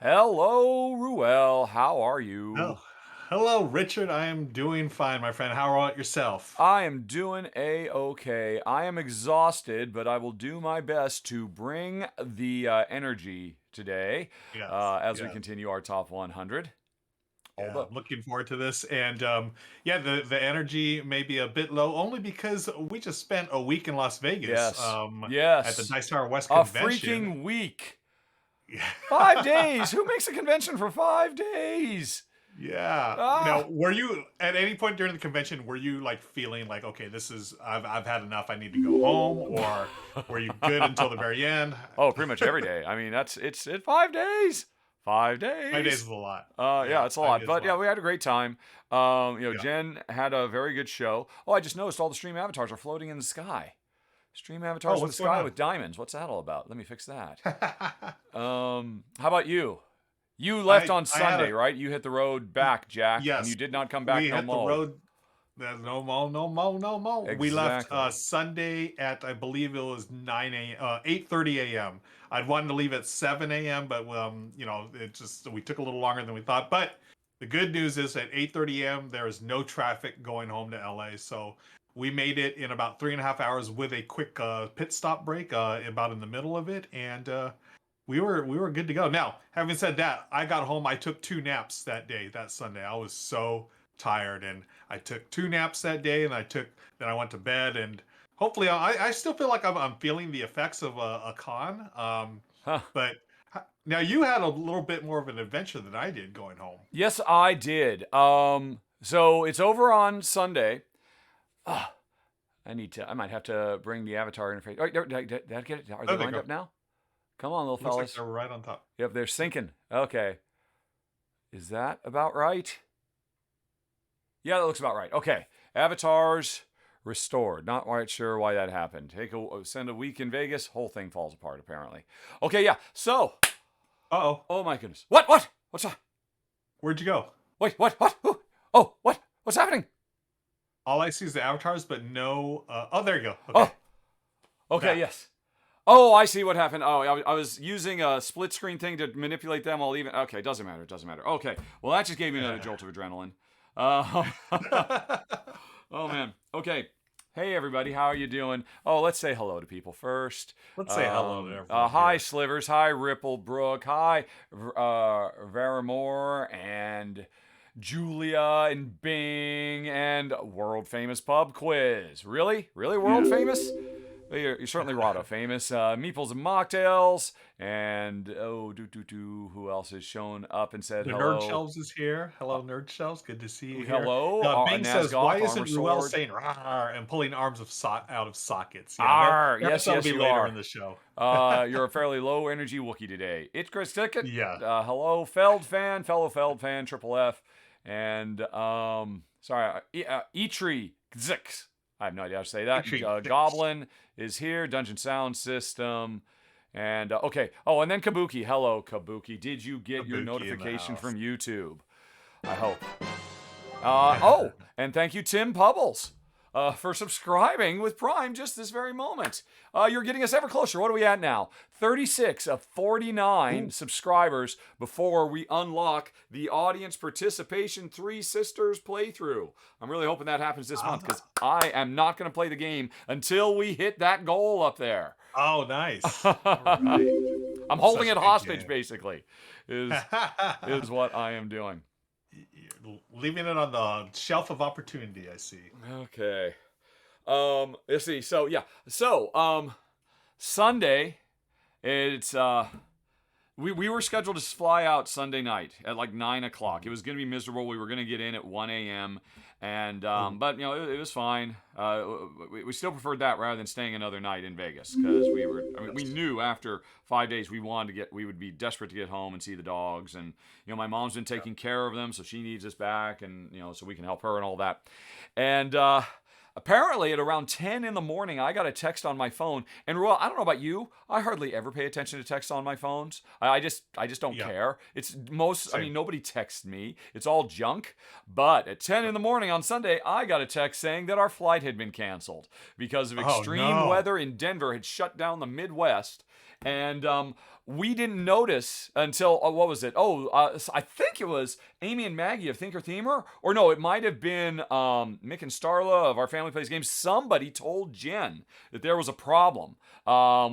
Hello, Ruel. How are you? Oh, hello, Richard. I am doing fine, my friend. How about yourself? I am doing a-okay. I am exhausted, but I will do my best to bring the energy today Yes, as we yes, continue our top 100. yeah. Although, I'm looking forward to this, and yeah, the energy may be a bit low, only because we just spent a week in Las Vegas, yes, at the yes, Dice Tower West a convention. freaking week. Yeah. 5 days. Who makes a convention for 5 days? Yeah. Now, Ah. were you at any point during the convention, were you like feeling like, okay, this is I've had enough, I need to go home, or were you good until the very end? Oh, pretty much every day. I mean, it's 5 days. 5 days5 days. is a lot. Yeah, Yeah, it's a 5 lot. days is a But yeah, lot. we had a great time. Yeah. Jen had a very good show. Oh, I just noticed all the stream avatars are floating in the sky. Stream Oh, avatars in the what's going sky on? with diamonds. What's that all about? Let me fix that. How about you? You left on I had Sunday, a right? You hit the road back, Jack, and you yes. did not come back We no hit the mo. road. There's no mo, no mo, no mo. We left Exactly. Sunday at I believe it was 8:30 a.m. I'd wanted to leave at 7 a.m. but it just we took a little longer than we thought. But the good news is at 8:30 a.m. there is no traffic going home to LA, so we made it in about 3.5 hours with a quick pit stop break about in the middle of it, and we were good to go. Now, having said that, I got home. I took two naps that day, that Sunday. I was so tired, and I took two naps that day, and then I went to bed, and hopefully, I still feel like I'm feeling the effects of a con. Huh. But now you had a little bit more of an adventure than I did going home. Yes, I did. So it's over on Sunday. Ah, I might have to bring the avatar interface. Oh, did I get it? Are they Oh, there you lined go. up now? Come on, little Looks like fellas. they're right on top. Yep, they're sinking. Okay. Is that about right? Yeah, that looks about right. Okay. Avatars restored. Not quite sure why that happened. Send a week in Vegas. Whole thing falls apart, apparently. Okay, yeah. So, Uh-oh. oh my goodness. What? What's that? Where'd you go? Wait, what? Ooh. Oh, what? What's happening? All I see is the avatars, but no. Oh, there you go. Okay, Oh, okay, back. yes. Oh, I see what happened. Oh, I was using a split screen thing to manipulate them while even. Okay, doesn't matter. Doesn't matter. Okay, well that just gave me another jolt of adrenaline. Uh, oh man. Okay. Hey everybody, how are you doing? Oh, let's say hello to people first. Let's say hello to everyone Hi here. Slivers. Hi Ripplebrook. Hi Varamore and Julia and Bing and world famous pub quiz. Really? Really world Yeah. famous? Well, you're certainly Rahdo famous. Meeples and mocktails. And who else has shown up and said The Nerd hello? Shelves is here. Hello, Nerd Shelves. Good to see you here. Hello, Bing says, "Why Nazgoth, Armor isn't Ruel Sword. saying "rawr" and pulling arms out of sockets?" Yeah, Arr, perhaps yes, that'll yes, be you later are. in the show. You're a fairly low energy Wookiee today. It's Chris Ticket. Yeah, Hello, fellow Feld fan, Triple F, and Etree Zix. I have no idea how to say that. Intrigue. Goblin is here. Dungeon Sound System. And okay. Oh, and then Kabuki. Hello, Kabuki. Did you get your Kabuki in the notification house. from YouTube? I hope. And thank you, Tim Pubbles, for subscribing with Prime just this very moment. You're getting us ever closer. What are we at now? 36 of 49 Ooh. subscribers before we unlock the audience participation Three Sisters playthrough. I'm really hoping that happens this month because I am not going to play the game until we hit that goal up there. Oh, nice. All right. I'm holding Such a it good hostage, game. basically, is what I am doing. You're leaving it on the shelf of opportunity. I see. Okay. Let's see. Sunday, it's we were scheduled to fly out Sunday night at like 9 o'clock. It was gonna be miserable. We were gonna get in at 1 a.m. and but it was fine. We still preferred that rather than staying another night in Vegas because we knew after 5 days we would be desperate to get home and see the dogs, and my mom's been taking care of them, so she needs us back, and so we can help her and all that, and apparently, at around 10 in the morning, I got a text on my phone. And Ruel, I don't know about you. I hardly ever pay attention to texts on my phones. I just don't Yeah. care. Same. Nobody texts me. It's all junk. But at 10 in the morning on Sunday, I got a text saying that our flight had been canceled because of Oh extreme no. weather in Denver had shut down the Midwest. And we didn't notice until, what was it? I think it was Amy and Maggie of Thinker Themer. Or no, it might have been Mick and Starla of Our Family Plays Games. Somebody told Jen that there was a problem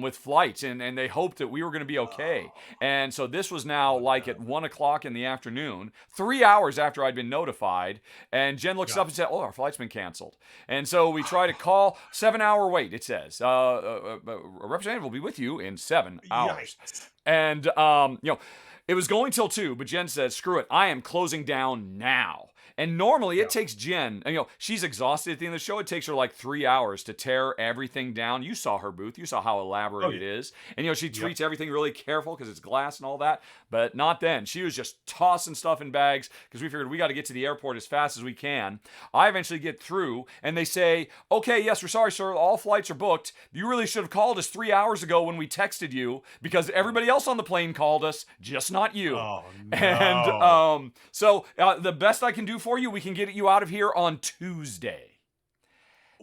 with flights, and they hoped that we were going to be okay. And so this was now like at 1 o'clock in the afternoon, 3 hours after I'd been notified. And Jen looks up and said, our flight's been canceled. And so we try to call, 7-hour wait, it says. A representative will be with you in 7 hours. Yikes. And, it was going till 2, but Jen said, screw it, I am closing down now. And normally it takes Jen, she's exhausted at the end of the show. It takes her like 3 hours to tear everything down. You saw her booth. You saw how elaborate it is. And, she treats everything really careful because it's glass and all that. But not then. She was just tossing stuff in bags because we figured we got to get to the airport as fast as we can. I eventually get through and they say, okay, yes, we're sorry, sir. All flights are booked. You really should have called us 3 hours ago when we texted you because everybody else on the plane called us, just not you. Oh, no. And so the best I can do for you, we can get you out of here on Tuesday.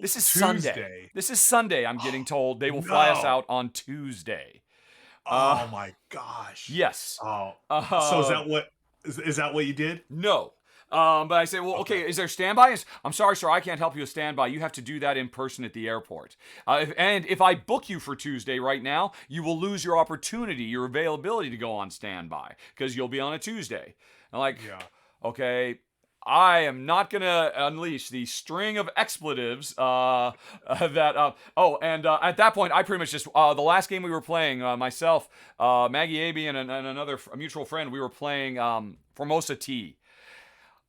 This is Sunday. This is Sunday, I'm getting told. They will fly us out on Tuesday. Oh my gosh. Yes. Oh. So is that what you did? No. But I say, well, okay, is there standby? I'm sorry, sir, I can't help you with standby. You have to do that in person at the airport. If I book you for Tuesday right now, you will lose your opportunity, your availability to go on standby because you'll be on a Tuesday. I'm like, okay, I am not going to unleash the string of expletives at that point, I pretty much just, the last game we were playing, myself, Maggie Abe, and another mutual friend, we were playing Formosa Tea.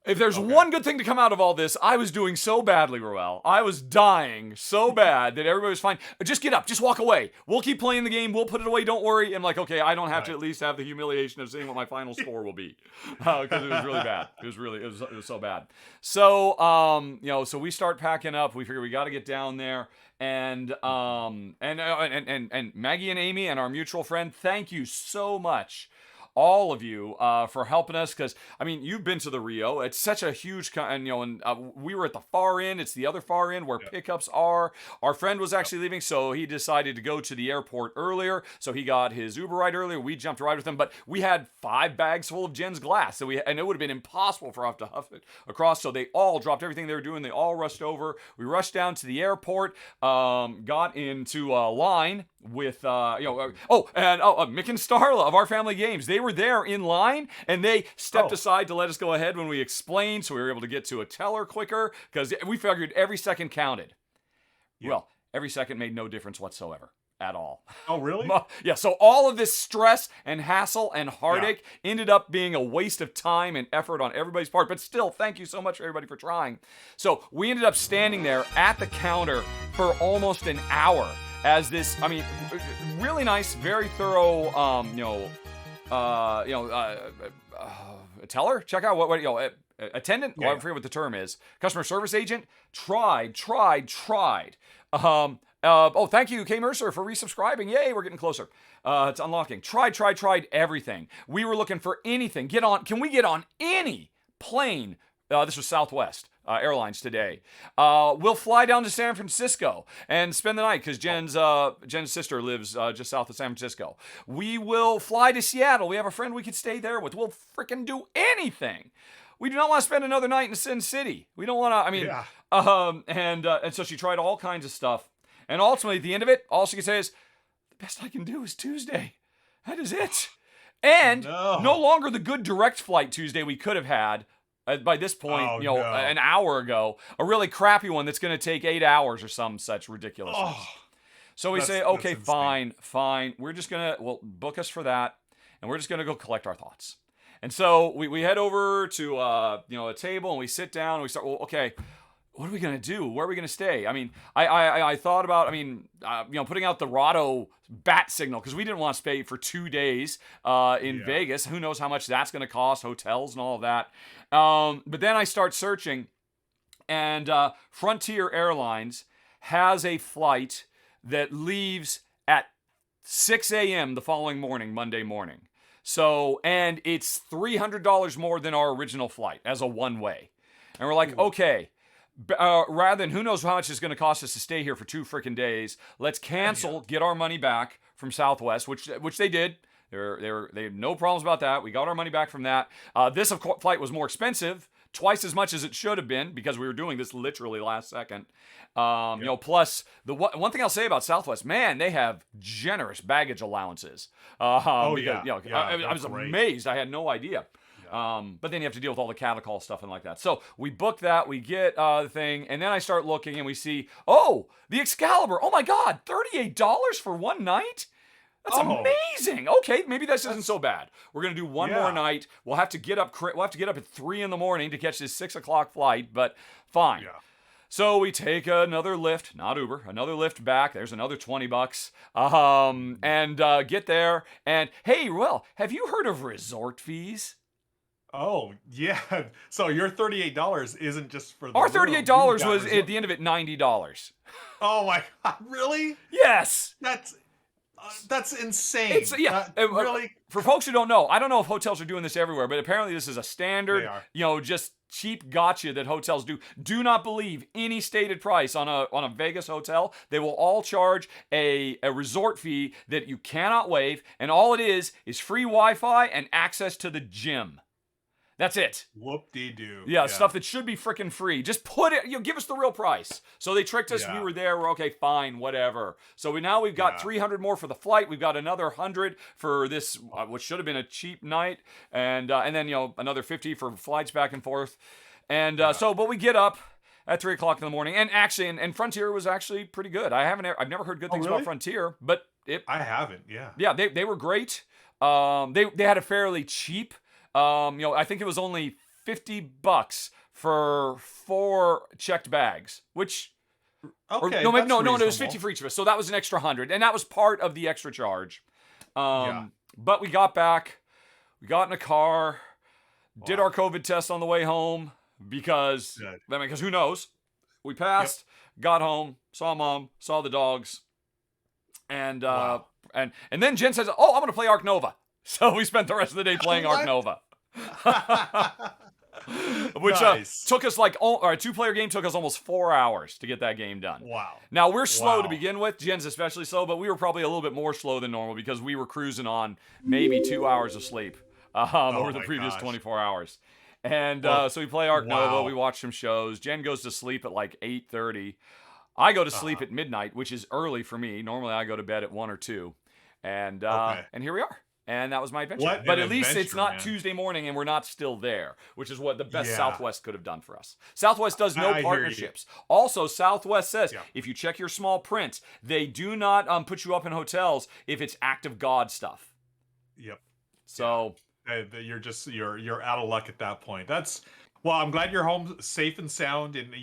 If there's one good thing to come out of all this, I was doing so badly, Ruel. I was dying so bad that everybody was fine. Just get up. Just walk away. We'll keep playing the game. We'll put it away. Don't worry. I'm like, okay, I don't have to at least have the humiliation of seeing what my final score will be. Because it was really bad. It was so bad. So, so we start packing up. We figure we got to get down there. And Maggie and Amy and our mutual friend, thank you so much, all of you, for helping us, because you've been to the Rio. It's such a huge, we were at the far end. It's the other far end where pickups are. Our friend was actually leaving, so he decided to go to the airport earlier. So he got his Uber ride earlier. We jumped right with him, but we had 5 bags full of Jen's glass, and it would have been impossible for us to huff it across. So they all dropped everything they were doing. They all rushed over. We rushed down to the airport, got into a line with Mick and Starla of Our Family Games. They were there in line, and they stepped aside to let us go ahead when we explained, so we were able to get to a teller quicker because we figured every second counted. Well, every second made no difference whatsoever at all. Oh, really? Yeah, so all of this stress and hassle and heartache ended up being a waste of time and effort on everybody's part. But still, thank you so much, everybody, for trying. So we ended up standing there at the counter for almost an hour as this, really nice, very thorough, teller, check out what attendant, I forget what the term is, customer service agent, tried. Thank you, K. Mercer, for resubscribing. Yay, we're getting closer. It's unlocking. Tried everything. We were looking for anything. Can we get on any plane? This was Southwest Airlines today. We'll fly down to San Francisco and spend the night because Jen's sister lives just south of San Francisco. We will fly to Seattle. We have a friend we could stay there with. We'll freaking do anything. We do not want to spend another night in Sin City. We don't want to, and so she tried all kinds of stuff. And ultimately, at the end of it, all she could say is, the best I can do is Tuesday. That is it. And no longer the good direct flight Tuesday we could have had by this point, an hour ago. A really crappy one that's going to take 8 hours or some such ridiculousness. So we say, okay, fine. We're just going to, book us for that. And we're just going to go collect our thoughts. And so we head over to, a table and we sit down and we start, okay, what are we going to do? Where are we going to stay? I thought about, putting out the Rahdo bat signal because we didn't want to stay for 2 days in Vegas. Who knows how much that's going to cost, hotels and all of that. But then I start searching, and Frontier Airlines has a flight that leaves at 6 a.m. the following morning, Monday morning. So, and it's $300 more than our original flight as a one-way. And we're like, okay, rather than who knows how much it's going to cost us to stay here for 2 freaking days, let's cancel, get our money back from Southwest, which they did. They had no problems about that. We got our money back from that. This flight was more expensive, twice as much as it should have been, because we were doing this literally last second. Plus the one thing I'll say about Southwest, man, they have generous baggage allowances. I was amazed. I had no idea. But then you have to deal with all the catacall stuff and like that. So we book that, we get the thing, and then I start looking and we see, the Excalibur. Oh my God, $38 for one night? That's amazing. Okay, maybe this isn't so bad. We're gonna do one more night. We'll have to get up. We'll have to get up at 3 a.m. to catch this 6 o'clock flight. But fine. Yeah. So we take another Lyft, not Uber, another Lyft back. There's another $20. And get there. And hey, Ruel, have you heard of resort fees? Oh, yeah. So your $38 isn't just for the Our $38 was at the end of it $90. Oh my God, really? Yes. That's insane. It's, really. For folks who don't know, I don't know if hotels are doing this everywhere, but apparently this is a standard, just cheap gotcha that hotels do. Do not believe any stated price on a Vegas hotel. They will all charge a resort fee that you cannot waive, and all it is free Wi-Fi and access to the gym. That's it. Whoop-de-doo. Yeah, stuff that should be freaking free. Just put it, give us the real price. So they tricked us. We were there. We're okay, fine, whatever. So we've got 300 more for the flight. We've got another 100 for this, which should have been a cheap night. And then, another 50 for flights back and forth. And but we get up at 3 o'clock in the morning. And actually, and Frontier was actually pretty good. I've never heard good things about Frontier, but I haven't, yeah. Yeah, they were great. They had a fairly cheap, I think it was only $50 for 4 checked bags, which it was 50 for each of us. So that was an extra 100, and that was part of the extra charge. But we got back, we got in a car, did our COVID test on the way home because who knows? We passed, got home, saw Mom, saw the dogs, and then Jen says, "Oh, I'm going to play Ark Nova." So we spent the rest of the day playing Ark Nova. Which took us a 2-player game took us almost 4 hours to get that game done. Wow. Now, we're slow to begin with, Jen's especially slow, but we were probably a little bit more slow than normal because we were cruising on maybe 2 hours of sleep over the previous 24 hours. And so we play Ark Nova, we watch some shows. Jen goes to sleep at like 8:30. I go to sleep at midnight, which is early for me. Normally I go to bed at 1 or 2. And here we are. And that was my adventure. But at least it's not Tuesday morning and we're not still there, which is what the best Southwest could have done for us. Southwest does no partnerships. Also, Southwest says, if you check your small print, they do not put you up in hotels if it's act of God stuff. Yep. So you're out of luck at that point. I'm glad you're home safe and sound, and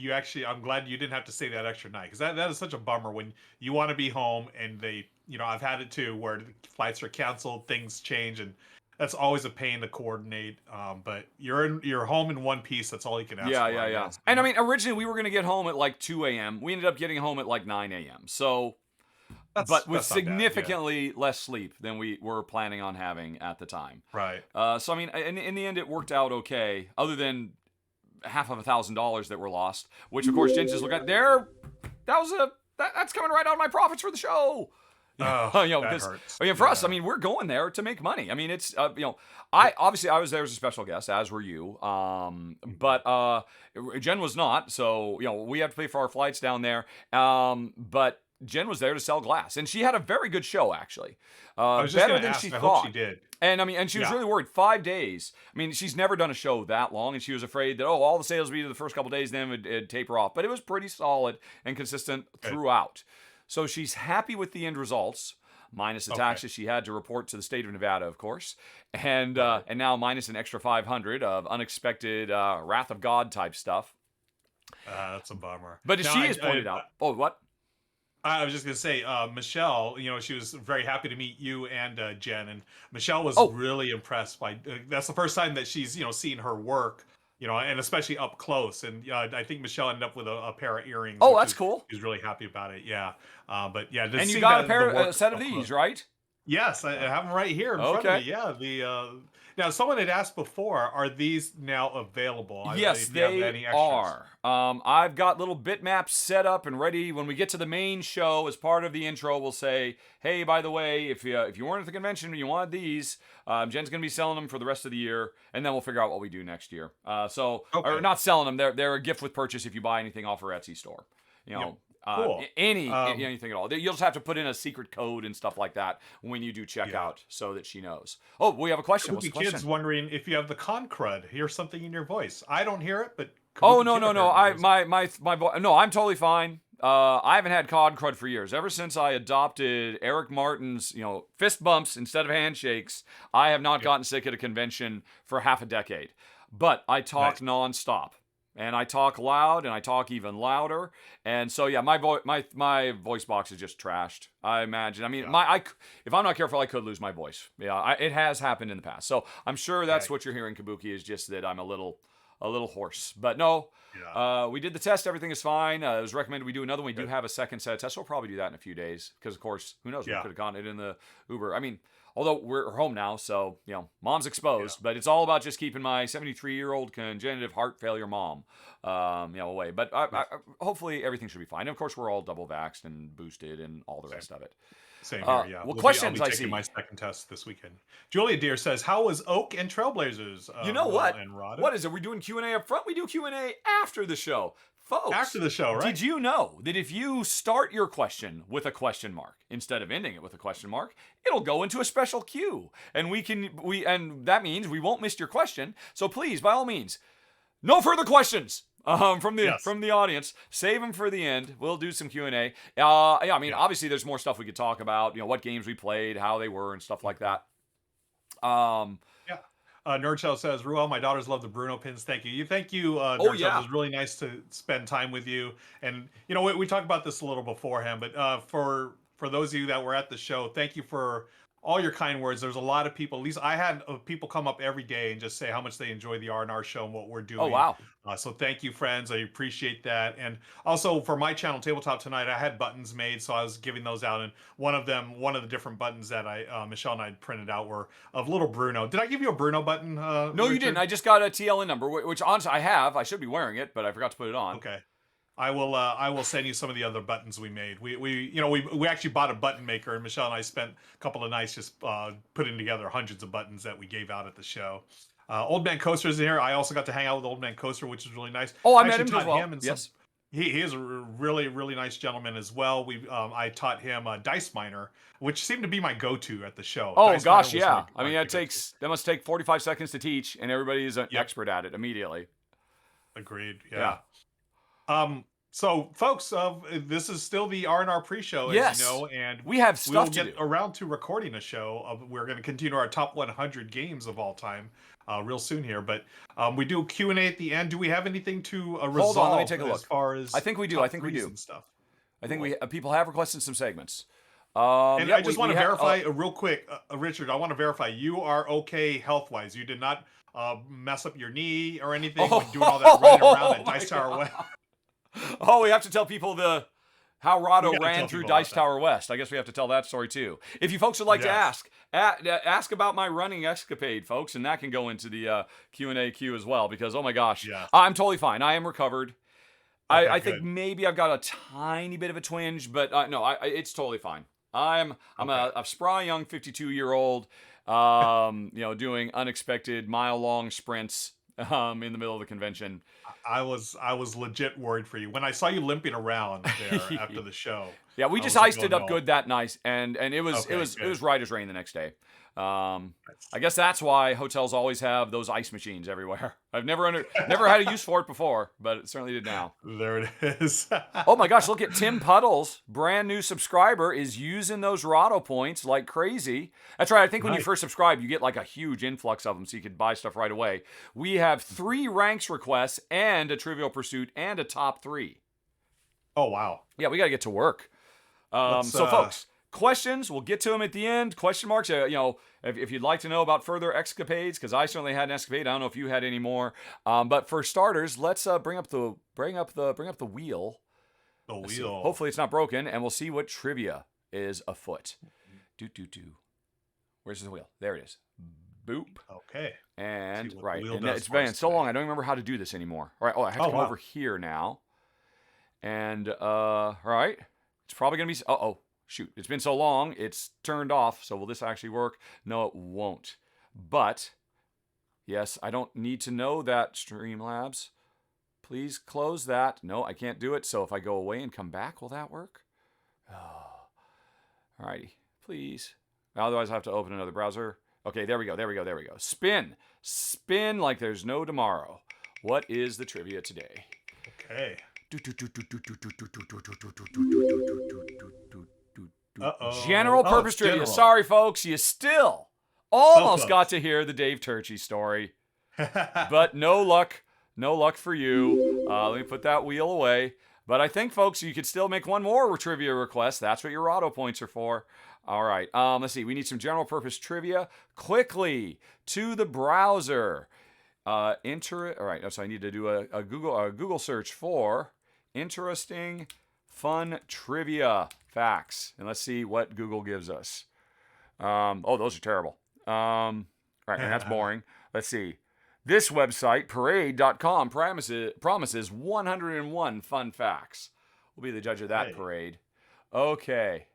I'm glad you didn't have to stay that extra night, because that is such a bummer when you want to be home and they, I've had it too where flights are canceled, things change, and that's always a pain to coordinate. But you're home in one piece. That's all you can ask for. Yeah. And originally we were going to get home at like 2 a.m. We ended up getting home at like 9 a.m. So, but with significantly less sleep than we were planning on having at the time. Right. So in the end, it worked out okay, other than half of $1,000 that were lost, which of course Jen just looked at there. That's coming right out of my profits for the show. That hurts. For us, we're going there to make money. It's I was there as a special guest, as were you. But Jen was not, so we have to pay for our flights down there. But Jen was there to sell glass, and she had a very good show, actually. Better than she thought. I hope she did. And she was really worried. 5 days. She's never done a show that long, and she was afraid that all the sales would be the first couple days, then it'd taper off. But it was pretty solid and consistent throughout. So she's happy with the end results, minus the taxes she had to report to the state of Nevada, of course, and now minus an extra 500 of unexpected wrath of God type stuff. That's a bummer. But she has pointed out. Oh, what? I was just going to say, Michelle, she was very happy to meet you and Jen, and Michelle was really impressed by, that's the first time that she's, seen her work, and especially up close. And I think Michelle ended up with a pair of earrings. Oh, that's cool. She was really happy about it. Yeah. But yeah. And you got a set of these, right? Yes, I have them right here in front of Okay. me. Yeah, now someone had asked before, are these now available? Yes, If you have they any extras. are. I've got little bitmaps set up and ready. When we get to the main show, as part of the intro, we'll say, "Hey, by the way, if you weren't at the convention and you wanted these, Jen's going to be selling them for the rest of the year, and then we'll figure out what we do next year." Or Okay. not selling them; they're a gift with purchase if you buy anything off our Etsy store. You Yep. know, Cool. anything at all. You'll just have to put in a secret code and stuff like that when you do Yeah. checkout, so that she knows. Oh, we have a question. What's Kabuki the question? Kid's wondering if you have the con crud. Hear something in your voice. I don't hear it, but Oh Kabuki no Kid no no! apparently hears it. No, I'm totally fine. I haven't had cod crud for years. Ever since I adopted Eric Martin's, fist bumps instead of handshakes, I have not Yep. gotten sick at a convention for half a decade. But I talk Nice. nonstop, and I talk loud, and I talk even louder. And so yeah, my voice box is just trashed. I imagine. I mean, Yeah. if I'm not careful, I could lose my voice. Yeah, it has happened in the past. So I'm sure that's Yeah. what you're hearing, Kabuki, is just that I'm a little hoarse. But no, Yeah. we did the test. Everything is fine. It was recommended we do another one. We do Good. have a second set of tests. We'll probably do that in a few days because, of course, who knows? We Yeah. could have gotten it in the Uber. I mean, although we're home now, so, mom's exposed. Yeah. But it's all about just keeping my 73-year-old congenital heart failure mom, away. But Nice. hopefully everything should be fine. And of course, we're all double vaxxed and boosted and all the rest of it. Same here, yeah. Well, I'll questions be I taking see. my second test this weekend. Julia Deer says, "How was Oak and Trailblazers?" You know Ruel what? and Rahdo? What is it? We're doing Q&A up front. We do Q&A after the show. Folks, After the show, right? did you know that if you start your question with a question mark instead of ending it with a question mark, it'll go into a special queue, and and that means we won't miss your question. So please, by all means, no further questions. Yes. From the audience, save them for the end. We'll do some Q&A. Obviously, there's more stuff we could talk about. What games we played, how they were, and stuff like that. Yeah. Nerdshell says, "Ruel, my daughters love the Bruno pins. Thank you. Thank you, Nerdshell. Yeah. It was really nice to spend time with you. And we talked about this a little beforehand, but for those of you that were at the show, thank you for all your kind words. There's a lot of people. At least I had people come up every day and just say how much they enjoy the R&R show and what we're doing. Oh wow. So thank you, friends. I appreciate that. And also for my channel, Tabletop Tonight, I had buttons made, so I was giving those out. And one of the different buttons that Michelle and I printed out were of little Bruno. Did I give you a Bruno button? No, you Richard? didn't. I just got a TLN number, which honestly I have. I should be wearing it, but I forgot to put it on. Okay. I will send you some of the other buttons we made. We actually bought a button maker, and Michelle and I spent a couple of nights just putting together hundreds of buttons that we gave out at the show. Old Man Coaster's in here. I also got to hang out with Old Man Coaster, which is really nice. Oh, I met actually him as taught well. and Yes. he is a really, really nice gentleman as well. I taught him Dice Miner, which seemed to be my go-to at the show. Oh Dice gosh, Miner was yeah. I mean, that must take 45 seconds to teach, and everybody is an expert at it immediately. Agreed. Yeah. So, folks, this is still the R&R pre-show, as Yes. you know, and We have stuff we'll to get do. around to recording a show. We're going to continue our top 100 games of all time real soon here, but we do Q&A at the end. Do we have anything to resolve? Hold on, let me take a look. As far as I think we do. top I think we threes do. and stuff. I think people have requested some segments. And I just want to verify oh, real quick, Richard. I want to verify you are okay health-wise. You did not mess up your knee or anything when doing all that running around at Dice Tower West. Oh, we have to tell people how Rahdo gotta ran tell through people about Dice Tower West. I guess we have to tell that story too. If you folks would like to ask about my running escapade, folks, and that can go into the Q&A queue as well, because oh my gosh, Yes. I'm totally fine. I am recovered. Okay, I think good. maybe I've got a tiny bit of a twinge, but no, it's totally fine. I'm a spry young 52-year-old, doing unexpected mile-long sprints in the middle of the convention. I was legit worried for you when I saw you limping around there after the show. Yeah, we I just was like, iced oh, it up no. good that night, and it was right as rain the next day. I guess that's why hotels always have those ice machines everywhere. I've never had a use for it before, but it certainly did now. There it is. Oh my gosh, look at Tim Puddles, brand new subscriber, is using those Rahdo points like crazy. That's right, I think when you first subscribe, you get like a huge influx of them, so you could buy stuff right away. We have 3 ranks requests and a Trivial Pursuit and a top 3. Oh, wow. Yeah, we got to get to work. So folks, questions, we'll get to them at the end. Question marks, if you'd like to know about further escapades, because I certainly had an escapade. I don't know if you had any more. But for starters, let's bring up the wheel. The wheel. Hopefully it's not broken, and we'll see what trivia is afoot. Do. Where's the wheel? There it is. Boop. Okay. And See what the right. wheel And does it's for us been so today. long. I don't remember how to do this anymore. All right. Oh, I have to Oh, come wow. over here now. And all right. It's probably gonna be. Oh, shoot! It's been so long. It's turned off. So will this actually work? No, it won't. But yes, I don't need to know that, Streamlabs. Please close that. No, I can't do it. So if I go away and come back, will that work? Oh. Alrighty, please. Otherwise, I have to open another browser. Okay, there we go. Spin like there's no tomorrow. What is the trivia today? Okay. General purpose it's trivia. general. Sorry, folks, you still almost close. got to hear the Dave Turchie story, but no luck. No luck for you. Let me put that wheel away. But I think, folks, you could still make one more trivia request. That's what your Rahdo points are for. All right. Let's see. We need some general purpose trivia. Quickly to the browser. All right. So I need to do a Google search for interesting, fun trivia facts, and let's see what Google gives us. Those are terrible. All right, and that's boring. Let's see. This website, parade.com, promises 101 fun facts. We'll be the judge of that parade. Okay,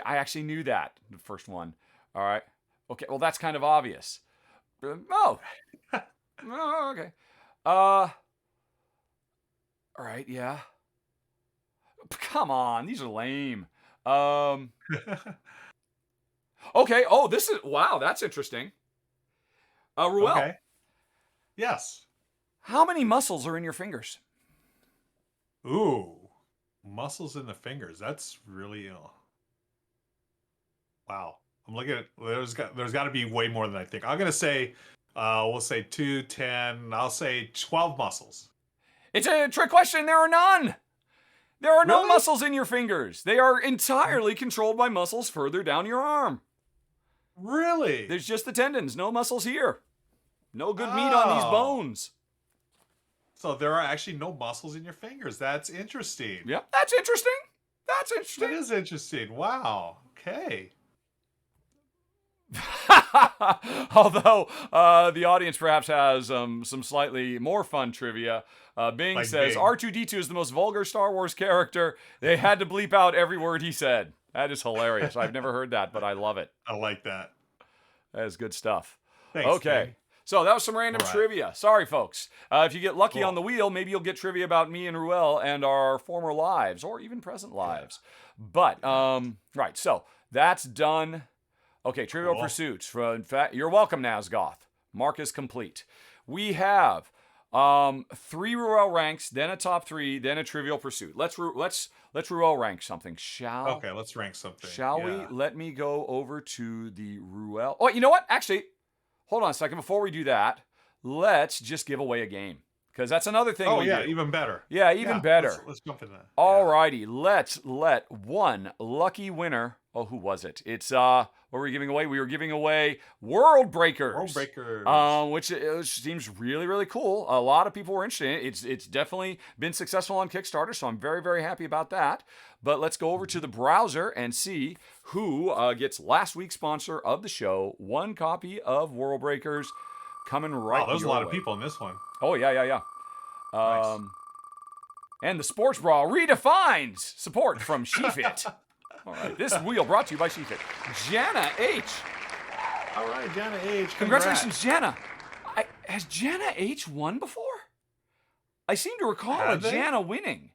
I actually knew that, the first one. All right. Okay, well, that's kind of obvious. Oh, okay. All right, yeah. Come on, these are lame. Okay, wow, that's interesting. Ruel. Okay. Yes. How many muscles are in your fingers? Ooh, muscles in the fingers. That's really wow. I'm looking at there's got to be way more than I think. I'm gonna say, we'll say 2, 10. I'll say 12 muscles. It's a trick question. There are none. There are no Really? muscles in your fingers. They are entirely controlled by muscles further down your arm. Really? There's just the tendons. No muscles here. No good meat on these bones. So there are actually no muscles in your fingers. That's interesting. Yep, that's interesting. That is interesting. Wow. Okay. Although the audience perhaps has some slightly more fun trivia. Bing Like says Bing. R2-D2 is the most vulgar Star Wars character. They had to bleep out every word he said. That is hilarious. I've never heard that, but I love it. I like that. That is good stuff. Thanks, Okay. Bing. So that was some random trivia. Sorry, folks. If you get lucky Cool. on the wheel, maybe you'll get trivia about me and Ruel and our former lives or even present lives. But, right. So that's done. Okay. Trivial Cool. Pursuits. In fact, you're welcome, Nazgoth. Mark is complete. We have 3 Ruel ranks, then a top 3, then a Trivial Pursuit. Let's Ruel rank something. Okay, let's rank something. Shall we? Let me go over to the Ruel. Oh, you know what? Actually, hold on a second. Before we do that, let's just give away a game. Because that's another thing we do. Even better. Yeah, even better. Let's jump into that. Alrighty, let's let one lucky winner. Oh, who was it? It's what were we giving away? We were giving away World Breakers. World Breakers. Which seems really, really cool. A lot of people were interested in it. It's definitely been successful on Kickstarter, so I'm very, very happy about that. But let's go over to the browser and see who gets last week's sponsor of the show. 1 copy of World Breakers coming right. Wow, there's a your lot of way. people in this one. Oh yeah. Nice. And the Sports Bra redefines support from SheFit. All right, this wheel brought to you by SheFit. Jana H. All right, Jana H. Congratulations, Jana. Has Jana H won before? I seem to recall Have they? Jana winning.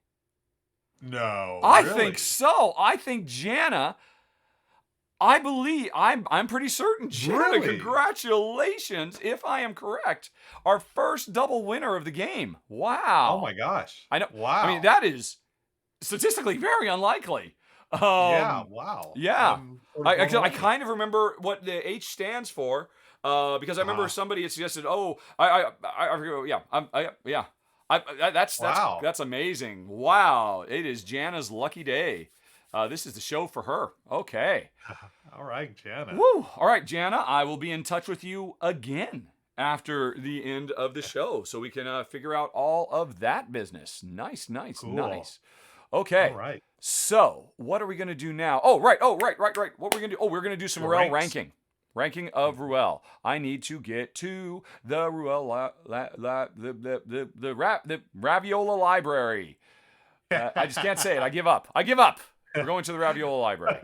No. I really? think so. I think Jana. I believe I'm pretty certain Jana. Really? Congratulations, if I am correct, our first double winner of the game. Wow. Oh my gosh. I know. Wow. I mean, that is statistically very unlikely. Yeah. Wow. Yeah. I I kind of remember what the H stands for because I remember somebody had suggested. Oh, that's amazing. Wow, it is Jana's lucky day. This is the show for her. Okay. All right, Jana. Woo. All right, Jana. I will be in touch with you again after the end of the show so we can figure out all of that business. Nice. Cool. Okay. All right. So, what are we going to do now? Oh, right. What we're going to do? Oh, we're going to do some The Ruel ranks. ranking. Ranking of Ruel. I need to get to the Ruel the Raviola Library. I just can't say it. I give up. We're going to the Raviola Library.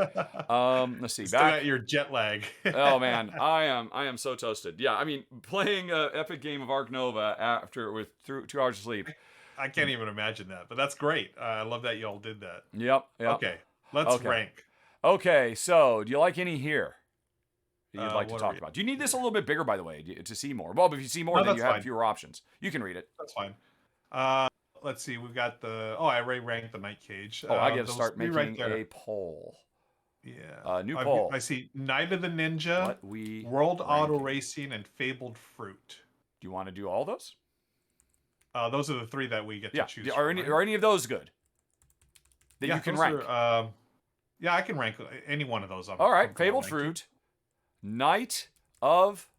Let's see. Still got your jet lag. Oh man, I am so toasted. Yeah, I mean, playing an epic game of Ark Nova with 2 hours of sleep. I can't even imagine that, but that's great. I love that y'all did that. Yep. Okay, let's rank. Okay, so do you like any here that you'd like to talk about? Do you need this a little bit bigger, by the way, to see more? Well, if you see more, then you have fewer options. You can read it. That's fine. Let's see. We've got the. Oh, I already ranked the Night Cage. Oh, I got to start making a poll. Yeah. New poll. I see Night of the Ninja, World Auto Racing, and Fabled Fruit. Do you want to do all those? Those are the 3 that we get to choose. Are any of those good? That you can rank? Yeah, I can rank any one of those. All right, Fabled Fruit, Night of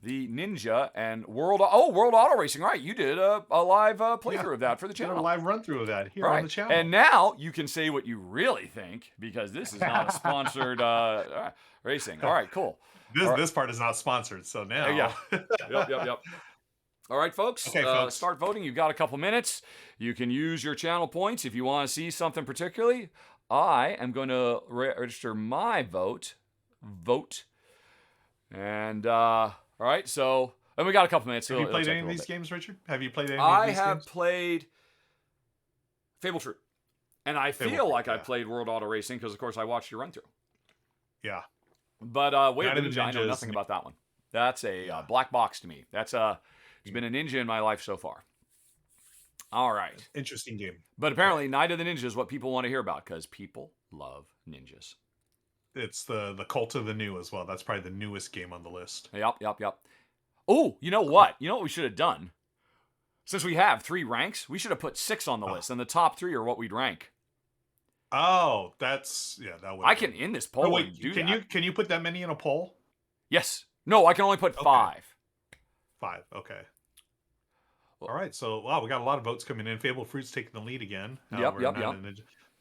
the Ninja, and World Auto Racing. Right, you did a live playthrough of that for the channel. Did a live run through of that here on the channel. And now you can say what you really think, because this is not a sponsored racing. All right, cool. This part is not sponsored, so now. Yeah. Yep. All right, folks. Okay, folks. Start voting. You've got a couple minutes. You can use your channel points if you want to see something particularly. I am going to register my vote. And, all right, so, and we got a couple minutes. Have you played any of these games, Richard? Have you played any of these games? I have played Fabled Fruit. And I feel like I played World Auto Racing because, of course, I watched your run-through. Yeah. But Way of the Ninja, I know nothing about that one. That's a black box to me. There's been a ninja in my life so far. All right. Interesting game. But apparently, Night of the Ninja is what people want to hear about because people love ninjas. It's the Cult of the New as well. That's probably the newest game on the list. Yep. Oh, you know what? You know what we should have done? Since we have 3 ranks, we should have put 6 on the list, and the top 3 are what we'd rank. Oh, that would. I can end this poll. Oh, wait, can you put that many in a poll? Yes. No, I can only put 5. 5. Okay. All right. So, wow, we got a lot of votes coming in. Fabled Fruit's taking the lead again. Yep.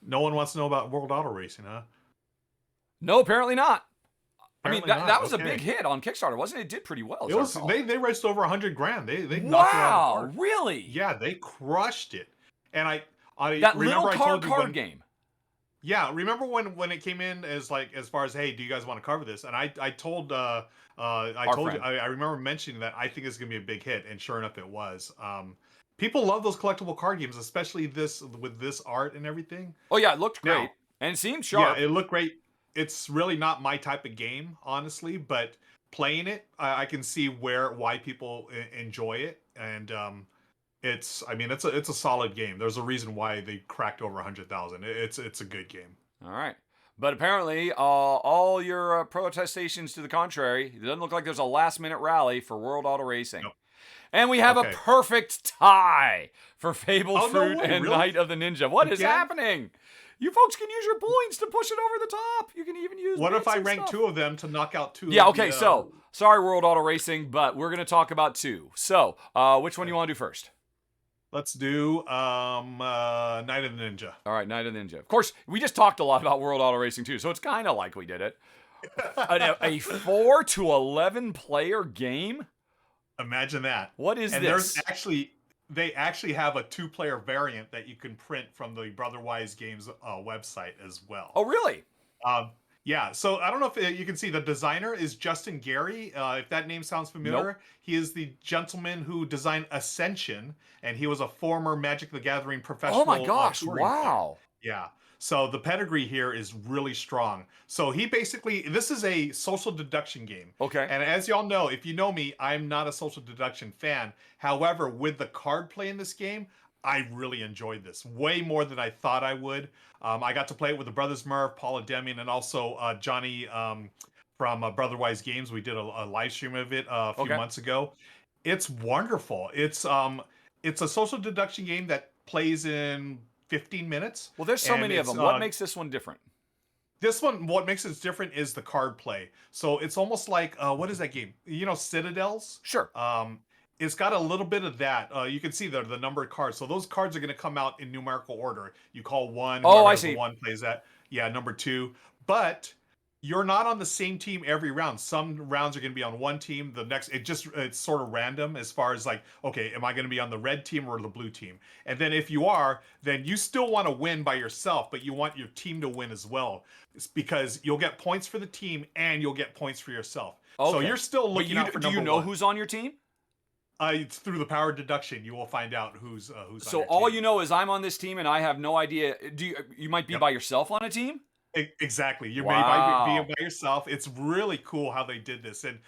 No one wants to know about World Auto Racing, huh? No, apparently not. Apparently that was a big hit on Kickstarter, wasn't it? It did pretty well. It was. They raised over $100,000. They knocked it out of the park. Really? Yeah, they crushed it. And I that little card game. Yeah, remember when it came in as far as, hey, do you guys want to cover this? And I told you, I remember mentioning that I think it's gonna be a big hit, and sure enough, it was. People love those collectible card games, especially with this art and everything. Oh yeah, it looked great and it seemed sharp. Yeah, it looked great. It's really not my type of game, honestly, but playing it, I can see why people enjoy it, and it's a solid game. There's a reason why they cracked over 100,000. It's a good game. All right. But apparently, all your protestations to the contrary, it doesn't look like there's a last-minute rally for World Auto Racing. Nope. And we have a perfect tie for Fabled Fruit and really? Night of the Ninja. What is happening? You folks can use your points to push it over the top. You can even use. What if I rank 2 of them to knock out 2? Yeah. Okay. So sorry, World Auto Racing, but we're gonna talk about 2. So, which one do you want to do first? Let's do Night of the Ninja. All right, Night of the Ninja. Of course, we just talked a lot about World Auto Racing too, so it's kind of like we did it. A 4 to 11 player game. Imagine that. What is this? And they actually have a 2-player variant that you can print from the Brotherwise Games website as well. Oh, really? Yeah. So I don't know if you can see the designer is Justin Gary. If that name sounds familiar, Nope. He is the gentleman who designed Ascension, and he was a former Magic the Gathering professional. Oh my gosh! Wow. Player. Yeah. So the pedigree here is really strong. So this is a social deduction game. Okay. And as y'all know, if you know me, I'm not a social deduction fan. However, with the card play in this game, I really enjoyed this way more than I thought I would. I got to play it with the brothers Murph, Paula Deming, and also Johnny from Brotherwise Games. We did a live stream of it a few months ago. It's wonderful. It's a social deduction game that plays in 15 minutes. Well, there's so many of them. What makes this one different? This one, what makes it different is the card play. So it's almost like, what is that game? You know, Citadels? Sure. It's got a little bit of that. You can see the number of cards. So those cards are going to come out in numerical order. You call 1. Oh, I see. 1 plays that. Yeah, number 2. But you're not on the same team every round. Some rounds are going to be on one team. The next, it's sort of random as far as like, okay, am I going to be on the red team or the blue team? And then if you are, then you still want to win by yourself, but you want your team to win as well. It's because you'll get points for the team and you'll get points for yourself. So Okay. you're still But looking out for do number you know one. who's on your team? It's through the power of deduction. You will find out who's on So your all team. you know is I'm on this team and I have no idea. You might be Yep. by yourself on a team? Exactly. You're Wow. being by yourself. It's really cool how they did this. And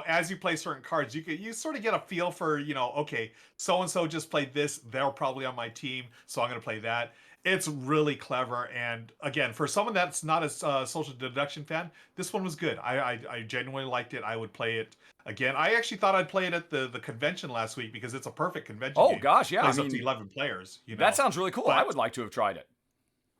as you play certain cards, you sort of get a feel for, okay, so and so just played this. They're probably on my team, so I'm going to play that. It's really clever. And again, for someone that's not a social deduction fan, this one was good. I genuinely liked it. I would play it again. I actually thought I'd play it at the convention last week because it's a perfect convention Oh game. gosh, yeah. I Plays up to mean, 11 players. that sounds really cool. I But would like to have tried it.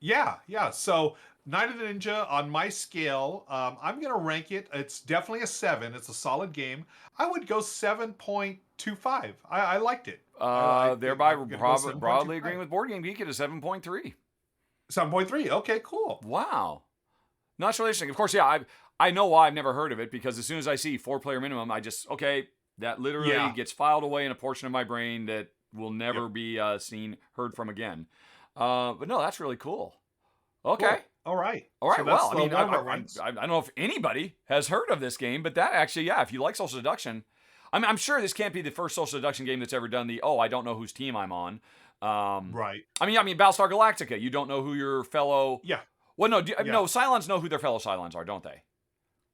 yeah. So Night of the Ninja on my scale, I'm gonna rank it. It's definitely a 7. It's a solid game. I would go 7.25. I liked it. Thereby I'm gonna go broadly 7.25. agreeing with Board Game Geek at a 7.3. 7.3. Okay, cool. Wow. Not so interesting. Of course, yeah, I know why I've never heard of it, because as soon as I see 4-player minimum, I just, okay, that literally Yeah. gets filed away in a portion of my brain that will never Yep. be heard from again. But no, that's really cool. Okay. Cool. All right. All right. So that's Well, I mean, one of our ranks. I don't know if anybody has heard of this game, but that actually, yeah, if you like social deduction, I'm sure this can't be the first social deduction game that's ever done the, I don't know whose team I'm on. Right. I mean, Battlestar Galactica, you don't know who your fellow. Yeah. Well, no, Yeah. no, Cylons know who their fellow Cylons are, don't they?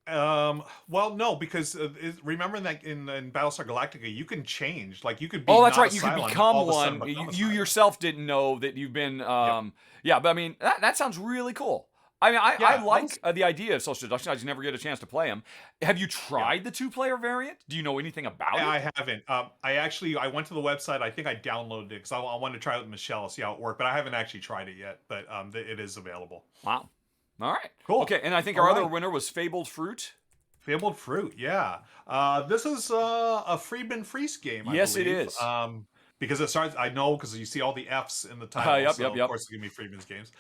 Well, no, because remember that in Battlestar Galactica, you can change. Like you could be. Oh, that's not right. a You could Cylon, and become all of a sudden one. become a You Cylon. yourself didn't know that you've been. Yep. Yeah, but I mean, that sounds really cool. I mean, I Yeah, like the idea of social deduction. I just never get a chance to play them. Have you tried the 2-player variant? Do you know anything about it? I haven't. I went to the website. I think I downloaded it because I wanted to try it with Michelle, see how it worked. But I haven't actually tried it yet. But it is available. Wow. All right. Cool. Okay, and I think All our other right. winner was Fabled Fruit. Fabled Fruit. Yeah. This is a Friedman Freeze game. Yes, I it believe. is. Because it starts. I know because you see all the F's in the title. Yep, so yep, yep. Of course, it's gonna be Friedman's games.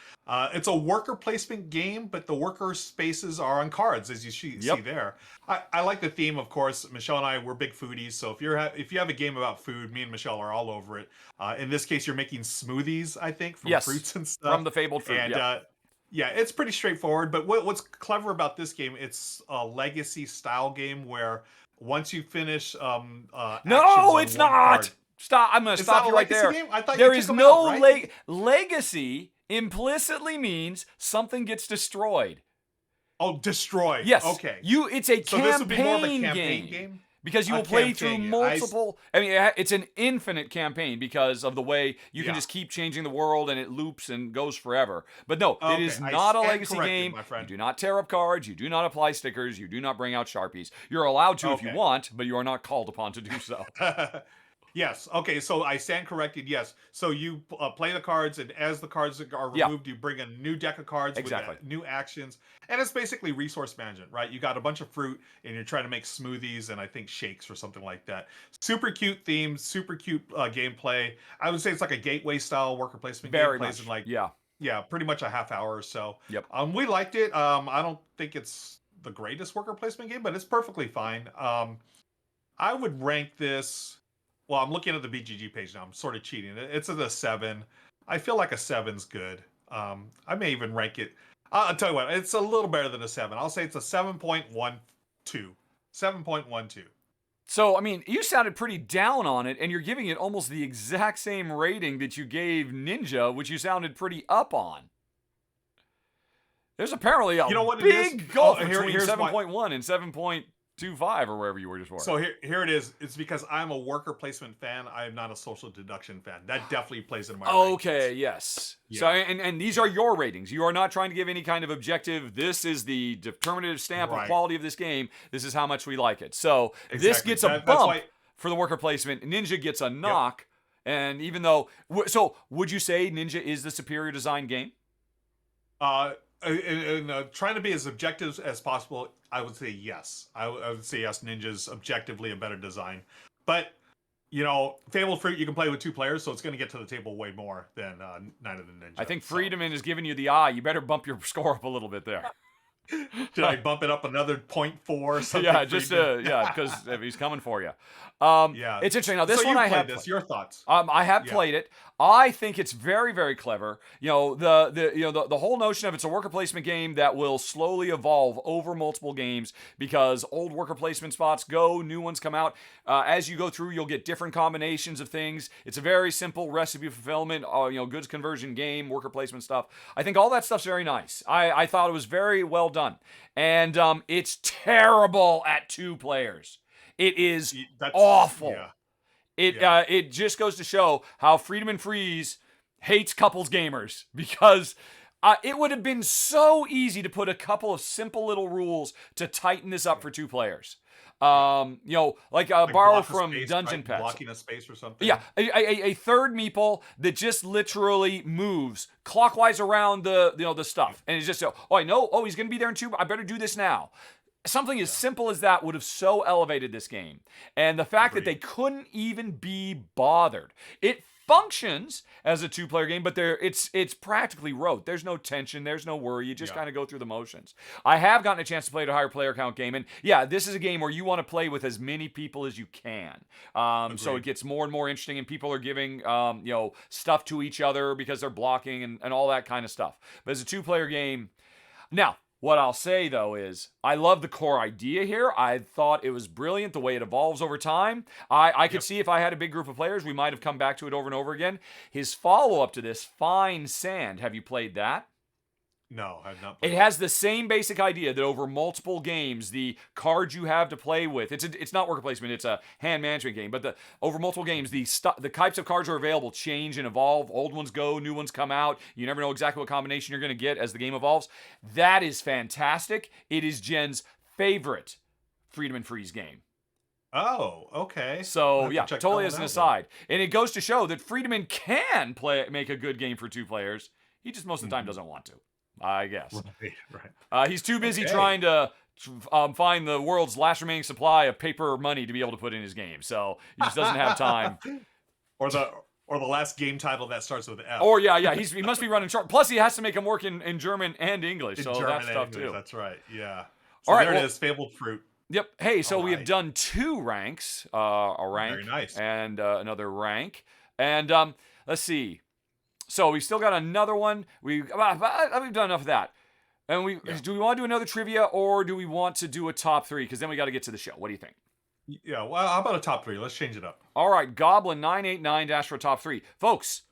It's a worker placement game, but the worker spaces are on cards, as you see there. I like the theme, of course. Michelle and I, we're big foodies, so if you have a game about food, me and Michelle are all over it. In this case, you're making smoothies, I think, from fruits and stuff. From the Fabled Fruit. And yeah, it's pretty straightforward. But what's clever about this game? It's a legacy style game where once you finish, No, actions it's on one not. card- Stop. I'm going to It's stop not you a right legacy there. game? I thought you There took is them no out, right? legacy implicitly means something gets destroyed. Oh, destroy. Yes. Okay. It's a So this would be more of a campaign campaign game. game? Because you A will play through campaign, multiple. I mean, it's an infinite campaign because of the way you can Yeah. just keep changing the world and it loops and goes forever. But no, it Okay, is I not a stand legacy corrected, game. my friend. You do not tear up cards. You do not apply stickers. You do not bring out Sharpies. You're allowed to if you Okay. want, but you are not called upon to do so. Yes. Okay. So I stand corrected. Yes. So you play the cards, and as the cards are Yeah. removed, you bring a new deck of cards Exactly. with new actions, and it's basically resource management, right? You got a bunch of fruit, and you're trying to make smoothies and I think shakes or something like that. Super cute themes, super cute gameplay. I would say it's like a gateway style worker placement game. Very Plays much. in like Yeah. pretty much a half hour or so. Yep. We liked it. I don't think it's the greatest worker placement game, but it's perfectly fine. I would rank this. Well, I'm looking at the BGG page now. I'm sort of cheating. It's at a 7. I feel like a 7's good. I may even rank it. I'll tell you what. It's a little better than a 7. I'll say it's a 7.12. 7.12. So, I mean, you sounded pretty down on it, and you're giving it almost the exact same rating that you gave Ninja, which you sounded pretty up on. There's apparently a You know what it big is? gulf Here's between why. 7.1 and 7.25 or wherever you were just for. So here it is. It's because I'm a worker placement fan. I am not a social deduction fan. That definitely plays into my Okay, rankings. yes. Yeah. So, and these are your ratings. You are not trying to give any kind of objective. This is the determinative stamp of Right. quality of this game. This is how much we like it. So this Exactly. gets a That's bump why- for the worker placement. Ninja gets a knock. And even though, so would you say Ninja is the superior design game? Trying to be as objective as possible, I would say yes. I would say yes. Ninja's objectively a better design, but Fabled Fruit you can play with 2 players, so it's going to get to the table way more than Night of the Ninja. I think So- Friedemann is giving you the eye. You better bump your score up a little bit there. Should I bump it up another 0.4 or something? Yeah, just because he's coming for you. Yeah. It's interesting. Now this So one you I have played this. Your thoughts? I have Yeah. played it. I think it's very, very clever. The whole notion of it's a worker placement game that will slowly evolve over multiple games because old worker placement spots go, new ones come out. As you go through, you'll get different combinations of things. It's a very simple recipe fulfillment, goods conversion game, worker placement stuff. I think all that stuff's very nice. I thought it was very well done, and it's terrible at 2 players. It is awful. Yeah. It just goes to show how Freedom and Freeze hates couples gamers because it would have been so easy to put a couple of simple little rules to tighten this up for 2 players. Like borrow from space, Dungeon right? Pets. Blocking a space or something. Yeah, a third meeple that just literally moves clockwise around the stuff, and it's just I know he's gonna be there in 2. I better do this now. Something as simple as that would have so elevated this game. And the fact that they couldn't even be bothered. It functions as a 2-player game, but it's practically rote. There's no tension. There's no worry. You just kind of go through the motions. I have gotten a chance to play at a higher player count game. And yeah, this is a game where you want to play with as many people as you can. So it gets more and more interesting, and people are giving stuff to each other because they're blocking and all that kind of stuff. But as a 2-player game, now, what I'll say, though, is I love the core idea here. I thought it was brilliant the way it evolves over time. I could see if I had a big group of players, we might have come back to it over and over again. His follow-up to this, Fine Sand, have you played that? No, I've not. It has the same basic idea that over multiple games, the cards you have to play with, it's not worker placement, it's a hand management game, but over multiple games, the types of cards are available change and evolve. Old ones go, new ones come out. You never know exactly what combination you're going to get as the game evolves. That is fantastic. It is Jen's favorite Freedom and Freeze game. Oh, okay. So yeah, totally as an aside. And it goes to show that Friedemann can make a good game for 2 players. He just most of the time doesn't want to, I guess. Right. He's too busy trying to find the world's last remaining supply of paper money to be able to put in his game. So he just doesn't have time. Or the last game title that starts with F. Or yeah, he must be running short. Plus he has to make them work in German and English. So that's tough too. That's right. Yeah. So all right, there it is, Fabled Fruit. Yep. Hey, so we have done 2 ranks. A rank very nice. And another rank. And let's see. So we still got another one. We've done enough of that. And do we want to do another trivia, or do we want to do a top 3? Because then we got to get to the show. What do you think? Yeah, well, how about a top 3? Let's change it up. All right, Goblin989 dash for top 3. Folks,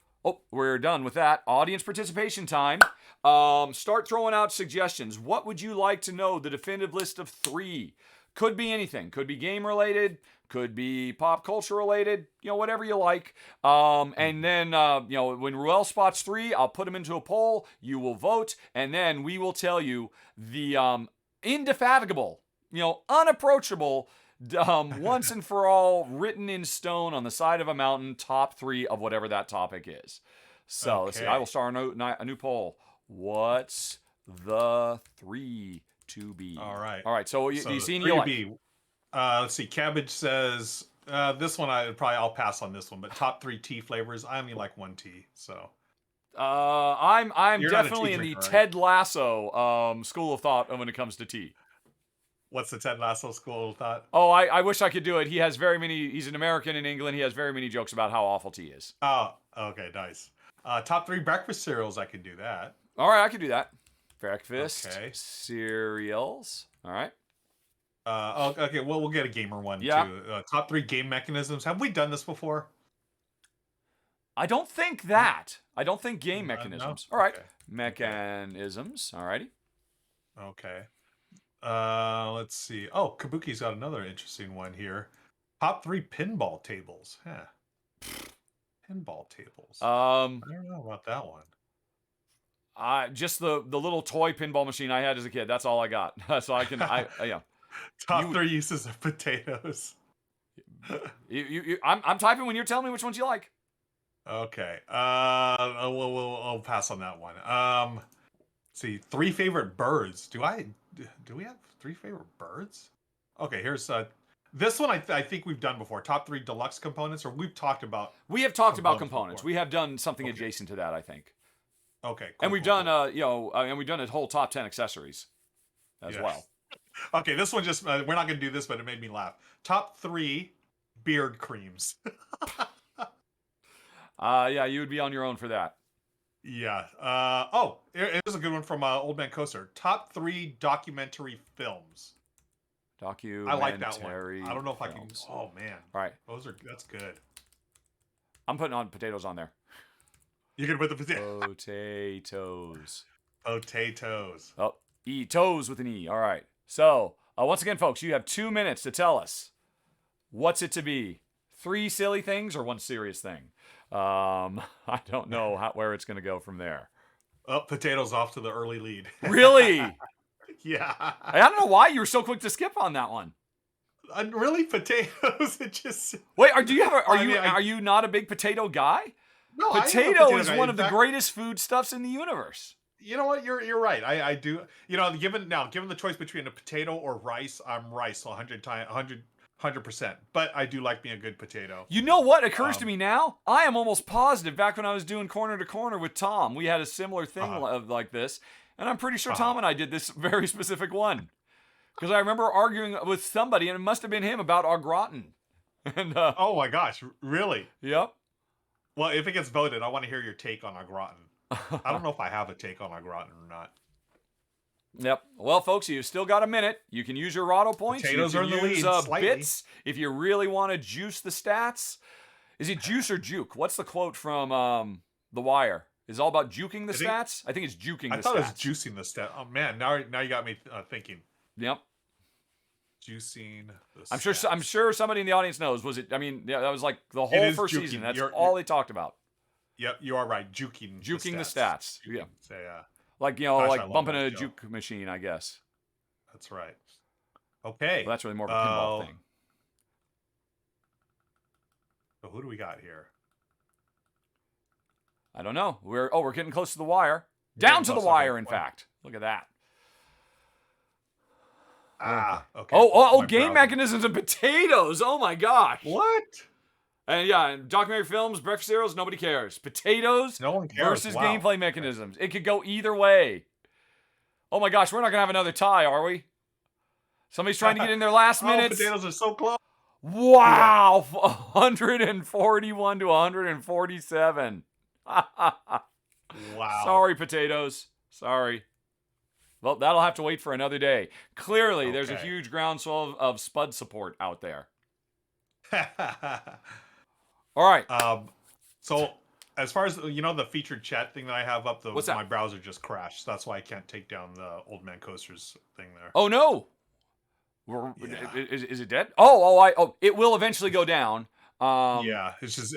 we're done with that. Audience participation time. Start throwing out suggestions. What would you like to know? The definitive list of 3. Could be anything. Could be game related. Could be pop culture related. Whatever you like. And then, when Ruel spots 3, I'll put them into a poll. You will vote. And then we will tell you the indefatigable, unapproachable, once and for all, written in stone on the side of a mountain, top 3 of whatever that topic is. So let's see. I will start a new poll. What's the 3 to be? All right. So do you see any? Let's see. Cabbage says this one I'll pass on this one, but top 3 tea flavors. I only like 1 tea, so. I'm You're definitely in the Ted Lasso school of thought when it comes to tea. What's the Ted Lasso school of thought? Oh, I wish I could do it. He has he's an American in England. He has very many jokes about how awful tea is. Oh, okay, nice. Top 3 breakfast cereals, I can do that. All right, I can do that. Breakfast cereals. All right. Okay, well, we'll get a gamer one too. Top 3 game mechanisms. Have we done this before? I don't think that. I don't think game mechanisms. No? All right. Okay. Mechanisms. All righty. Okay. Let's see. Oh, Kabuki's got another interesting one here. Top 3 pinball tables. Pinball tables. I don't know about that one. Just the little toy pinball machine I had as a kid. That's all I got. So I can. Yeah. Top 3 uses of potatoes. I'm typing when you're telling me which ones you like. Okay. I'll pass on that one. Let's see. 3 favorite birds. Do we have 3 favorite birds? Okay, here's this one. I think we've done before. Top 3 deluxe components, or we've talked about. We have talked about components. Before. We have done something adjacent to that, I think. Okay. Cool, and we've done and we've done a whole top 10 accessories. as Yes. well. Okay, this one just, we're not going to do this, but it made me laugh. Top 3 beard creams. Yeah, you would be on your own for that. Yeah. Here's a good one from Old Man Coaster. Top 3 documentary films. Documentary I like that one. I don't know if films. I can. Oh man. All right. That's good. I'm putting on potatoes on there. You can put the Potatoes. potatoes. Oh, toes with an E. All right. So, once again, folks, you have 2 minutes to tell us what's it to be. 3 silly things or 1 serious thing. I don't know where it's going to go from there. Oh, potatoes off to the early lead. Really? Yeah. I don't know why you were so quick to skip on that one. Really, potatoes? It just. Wait, are you not a big potato guy? No, I am a Potato is guy. one In of the fact, greatest foodstuffs in the universe. You know what? You're right. I do. You know, given the choice between a potato or rice, I'm rice 100%. But I do like me a good potato. You know what occurs to me now? I am almost positive back when I was doing Corner to Corner with Tom, we had a similar thing like this. And I'm pretty sure Tom and I did this very specific one. Because I remember arguing with somebody, and it must have been him, about au gratin. And, oh my gosh, really? Yep. Well, if it gets voted, I want to hear your take on au gratin. I don't know if I have a take on au gratin or not. Yep. Well, folks, you've still got a minute. You can use your Rahdo points. Potatoes you are can in the use lead, slightly. bits if you really want to juice the stats. Is it juice or juke? What's the quote from The Wire? Is it all about juking the stats? I think it's juking the stats. I thought it was juicing the stat. Oh man, now you got me thinking. Yep. Juicing the stats. I'm sure somebody in the audience knows. Was it? I mean, that was like the whole first season. That's all they talked about. Yep, you are right. Juking the stats. Juking. Yeah. So, like, like bumping a juke machine, I guess. That's right. Okay. Well, that's really more of a pinball thing. So who do we got here? I don't know. We're getting close to the wire. Down to the wire, in fact. Look at that. Okay. Game mechanisms and potatoes. Oh my gosh. What? And yeah, documentary films, breakfast cereals, nobody cares. Potatoes no one cares. Versus gameplay mechanisms. It could go either way. Oh my gosh, we're not going to have another tie, are we? Somebody's trying to get in their last minutes. Potatoes are so close. Wow. Yeah. 141 to 147. Wow. Sorry, potatoes. Sorry. Well, that'll have to wait for another day. Clearly, there's a huge groundswell of Spud support out there. All right. So as far as the featured chat thing that I have up, what's that? My browser just crashed. That's why I can't take down the Old Man Coasters thing there. Oh no. Is it dead? Oh, it will eventually go down. It's this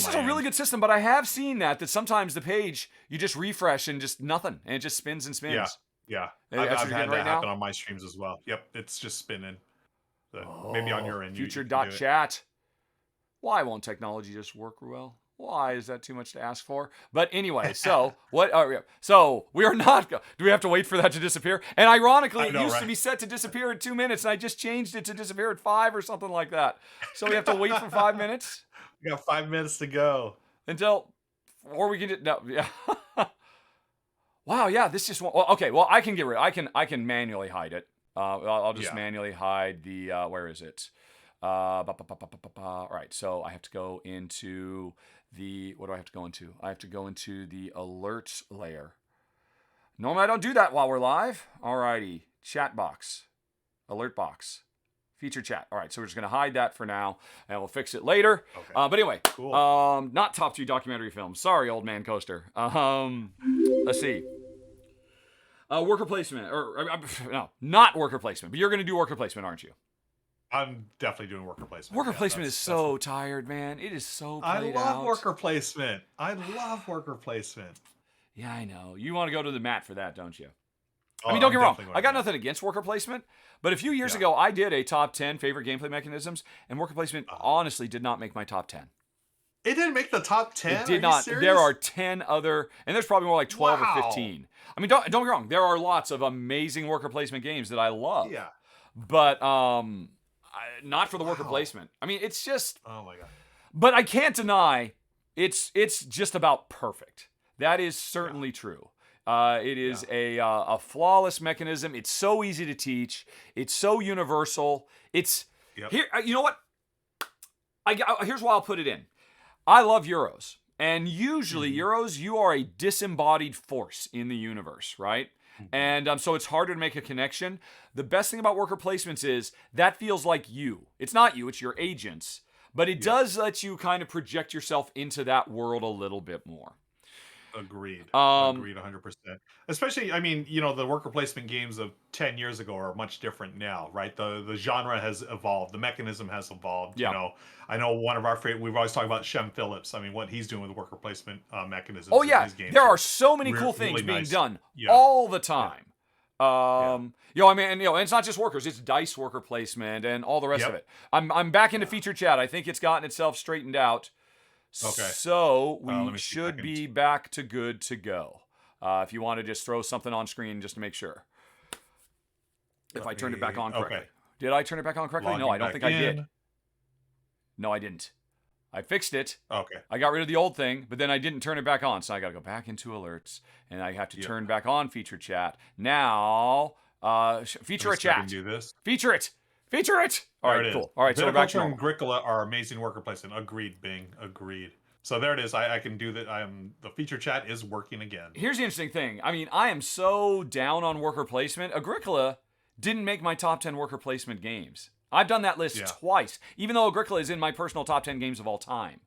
is a really good system, but I have seen that sometimes the page you just refresh and just nothing, and it just spins and spins. Yeah. I've had that happen on my streams as well. Yep, it's just spinning. So maybe on your end. Future.chat. Why won't technology just work, Ruel? Why is that too much to ask for? But anyway, so what? So we are not. Do we have to wait for that to disappear? And ironically, it used to be set to disappear in 2 minutes, and I just changed it to disappear at 5 or something like that. So we have to wait for 5 minutes. We got 5 minutes to go or we can no. Yeah. Wow. Yeah. This just okay. Well, I can get rid. I can manually hide it. I'll just manually hide the. Where is it? All right. So I have to go into the. What do I have to go into? I have to go into the alerts layer. Normally I don't do that while we're live. Alrighty. Chat box, alert box, feature chat. All right. So we're just gonna hide that for now, and we'll fix it later. Okay. But anyway, cool. Not top 2 documentary films. Sorry, Old Man Coaster. Let's see. Worker placement, or no, not worker placement, but you're going to do worker placement, aren't you? I'm definitely doing worker placement. Worker placement is so tired, man. It is so played out. I love worker placement. Yeah, I know. You want to go to the mat for that, don't you? Oh, I mean, don't get me wrong. I got nothing against worker placement, but a few years ago, I did a top 10 favorite gameplay mechanisms, and worker placement honestly did not make my top 10. It didn't make the top 10? It did not. There are 10 other, and there's probably more like 12 or 15. I mean, don't get me wrong. There are lots of amazing worker placement games that I love. Yeah. But not for the worker placement. I mean, it's just. Oh my god. But I can't deny it's just about perfect. That is certainly true. It is a flawless mechanism. It's so easy to teach. It's so universal. It's here. You know what? Here's why I'll put it in. I love Euros, and usually Euros, you are a disembodied force in the universe, right? And so it's harder to make a connection. The best thing about worker placements is that feels like you. It's not you, it's your agents. But it does let you kind of project yourself into that world a little bit more. Agreed. Agreed 100%. Especially, I mean, the worker placement games of 10 years ago are much different now, right? The genre has evolved. The mechanism has evolved. Yeah. I know one of our favorite, we've always talked about Shem Phillips. I mean, what he's doing with worker placement mechanisms Oh, in yeah. his games. There are so many cool things being done all the time. I mean, and it's not just workers, it's dice worker placement and all the rest of it. I'm back into feature chat. I think it's gotten itself straightened out. Okay. So we should be back to good to go. If you want to just throw something on screen just to make sure. If I turned it back on correctly. Okay. Did I turn it back on correctly? No, I don't think I did. No, I didn't. I fixed it. Okay. I got rid of the old thing, but then I didn't turn it back on. So I got to go back into alerts, and I have to turn back on feature chat. Now, feature a chat. Do this. Feature it. Feature it. All right, cool. All right, so we're back to normal. Viticulture and Agricola are amazing worker placement. Agreed, Bing. Agreed. So there it is. I can do that. The feature chat is working again. Here's the interesting thing. I mean, I am so down on worker placement. Agricola didn't make my top 10 worker placement games. I've done that list twice, even though Agricola is in my personal top 10 games of all time.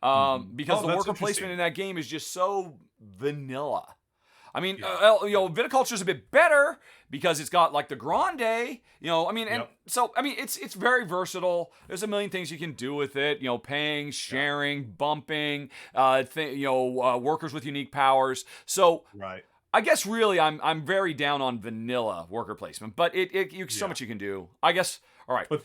Because the worker placement in that game is just so vanilla. I mean, Viticulture's a bit better because it's got like the Grande, it's very versatile. There's a million things you can do with it, paying, sharing, bumping, workers with unique powers. So I guess really I'm very down on vanilla worker placement, but so much you can do. I guess, all right. But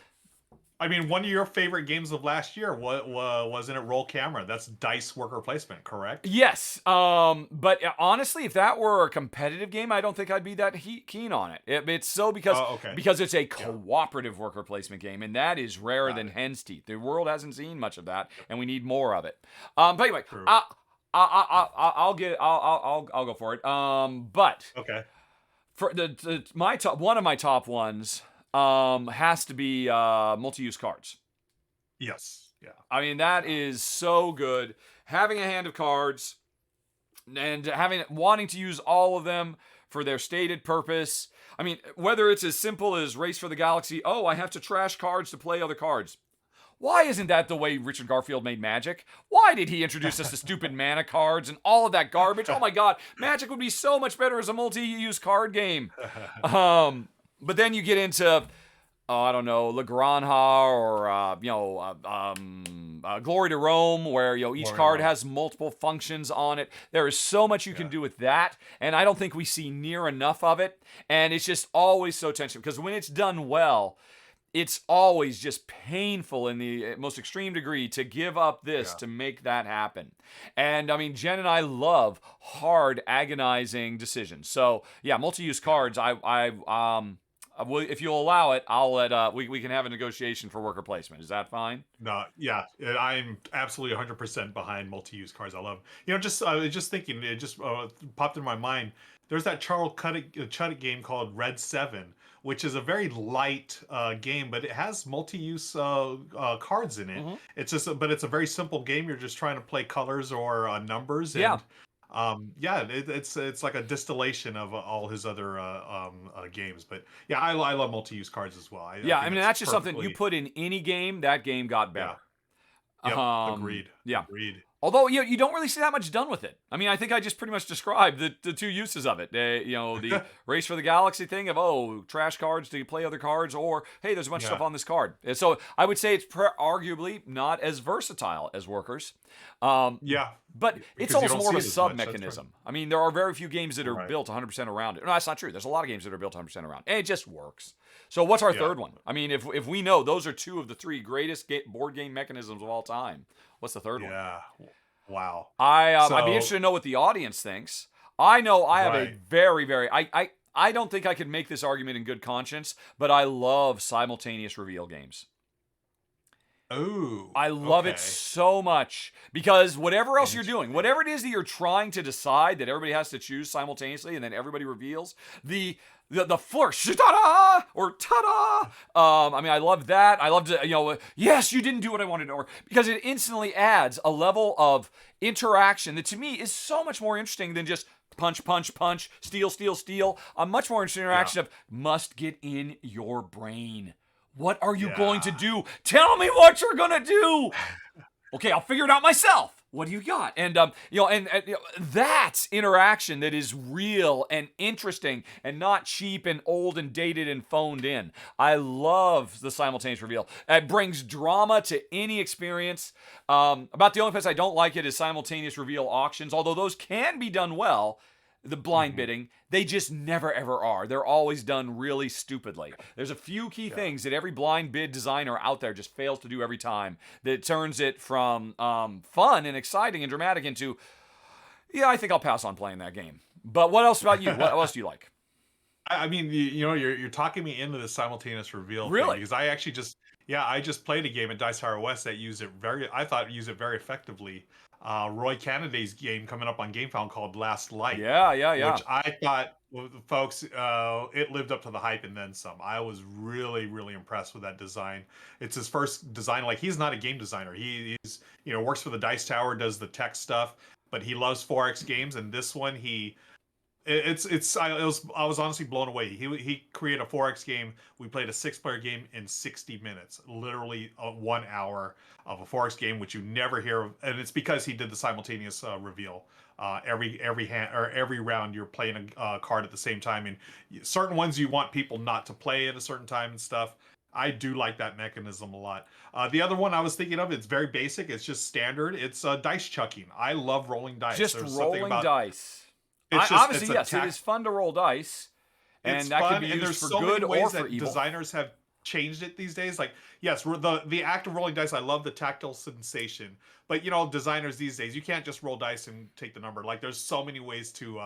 I mean, one of your favorite games of last year wasn't it Roll Camera? That's dice worker placement, correct? Yes. But honestly, if that were a competitive game, I don't think I'd be that keen on it. It's so because it's a cooperative worker placement game, and that is rarer than hen's teeth. The world hasn't seen much of that, and we need more of it. But anyway, I'll go for it. But for one of my top ones. Has to be multi-use cards. Yes. Yeah. I mean, that is so good. Having a hand of cards and wanting to use all of them for their stated purpose. I mean, whether it's as simple as Race for the Galaxy, I have to trash cards to play other cards. Why isn't that the way Richard Garfield made Magic? Why did he introduce us to stupid mana cards and all of that garbage? Oh my God, Magic would be so much better as a multi-use card game. But then you get into, I don't know, La Granja or, Glory to Rome, where, each card has multiple functions on it. There is so much you can do with that, and I don't think we see near enough of it. And it's just always so tension, because when it's done well, it's always just painful in the most extreme degree to give up this to make that happen. And, I mean, Jen and I love hard, agonizing decisions. So, multi-use cards, if you'll allow it, I'll let we can have a negotiation for worker placement. Is that fine? No, I'm absolutely 100% behind multi-use cards. I love just thinking, it just popped in my mind. There's that Charles Chuddick game called Red 7, which is a very light game, but it has multi-use cards in it. Mm-hmm. But it's a very simple game. You're just trying to play colors or numbers. And, it's like a distillation of all his other games. But I love multi-use cards as well. I mean that's just something you put in any game. That game got better. Agreed. Yeah. Agreed. Although you don't really see that much done with it. I mean, I think I just pretty much described the two uses of it. The Race for the Galaxy thing of trash cards to play other cards, or hey, there's a bunch of stuff on this card. And so I would say it's arguably not as versatile as workers. But it's almost more of a sub mechanism. Right. I mean, there are very few games that are built 100% around it. No, that's not true. There's a lot of games that are built 100% around, and it just works. So what's our third one? I mean, if we know those are two of the three greatest board game mechanisms of all time. What's the third one? Yeah. Wow. I'd be interested to know what the audience thinks. I know I have a very, very... I don't think I could make this argument in good conscience, but I love simultaneous reveal games. Oh, I love it so much because whatever else you're doing, whatever it is that you're trying to decide that everybody has to choose simultaneously and then everybody reveals, the flourish, ta-da, or ta-da. I mean, I love that. I love to, yes, you didn't do what I wanted, or because it instantly adds a level of interaction that to me is so much more interesting than just punch, punch, punch, steal, steal, steal. A much more interesting interaction of must get in your brain. What are you going to do? Tell me what you're going to do. Okay, I'll figure it out myself. What do you got? And that's interaction that is real and interesting and not cheap and old and dated and phoned in. I love the simultaneous reveal. It brings drama to any experience. About the only place I don't like it is simultaneous reveal auctions, although those can be done well. The blind bidding, they just never ever are. They're always done really stupidly. There's a few key things that every blind bid designer out there just fails to do every time that turns it from fun and exciting and dramatic into, I think I'll pass on playing that game. But what else about you? What else do you like? I mean, you're talking me into the simultaneous reveal thing because I actually I just played a game at Dice Tower West that used it very effectively. Roy Canada's game coming up on GameFound called Last Light. Yeah. Which I thought, folks, it lived up to the hype and then some. I was really, really impressed with that design. It's his first design. Like, he's not a game designer. He's works for the Dice Tower, does the tech stuff, but he loves 4X games. And this one, I was honestly blown away. He created a 4X game. We played a 6-player game in 60 minutes, literally 1 hour of a 4X game, which you never hear of, and it's because he did the simultaneous reveal. Every hand or every round, you're playing a card at the same time, and certain ones you want people not to play at a certain time and stuff. I do like that mechanism a lot. The other one I was thinking of, it's very basic. It's just standard. It's dice chucking. I love rolling dice. Just rolling dice. Yes, it is fun to roll dice, and that can be used for good or for evil. Designers have changed it these days. Like, yes, the act of rolling dice, I love the tactile sensation, but designers these days, you can't just roll dice and take the number. Like, there's so many ways to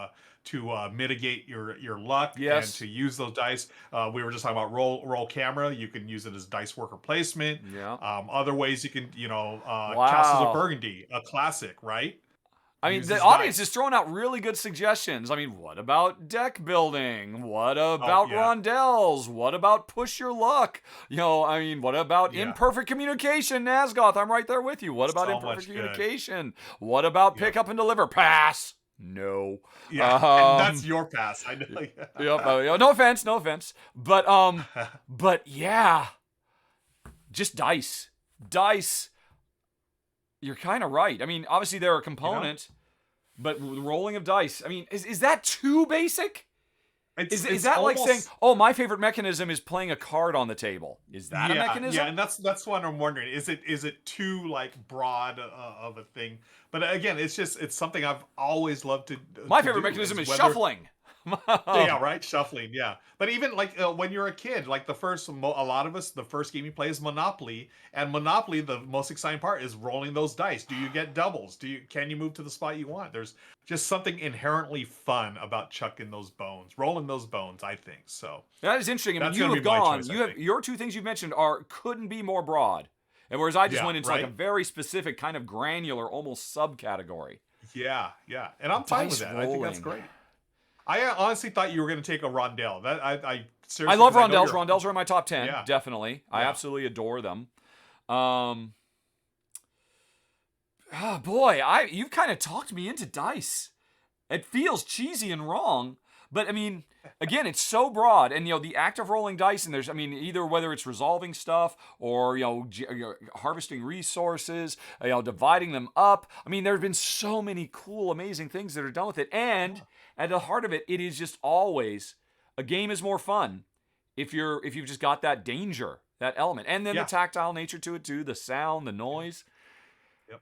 mitigate your luck and to use those dice. We were just talking about roll camera. You can use it as dice worker placement. Yeah. Other ways you can Castles of Burgundy, a classic, right? I mean, the audience is throwing out really good suggestions. I mean, what about deck building? What about rondelles? What about push your luck? What about imperfect communication? Nazgoth, I'm right there with you. What about imperfect communication? What about pick up and deliver? Pass. No. Yeah, and that's your pass. I know. No offense. But yeah, just dice. You're kind of right. I mean, obviously they're a component, but the rolling of dice. I mean, is that too basic? Is that almost like saying, "Oh, my favorite mechanism is playing a card on the table"? Is that a mechanism? Yeah, and that's what I'm wondering. Is it too broad of a thing? But again, it's something I've always loved to. My favorite mechanism is shuffling. Yeah, right, shuffling. Yeah, but even when you're a kid, like a lot of us, the first game you play is Monopoly, and Monopoly, the most exciting part is rolling those dice. Do you get doubles? Can you move to the spot you want? There's just something inherently fun about chucking those bones, rolling those bones. I think so. That is interesting. I mean, you have gone. Your two things you've mentioned couldn't be more broad, and whereas I just went into like a very specific kind of granular, almost subcategory. Yeah, and I'm fine with that. Rolling. I think that's great. I honestly thought you were going to take a rondelle. I seriously. I love rondelles. Rondelles are in my top 10, definitely. I absolutely adore them. You've kind of talked me into dice. It feels cheesy and wrong, but I mean, again, it's so broad, and the act of rolling dice, and there's, either whether it's resolving stuff or harvesting resources, dividing them up. I mean, there have been so many cool, amazing things that are done with it, and at the heart of it, it is just always a game is more fun if you've just got that danger, that element, and then the tactile nature to it too, the sound, the noise. Yep.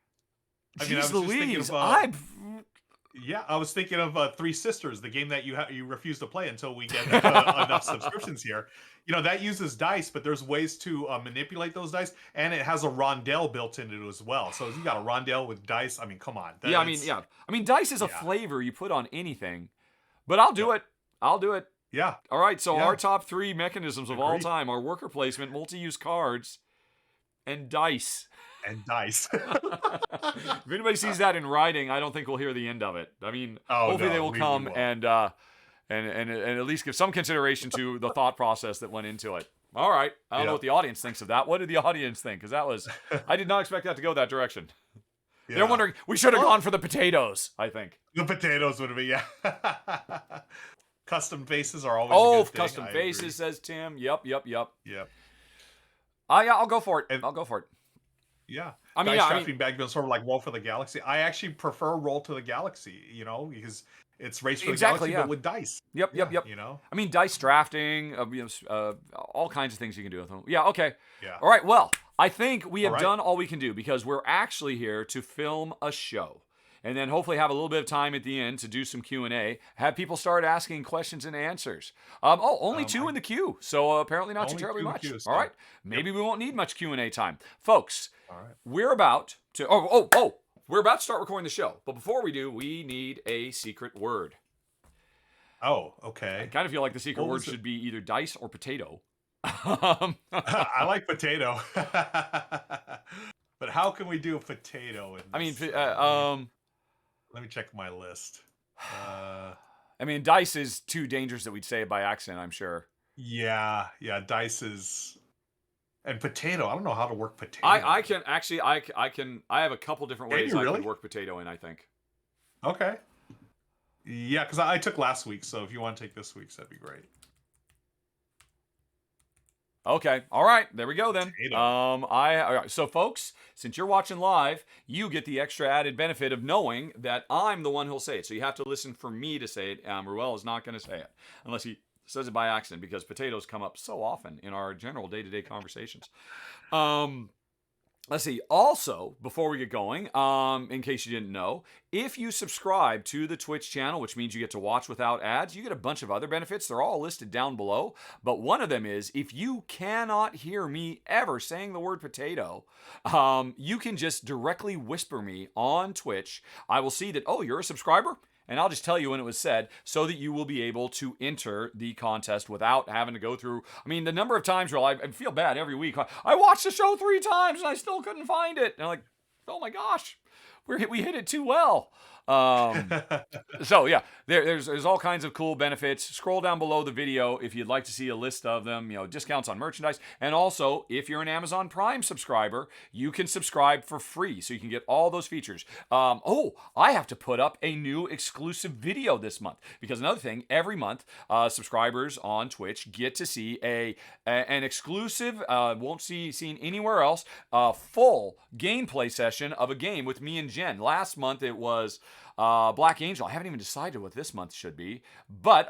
Jeez Louise, I was thinking of Three Sisters, the game that you refuse to play until we get enough subscriptions here. That uses dice, but there's ways to manipulate those dice, and it has a rondelle built into it as well. So you got a rondelle with dice. I mean, come on. Dice is a flavor you put on anything, but I'll do it. Yeah. All right, so our top 3 mechanisms of all time are worker placement, multi-use cards, and dice. And dice. If anybody sees that in writing, I don't think we'll hear the end of it. I mean, hopefully they will come and at least give some consideration to the thought process that went into it. All right. I don't know what the audience thinks of that. What did the audience think? Because I did not expect that to go that direction. Yeah. They're wondering, we should have gone for the potatoes, I think. The potatoes would have been, yeah. Custom faces are always a good thing. Custom faces, says Tim. Yep. Yeah. I'll go for it. I'll go for it. Yeah. Dice drafting bag been sort of like Roll for the Galaxy. I actually prefer Roll to the Galaxy, because it's Race for the Galaxy, but with dice. Yep. You know? I mean, dice drafting, all kinds of things you can do with them. Yeah, okay. Yeah. All right, well, I think we have done all we can do because we're actually here to film a show. And then hopefully have a little bit of time at the end to do some Q&A. Have people start asking questions and answers. Only 2 in the queue, so apparently not too terribly much. Queues, all right, maybe we won't need much Q&A time. Folks, we're about to... We're about to start recording the show. But before we do, we need a secret word. Oh, okay. I kind of feel like the secret word should be either dice or potato. I like potato. But how can we do a potato? Let me check my list. I mean, dice is too dangerous that we'd say it by accident, I'm sure. Yeah, dice is... And potato, I don't know how to work potato. I have a couple different ways I can work potato in, I think. Okay. Yeah, because I took last week, so if you want to take this week's, that'd be great. Okay. All right. There we go then. All right. So folks, since you're watching live, you get the extra added benefit of knowing that I'm the one who'll say it. So you have to listen for me to say it. Ruel is not going to say it unless he says it by accident because potatoes come up so often in our general day-to-day conversations. Let's see. Also, before we get going, in case you didn't know, if you subscribe to the Twitch channel, which means you get to watch without ads, you get a bunch of other benefits. They're all listed down below. But one of them is if you cannot hear me ever saying the word potato, you can just directly whisper me on Twitch. I will see that, oh, you're a subscriber? And I'll just tell you when it was said so that you will be able to enter the contest without having to go through. I mean, the number of times where I feel bad every week. I watched the show 3 times and I still couldn't find it. And I'm like, oh my gosh, we hit it too well. So yeah, there's all kinds of cool benefits. Scroll down below the video if you'd like to see a list of them, discounts on merchandise. And also, if you're an Amazon Prime subscriber, you can subscribe for free. So you can get all those features. I have to put up a new exclusive video this month because another thing, every month, subscribers on Twitch get to see an exclusive, won't see seen anywhere else, full gameplay session of a game with me and Jen. Last month it was Black Angel. I haven't even decided what this month should be. But,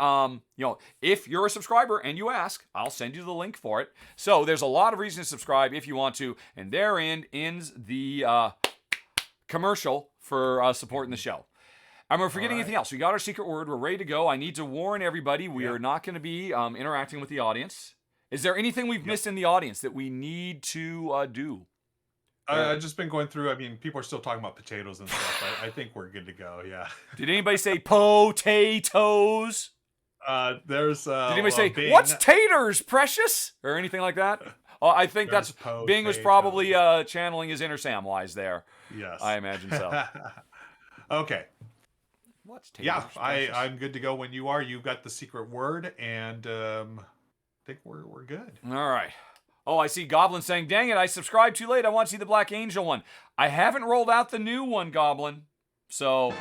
if you're a subscriber and you ask, I'll send you the link for it. So there's a lot of reasons to subscribe if you want to. And therein ends the commercial for supporting the show. And we're forgetting anything else. We got our secret word. We're ready to go. I need to warn everybody, we are not going to be interacting with the audience. Is there anything we've missed in the audience that we need to do? I've just been going through. I mean, people are still talking about potatoes and stuff. I think we're good to go. Yeah. Did anybody say potatoes? Did anybody say what's taters, precious, or anything like that? I think that's Bing was probably channeling his inner Samwise there. Yes, I imagine so. Okay. What's taters? Yeah, I'm good to go when you are. You've got the secret word, and I think we're good. All right. Oh, I see Goblin saying, dang it, I subscribed too late. I want to see the Black Angel one. I haven't rolled out the new one, Goblin. So,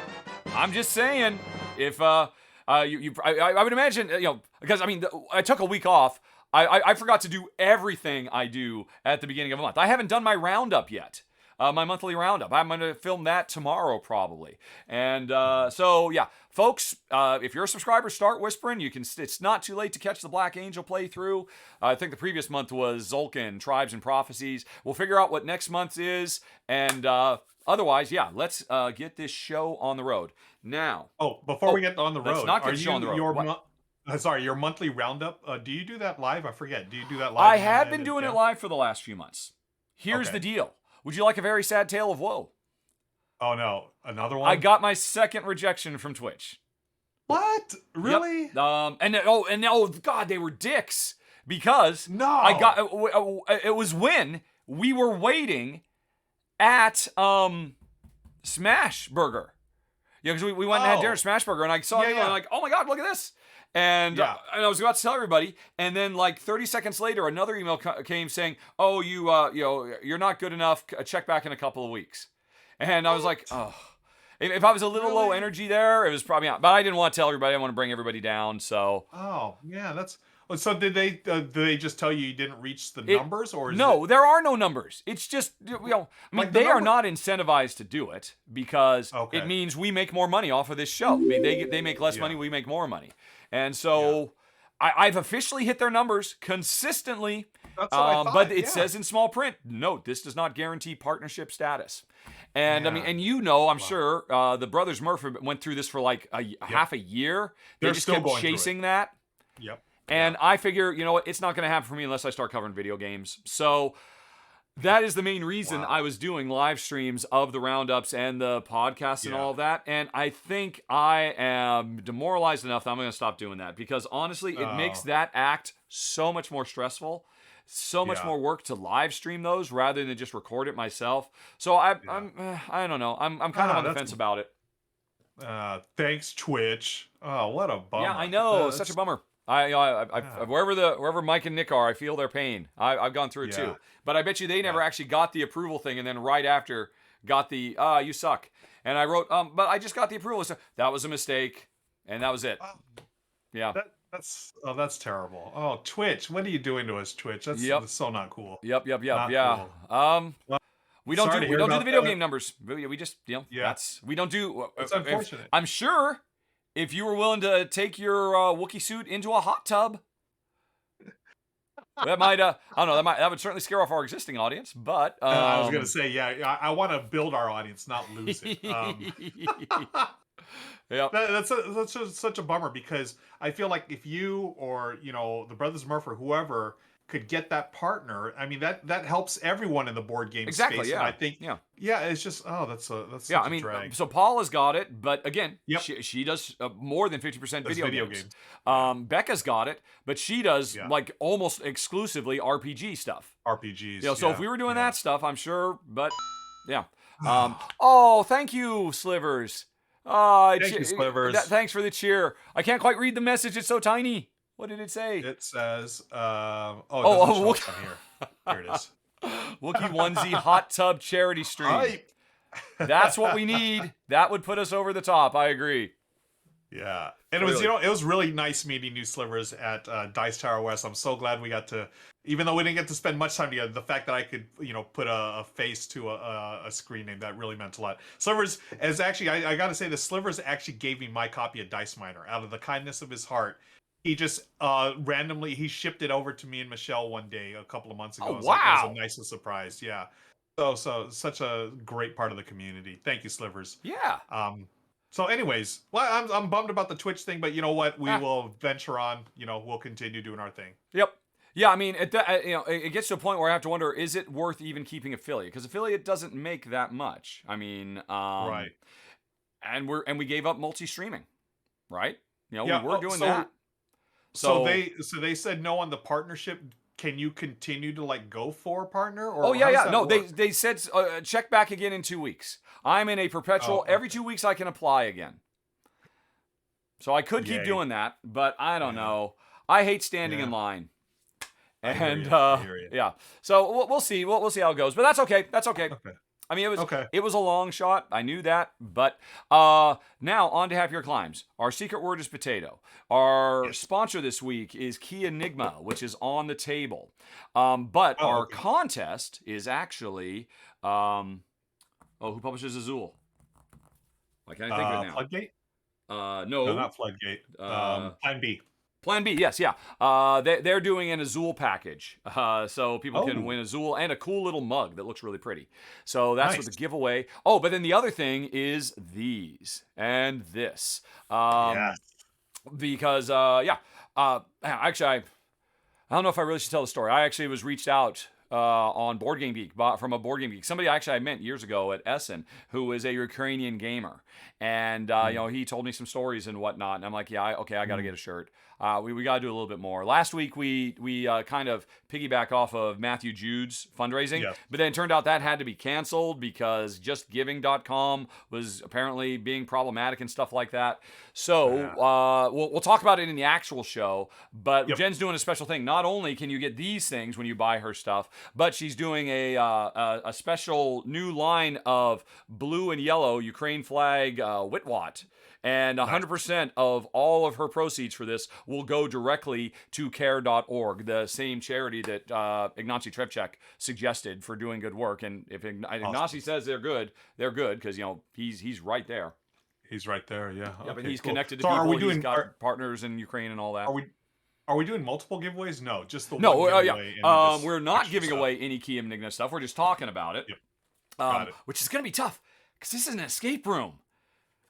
I'm just saying, if, I would imagine, because, I took a week off. I forgot to do everything I do at the beginning of a month. I haven't done my roundup yet. My monthly roundup. I'm going to film that tomorrow, probably. And so, yeah, folks, if you're a subscriber, start whispering. It's not too late to catch the Black Angel playthrough. I think the previous month was Tzolkin, Tribes and Prophecies. We'll figure out what next month's is. And otherwise, yeah, let's get this show on the road. Now. Before we get on the road, let's not get the show on the road. Your monthly roundup, do you do that live? I forget. Do you do that live? I have been doing it live for the last few months. Here's the deal. Would you like a very sad tale of woe? Oh, no. Another one? I got my second rejection from Twitch. What? Really? Yep. And God, they were dicks. Because no. I got it was when we were waiting at Smash Burger. Yeah, because we went and had dinner at Smash Burger, and I saw it, and I'm like, oh my God, look at this. And I was about to tell everybody, and then like 30 seconds later, another email came saying, "Oh, you're not good enough. Check back in a couple of weeks." And I was like, "Oh, if I was a little low energy there, it was probably not." But I didn't want to tell everybody. I didn't want to bring everybody down. So. Oh yeah, that's. So did they just tell you didn't reach the numbers, or there are no numbers. It's just I mean, they are not incentivized to do it because it means we make more money off of this show. I mean, they make less money, we make more money. And so I've officially hit their numbers consistently, That's what I thought, but it says in small print, note, this does not guarantee partnership status. And I mean, and I'm sure the brothers Murphy went through this for like half a year. They just kept chasing that. Yep. And I figure, you know what, it's not going to happen for me unless I start covering video games. So that is the main reason I was doing live streams of the roundups and the podcasts and all of that. And I think I am demoralized enough that I'm going to stop doing that because honestly, it makes that act so much more stressful, so much more work to live stream those rather than just record it myself. So I don't know. I'm kind of on the fence about it. Thanks, Twitch. Oh, what a bummer. Yeah, I know. Such a bummer. Wherever Mike and Nick are, I feel their pain. I've gone through it too. But I bet you they never actually got the approval thing, and then right after got the you suck. And I wrote, but I just got the approval. So that was a mistake, and that was it. Yeah. That's terrible. Oh, Twitch, what are you doing to us, Twitch? That's so not cool. Yep. Not Yeah. cool. We don't do the video game numbers. We just we don't do. It's unfortunate. I'm sure if you were willing to take your Wookiee suit into a hot tub. That might, I don't know, that would certainly scare off our existing audience, but... I was going to say, I want to build our audience, not lose it. That's such a bummer because I feel like if you or, the Brothers Murphy or whoever could get that partner, I mean, that helps everyone in the board game space. Yeah. And I think, it's just, that's such a drag. So Paula's got it, but again, she does more than 50% video games. Becca's got it, but she does like almost exclusively RPG stuff. RPGs. So if we were doing that stuff, I'm sure, but thank you, Slivers. Thank you, Slivers. Thanks for the cheer. I can't quite read the message. It's so tiny. What did it say? It says, Wookiee. Here it is. Wookiee onesie hot tub charity stream. That's what we need. That would put us over the top. I agree. Yeah. And it was, it was really nice meeting you, Slivers, at Dice Tower West. I'm so glad we got to, even though we didn't get to spend much time together, the fact that I could, put a face to a screen name, that really meant a lot. Slivers is actually, I got to say, the Slivers actually gave me my copy of Dice Miner out of the kindness of his heart. He just randomly shipped it over to me and Michelle one day a couple of months ago. Oh, wow. It was a nice surprise. Yeah. So such a great part of the community. Thank you, Slivers. Yeah. So anyways, well, I'm bummed about the Twitch thing, but you know what? We will venture on. We'll continue doing our thing. Yep. Yeah, I mean, it gets to a point where I have to wonder, is it worth even keeping affiliate? Because affiliate doesn't make that much. I mean, right. And we gave up multi-streaming, right? We were doing that. So they said no on the partnership. Can you continue to go for a partner? Or No, they said check back again in 2 weeks. I'm in a perpetual. Every 2 weeks I can apply again. So I could keep doing that, but I don't know. I hate standing in line. And I hear you. So we'll see. We'll see how it goes. But that's okay. That's okay. I mean, it was a long shot. I knew that. But now on to Happier Climbs. Our secret word is potato. Our sponsor this week is Key Enigma, which is on the table. But our contest is actually, who publishes Azul? I can't think of it now. Floodgate? No, not Floodgate. Plan B. Plan B, yes, yeah. They're doing an Azul package, so people can win Azul and a cool little mug that looks really pretty. So that's what the giveaway. Oh, but then the other thing is these and this. Because actually, I don't know if I really should tell the story. I actually was reached out on Board Game Geek, bought from a Board Game Geek. Somebody actually I met years ago at Essen who is a Ukrainian gamer. And, he told me some stories and whatnot. And I'm like, yeah, I got to get a shirt. We got to do a little bit more. Last week, we kind of piggyback off of Matthew Jude's fundraising. Yes. But then it turned out that had to be canceled because justgiving.com was apparently being problematic and stuff like that. So we'll talk about it in the actual show. But Jen's doing a special thing. Not only can you get these things when you buy her stuff, but she's doing a special new line of blue and yellow Ukraine flag Witwat. And 100% of all of her proceeds for this will go directly to care.org, the same charity that Ignacy Trepchak suggested for doing good work. And if Ignacy says they're good because, he's right there. He's right there, yeah. Yeah, okay, but he's cool. connected to So people. Are we doing, he's got partners in Ukraine and all that. Are we doing multiple giveaways? No, just the no, one giveaway. We're not giving away any Key and Enigma stuff. We're just talking about it. Yep. Got it. Which is going to be tough because this is an escape room.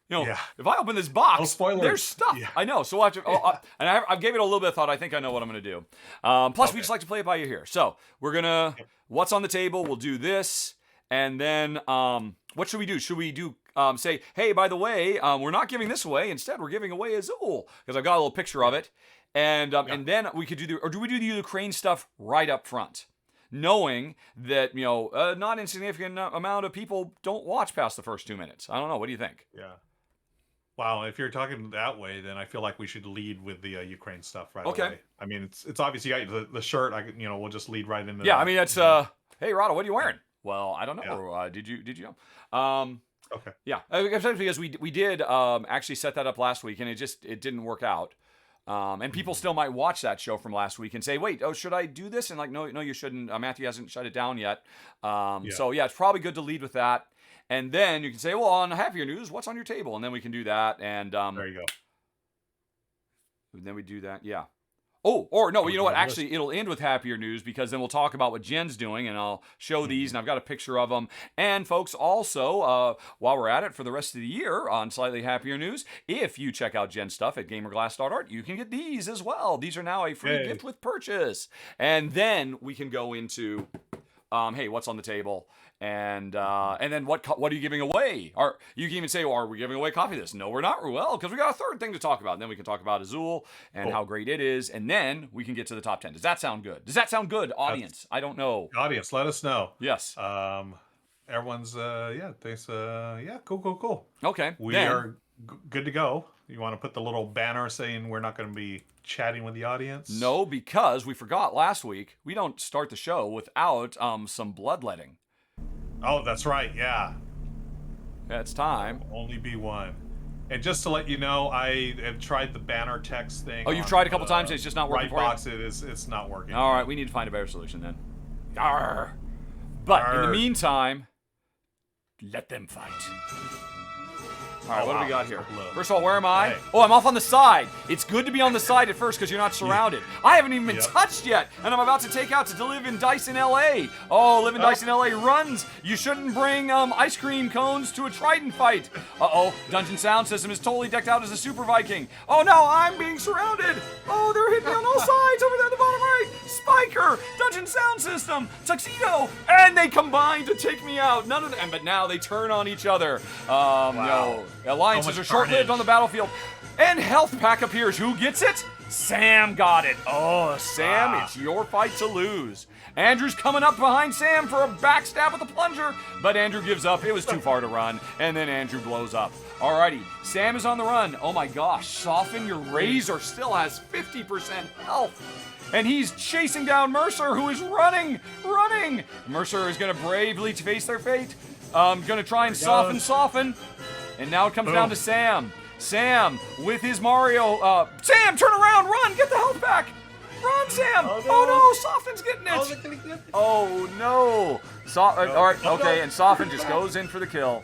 Yeah. If I open this box, there's stuff. Yeah. I know. So we'll have to, and I gave it a little bit of thought. I think I know what I'm going to do. Plus, we just like to play it by ear. So we're going to, what's on the table? We'll do this. And then what should we do? Should we do say, hey, by the way, we're not giving this away. Instead, we're giving away Azul because I've got a little picture of it. And then we could do or do we do the Ukraine stuff right up front? Knowing that, a not insignificant amount of people don't watch past the first 2 minutes. I don't know. What do you think? Yeah. Wow, if you're talking that way, then I feel like we should lead with the Ukraine stuff right away. I mean, it's obvious you got the shirt. We'll just lead right into. Yeah, that. I mean, it's hey, Rahdo, what are you wearing? Well, I don't know. Yeah. Did you know? Okay. Yeah, because we did actually set that up last week, and it didn't work out. And people still might watch that show from last week and say, wait, should I do this? And like, no, you shouldn't. Matthew hasn't shut it down yet. So yeah, it's probably good to lead with that. And then you can say, well, on happier news, what's on your table? And then we can do that. And there you go. And then we do that. Yeah. Oh, or no, you know what? Actually, it'll end with happier news because then we'll talk about what Jen's doing and I'll show these and I've got a picture of them. And folks, also, while we're at it for the rest of the year on Slightly Happier News, if you check out Jen's stuff at gamerglass.art, you can get these as well. These are now a free gift with purchase. And then we can go into, hey, what's on the table? And then what are you giving away? Or you can even say, well, are we giving away a copy of this? No, we're not, Ruel, because we got a third thing to talk about. And then we can talk about Azul and how great it is. And then we can get to the top 10. Does that sound good? Does that sound good, audience? I don't know. Audience, let us know. Yes. Everyone's, thanks. Cool. Okay. We are good to go. You want to put the little banner saying we're not going to be chatting with the audience? No, because we forgot last week. We don't start the show without some bloodletting. Oh, that's right. Yeah. It's time. Only be one. And just to let you know, I have tried the banner text thing. Oh, you've tried a couple times and it's just not working for you? Box, it's not working. All right, we need to find a better solution then. Arr. But in the meantime, let them fight. All right, what do we got here? First of all, where am I? Hey. Oh, I'm off on the side. It's good to be on the side at first because you're not surrounded. I haven't even been touched yet, and I'm about to take out to live in Dice in L.A. Oh, live in Dice in L.A. runs. You shouldn't bring ice cream cones to a Trident fight. Uh-oh, Dungeon Sound System is totally decked out as a Super Viking. Oh, no, I'm being surrounded. Oh, they're hitting me on all sides over there at the bottom right. Spiker, Dungeon Sound System, Tuxedo, and they combine to take me out. None of them, but now they turn on each other. No. Alliances are short-lived on the battlefield. And health pack appears. Who gets it? Sam got it. Oh, Sam, it's your fight to lose. Andrew's coming up behind Sam for a backstab with a plunger, but Andrew gives up. It was too far to run, and then Andrew blows up. Alrighty, Sam is on the run. Oh my gosh, Soften Your Razor still has 50% health. And he's chasing down Mercer, who is running. Mercer is going to bravely face their fate. Going to try and soften. And now it comes down to Sam. Sam with his Mario. Sam, turn around, run, get the health back. Run, Sam. Oh no, Soften's getting it. Oh no. All right, okay, and Soften just goes in for the kill.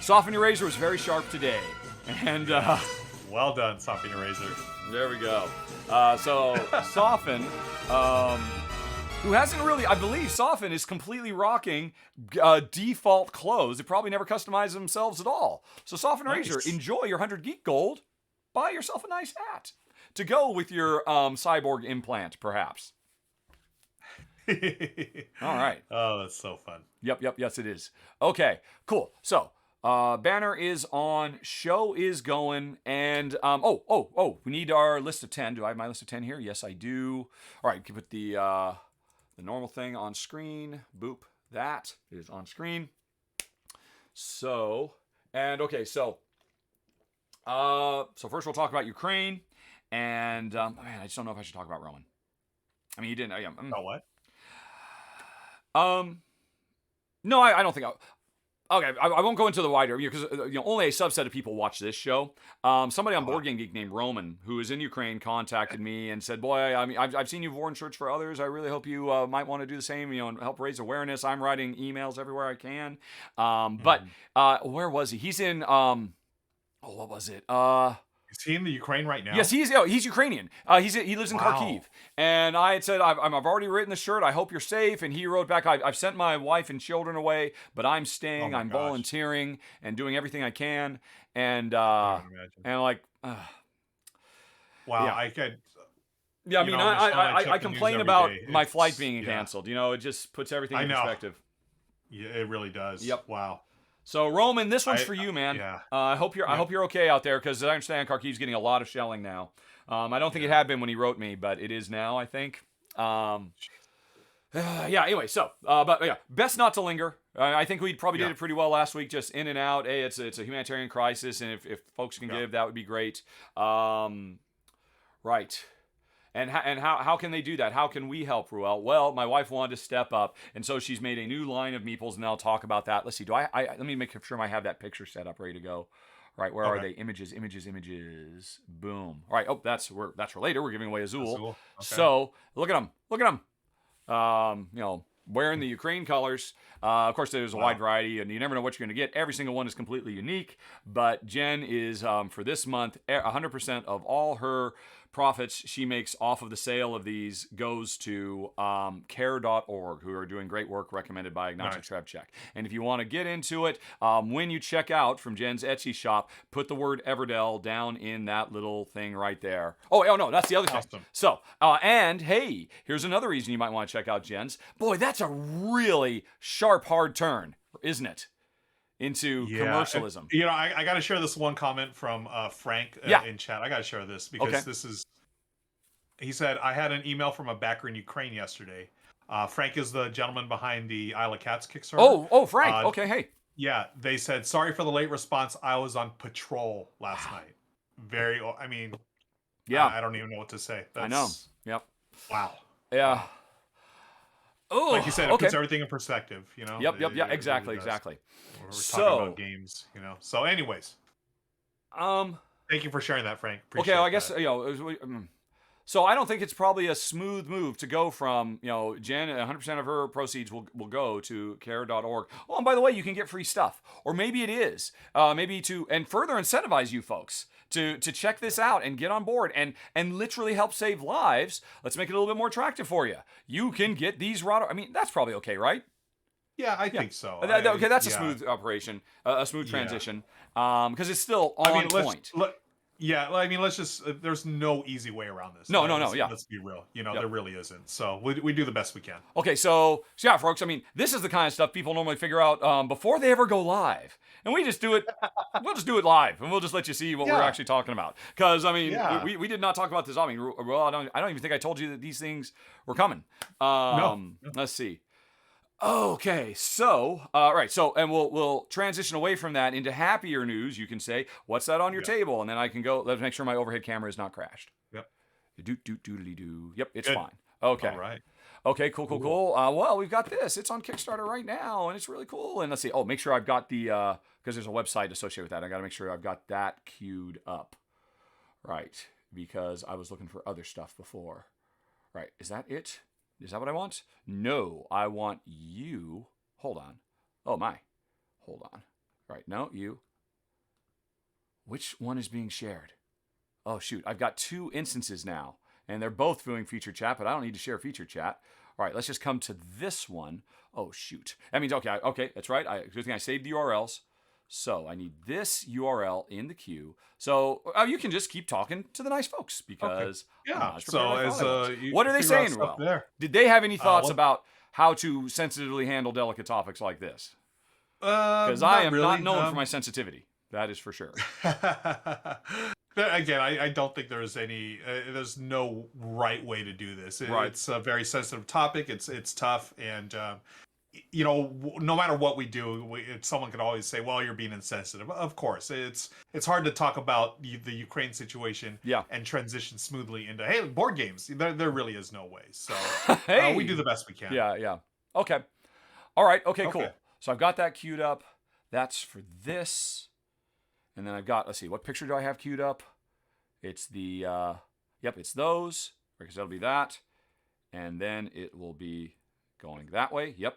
Soften Your Razor was very sharp today. And well done, Soften Your Razor. There we go. So Soften, who hasn't really, I believe Soften is completely rocking default clothes. They probably never customized themselves at all. So Soften Razor, enjoy your 100 geek gold. Buy yourself a nice hat to go with your cyborg implant, perhaps. All right. Oh, that's so fun. Yep. Yes, it is. Okay, cool. So, banner is on, show is going, and we need our list of 10. Do I have my list of 10 here? Yes, I do. All right, put the normal thing on screen. Boop. That is on screen. So, and okay, so first we'll talk about Ukraine, and man, I just don't know if I should talk about Roman. I mean, he didn't. Oh, what? No, I don't think. Okay, I won't go into the wider because only a subset of people watch this show. Somebody on Board Game Geek named Roman, who is in Ukraine, contacted me and said, "Boy, I mean, I've seen you've worn shirts for others. I really hope you might want to do the same. And help raise awareness. I'm writing emails everywhere I can. But where was he? He's in. What was it? Is he in the Ukraine right now? Yes, he's Ukrainian. He lives in Kharkiv, and I had said I've already written the shirt. I hope you're safe. And he wrote back, I've sent my wife and children away, but I'm staying. I'm volunteering and doing everything I can. And like, wow, yeah. I could. Yeah, I mean, I complain about my flight being canceled. It just puts everything in perspective. Yeah, it really does. Yep. Wow. So Roman, this one's for you, man. Yeah. I hope you're okay out there, because I understand Kharkiv's getting a lot of shelling now. I don't think it had been when he wrote me, but it is now, I think. Anyway, so best not to linger. I think we probably did it pretty well last week, just in and out. Hey, it's a humanitarian crisis, and if folks can give, that would be great. Right. And how can they do that? How can we help, Ruel? Well, my wife wanted to step up, and so she's made a new line of meeples, and I'll talk about that. Let's see. Let me make sure I have that picture set up, ready to go. All right, where are they? Images. Boom. All right. Oh, that's for later. We're giving away Azul. Okay. So look at them. Wearing the Ukraine colors. Of course, there's a wide variety, and you never know what you're going to get. Every single one is completely unique. But Jen is, for this month, 100% of all her profits she makes off of the sale of these goes to care.org, who are doing great work, recommended by Ignacy Trevchek. And if you want to get into it, when you check out from Jen's Etsy shop, put the word Everdell down in that little thing right there. Oh no, that's the other thing. So, and hey, here's another reason you might want to check out Jen's. Boy, that's a really sharp, hard turn, isn't it? Into commercialism. I got to share this one comment from Frank in chat. I got to share this because this is. He said, I had an email from a backer in Ukraine yesterday. Frank is the gentleman behind the Isle of Cats Kickstarter. Oh, Frank. Okay, hey. Yeah, they said, sorry for the late response. I was on patrol last night. I don't even know what to say. I know. Yep. Wow. Yeah. Oh, like you said, it puts everything in perspective, Yep. Exactly. We're talking about games, So, anyways, thank you for sharing that, Frank. Appreciate I guess so I don't think it's probably a smooth move to go from Jen. 100% of her proceeds will go to care.org. Oh, and by the way, you can get free stuff, or maybe it is maybe to and further incentivize you folks to check this out and get on board and literally help save lives. Let's make it a little bit more attractive for you. You can get these Rahdo. I mean, that's probably okay, right? Yeah, I think so. Okay, that's a smooth operation, a smooth transition, because it's still on point. Let's just. There's no easy way around this. No. Let's be real. There really isn't. So we do the best we can. Okay, so yeah, folks. I mean, this is the kind of stuff people normally figure out before they ever go live, and we just do it. We'll just do it live, and we'll just let you see what we're actually talking about. Because I mean, we did not talk about this. I mean, I don't even think I told you that these things were coming. No. Let's see. Okay, so right, so and we'll transition away from that into happier news. You can say, "What's that on your table?" And then I can go. Let's make sure my overhead camera is not crashed. Yep. Do. Yep, it's Good. fine. Okay. All right. Okay. Cool. Well, we've got this. It's on Kickstarter right now, and it's really cool. And let's see. Oh, make sure I've got the because there's a website associated with that. I got to make sure I've got that queued up. Right, because I was looking for other stuff before. Right, is that it? Is that what I want? No, I want you. Hold on. Oh, my. Hold on. Right, no, you. Which one is being shared? Oh, shoot. I've got 2 instances now, and they're both doing feature chat, but I don't need to share feature chat. All right, let's just come to this one. Oh, shoot. That means, okay, that's right. Good thing I saved the URLs. So I need this URL in the queue. So you can just keep talking to the nice folks because I'm not as prepared as I thought I was. What are they saying, Ruel? Did they have any thoughts about how to sensitively handle delicate topics like this? Because I am not known for my sensitivity. That is for sure. Again, I don't think there's there's no right way to do this. It's a very sensitive topic. It's tough, and no matter what we do, someone could always say, "Well, you're being insensitive." Of course, it's hard to talk about the Ukraine situation and transition smoothly into board games. There really is no way. So we do the best we can. Yeah. Okay. All right. Okay. Cool. So I've got that queued up. That's for this. And then I've got, let's see, what picture do I have queued up? It's the, it's those, because that'll be that. And then it will be going that way. Yep.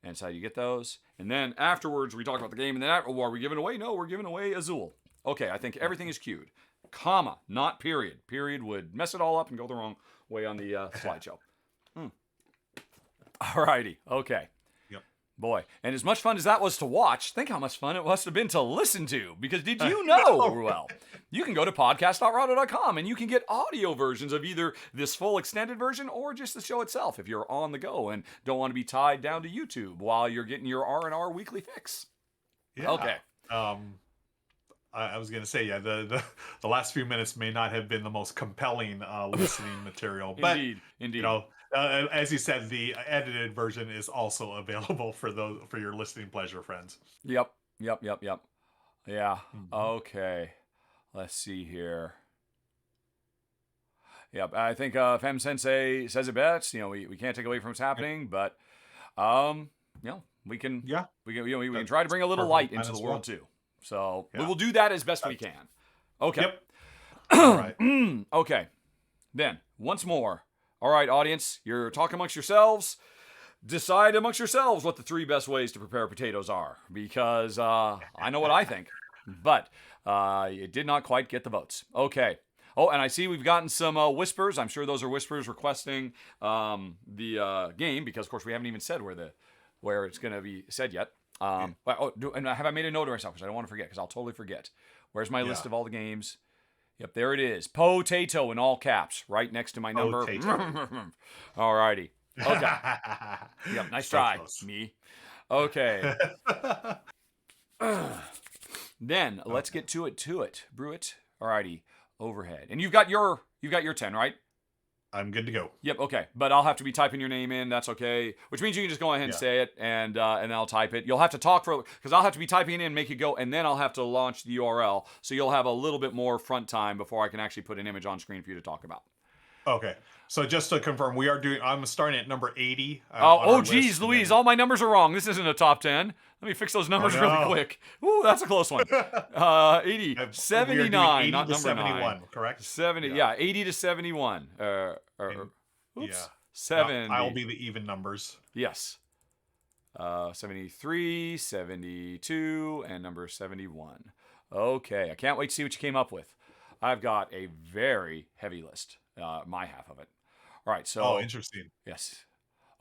And so you get those. And then afterwards, we talk about the game. And then, are we giving away? No, we're giving away Azul. Okay, I think everything is queued. Comma, not period. Period would mess it all up and go the wrong way on the slideshow. All righty. Okay. Boy, and as much fun as that was to watch, think how much fun it must have been to listen to. Because did you know, Ruel, you can go to podcast.rahdo.com and you can get audio versions of either this full extended version or just the show itself if you're on the go and don't want to be tied down to YouTube while you're getting your R&R weekly fix. Yeah. Okay. I was going to say, the last few minutes may not have been the most compelling listening material, but indeed. As you said, the edited version is also available for your listening pleasure, friends. Yep. Yeah. Mm-hmm. Okay. Let's see here. Yep. I think Fem Sensei says it best. We can't take away from what's happening, but we can try to bring a little light into the world too. So we will do that as best we can. Okay. Yep. All right. Okay. Then once more. All right, audience, you're talking amongst yourselves. Decide amongst yourselves what the 3 best ways to prepare potatoes are, because I know what I think, but it did not quite get the votes. Okay. Oh, and I see we've gotten some whispers. I'm sure those are whispers requesting the game, because of course we haven't even said where it's going to be said yet. And have I made a note of myself? Because I don't want to forget, because I'll totally forget. Where's my list of all the games? Yep, there it is. Potato in all caps, right next to my number. All righty. Okay. Yep, nice try, me. Okay. Then let's get to it. Brew it. All righty. Overhead. And you've got your 10, right? I'm good to go. Yep, okay. But I'll have to be typing your name in. That's okay. Which means you can just go ahead and say it, and I'll type it. You'll have to talk because I'll have to be typing it in, make it go, and then I'll have to launch the URL. So you'll have a little bit more front time before I can actually put an image on screen for you to talk about. Okay. So just to confirm, I'm starting at number 80. Geez, Louise, all my numbers are wrong. This isn't a top 10. Let me fix those numbers really quick. Ooh, that's a close one. 80, 79, 80 not to number 71, 9. Correct? 80 to 71. Oops. 70. I'll be the even numbers. Yes. 73, 72, and number 71. Okay, I can't wait to see what you came up with. I've got a very heavy list, my half of it. All right, so... Oh, interesting. Yes.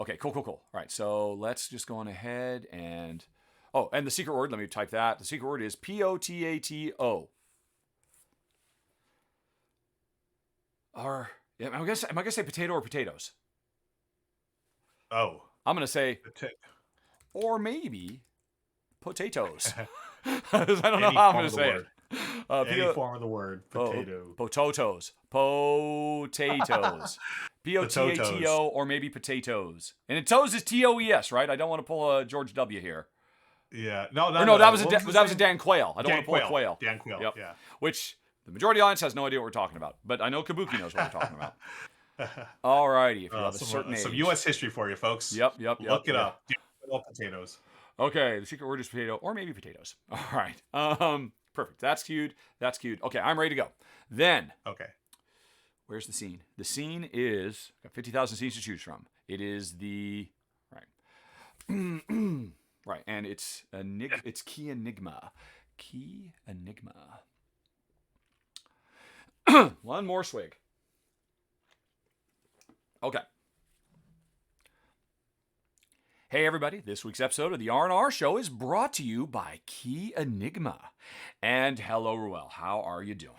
Okay, cool. All right, so let's just go on ahead and... Oh, and the secret word, let me type that. The secret word is Potato. Am I gonna say potato or potatoes? Oh. I'm gonna say... Or maybe potatoes. I don't know how I'm gonna say it. Any form of the word. Potato. Potatoes. Potato or maybe potatoes. And toes is TOES, right? I don't want to pull a George W. here. Yeah. No, that was a Dan Quayle. I don't want to pull a Quayle. Dan Quayle, yep. Yeah. Which the majority of the audience has no idea what we're talking about. But I know Kabuki knows what we're talking about. All righty. If you have a certain age. Some U.S. history for you, folks. Yep. Look it up. Potatoes. Okay, the secret word is potato or maybe potatoes. All right. Perfect. That's cute. Okay, I'm ready to go. Then. Okay. Where's the scene? The scene is got 50,000 scenes to choose from. It is the right, right, and it's it's Key Enigma. One more swig. Okay. Hey everybody, this week's episode of the R&R Show is brought to you by Key Enigma. And hello Ruel, how are you doing?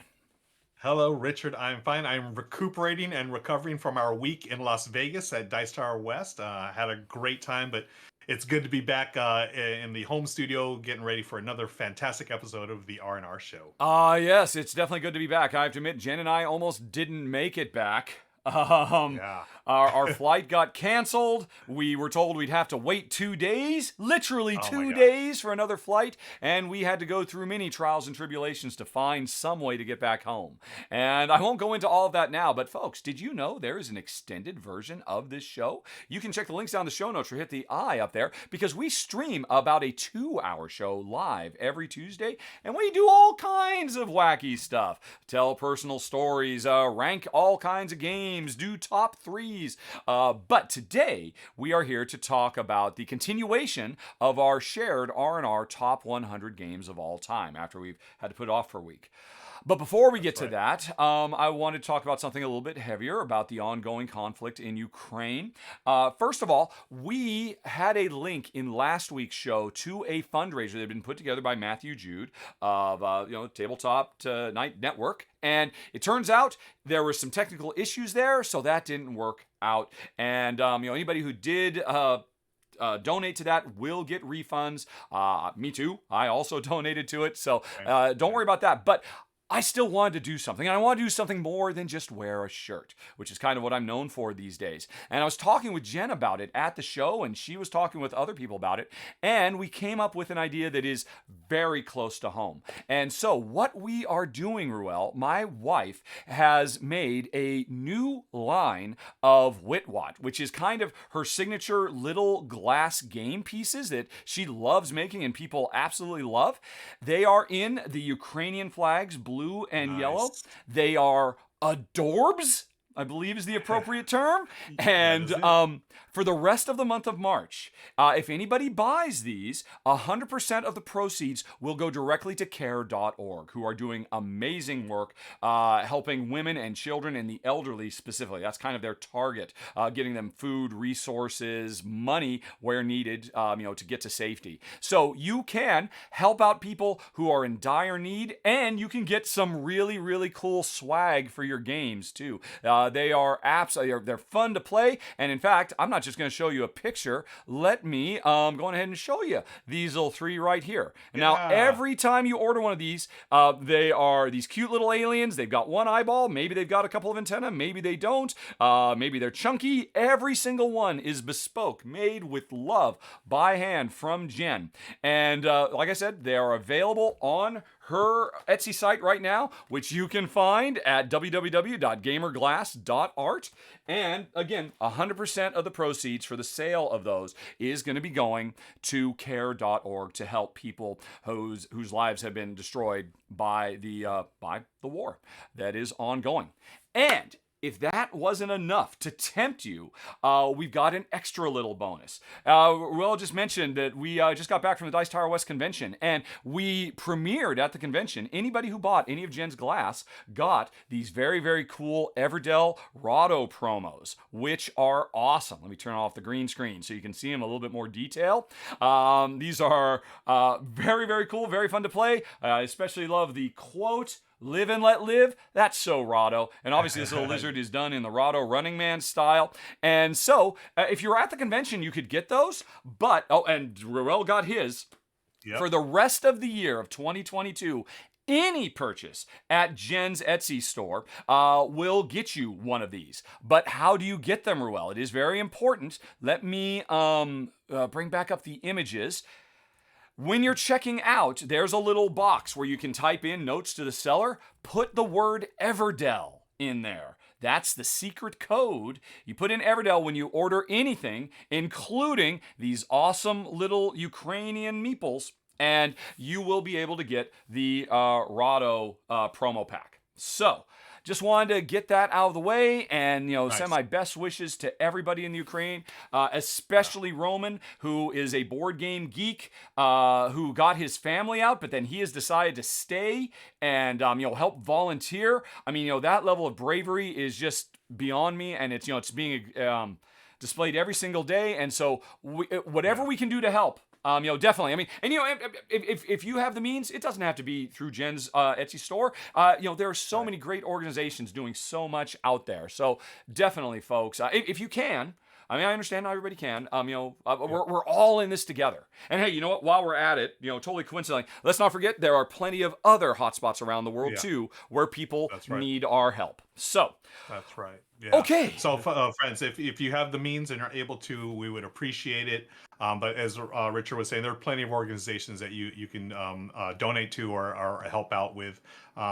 Hello, Richard. I'm fine. I'm recuperating and recovering from our week in Las Vegas at Dice Tower West. Had a great time, but it's good to be back in the home studio getting ready for another fantastic episode of the R&R Show. Yes, it's definitely good to be back. I have to admit, Jen and I almost didn't make it back. Yeah. Our flight got canceled. We were told we'd have to wait 2 days, literally Oh my 2 God. days for another flight, and we had to go through many trials and tribulations to find some way to get back home. And I won't go into all of that now, but folks, did you know there is an extended version of this show? You can check the links down in the show notes or hit the I up there, because we stream about a 2-hour show live every Tuesday, and we do all kinds of wacky stuff. Tell personal stories, rank all kinds of games, do top threes. But today, we are here to talk about the continuation of our shared R&R top 100 games of all time after we've had to put it off for a week. But before we get to that, I want to talk about something a little bit heavier about the ongoing conflict in Ukraine. First of all, we had a link in last week's show to a fundraiser that had been put together by Matthew Jude of Tabletop Night Network. And it turns out there were some technical issues there, so that didn't work out. And anybody who did donate to that will get refunds. Me too. I also donated to it, so don't worry about that. But I still wanted to do something, and I want to do something more than just wear a shirt, which is kind of what I'm known for these days. And I was talking with Jen about it at the show, and she was talking with other people about it, and we came up with an idea that is very close to home. And so what we are doing, Ruel, my wife has made a new line of Witwat, which is kind of her signature little glass game pieces that she loves making and people absolutely love. They are in the Ukrainian flags, blue and yellow. They are adorbs, I believe is the appropriate term. And for the rest of the month of March, if anybody buys these, 100% of the proceeds will go directly to care.org, who are doing amazing work helping women and children and the elderly specifically. That's kind of their target, getting them food, resources, money where needed, to get to safety. So you can help out people who are in dire need, and you can get some really, really cool swag for your games too. They are apps. They're fun to play, and in fact, I'm not just going to show you a picture. Let me go ahead and show you these little three right here. Yeah. Now, every time you order one of these, they are these cute little aliens. They've got one eyeball. Maybe they've got a couple of antennae. Maybe they don't. Maybe they're chunky. Every single one is bespoke, made with love by hand from Jen. And like I said, they are available on her Etsy site right now, which you can find at www.gamerglass.art. And again, 100% of the proceeds for the sale of those is going to be going to care.org to help people whose lives have been destroyed by the war that is ongoing. And if that wasn't enough to tempt you, we've got an extra little bonus. Ruel just mentioned that we just got back from the Dice Tower West convention, and we premiered at the convention. Anybody who bought any of Jen's glass got these very, very cool Everdell Rahdo promos, which are awesome. Let me turn off the green screen so you can see them a little bit more detail. These are very, very cool, very fun to play. I especially love the quote, "Live and let live." That's so Rahdo. And obviously this little lizard is done in the Rahdo Running Man style. And so if you were at the convention, you could get those. But, and Ruel got his. Yep. For the rest of the year of 2022, any purchase at Jen's Etsy store will get you one of these. But how do you get them, Ruel? It is very important. Let me bring back up the images. When you're checking out, there's a little box where you can type in notes to the seller. Put the word Everdell in there. That's the secret code. You put in Everdell when you order anything, including these awesome little Ukrainian meeples, and you will be able to get the Rahdo promo pack. So, just wanted to get that out of the way and, nice. Send my best wishes to everybody in the Ukraine, especially Roman, who is a board game geek, who got his family out, but then he has decided to stay and, help volunteer. I mean, that level of bravery is just beyond me, and it's being displayed every single day. And so whatever we can do to help, definitely. I mean, and if you have the means, it doesn't have to be through Jen's Etsy store. There are so many great organizations doing so much out there. So definitely, folks, if you can. I mean, I understand not everybody can. We're all in this together. And hey, you know what? While we're at it, totally coincidentally, let's not forget there are plenty of other hotspots around the world too, where people need our help. So that's right. Yeah. Okay. So, friends, if you have the means and are able to, we would appreciate it. But as Richard was saying, there are plenty of organizations that you can donate to or help out with,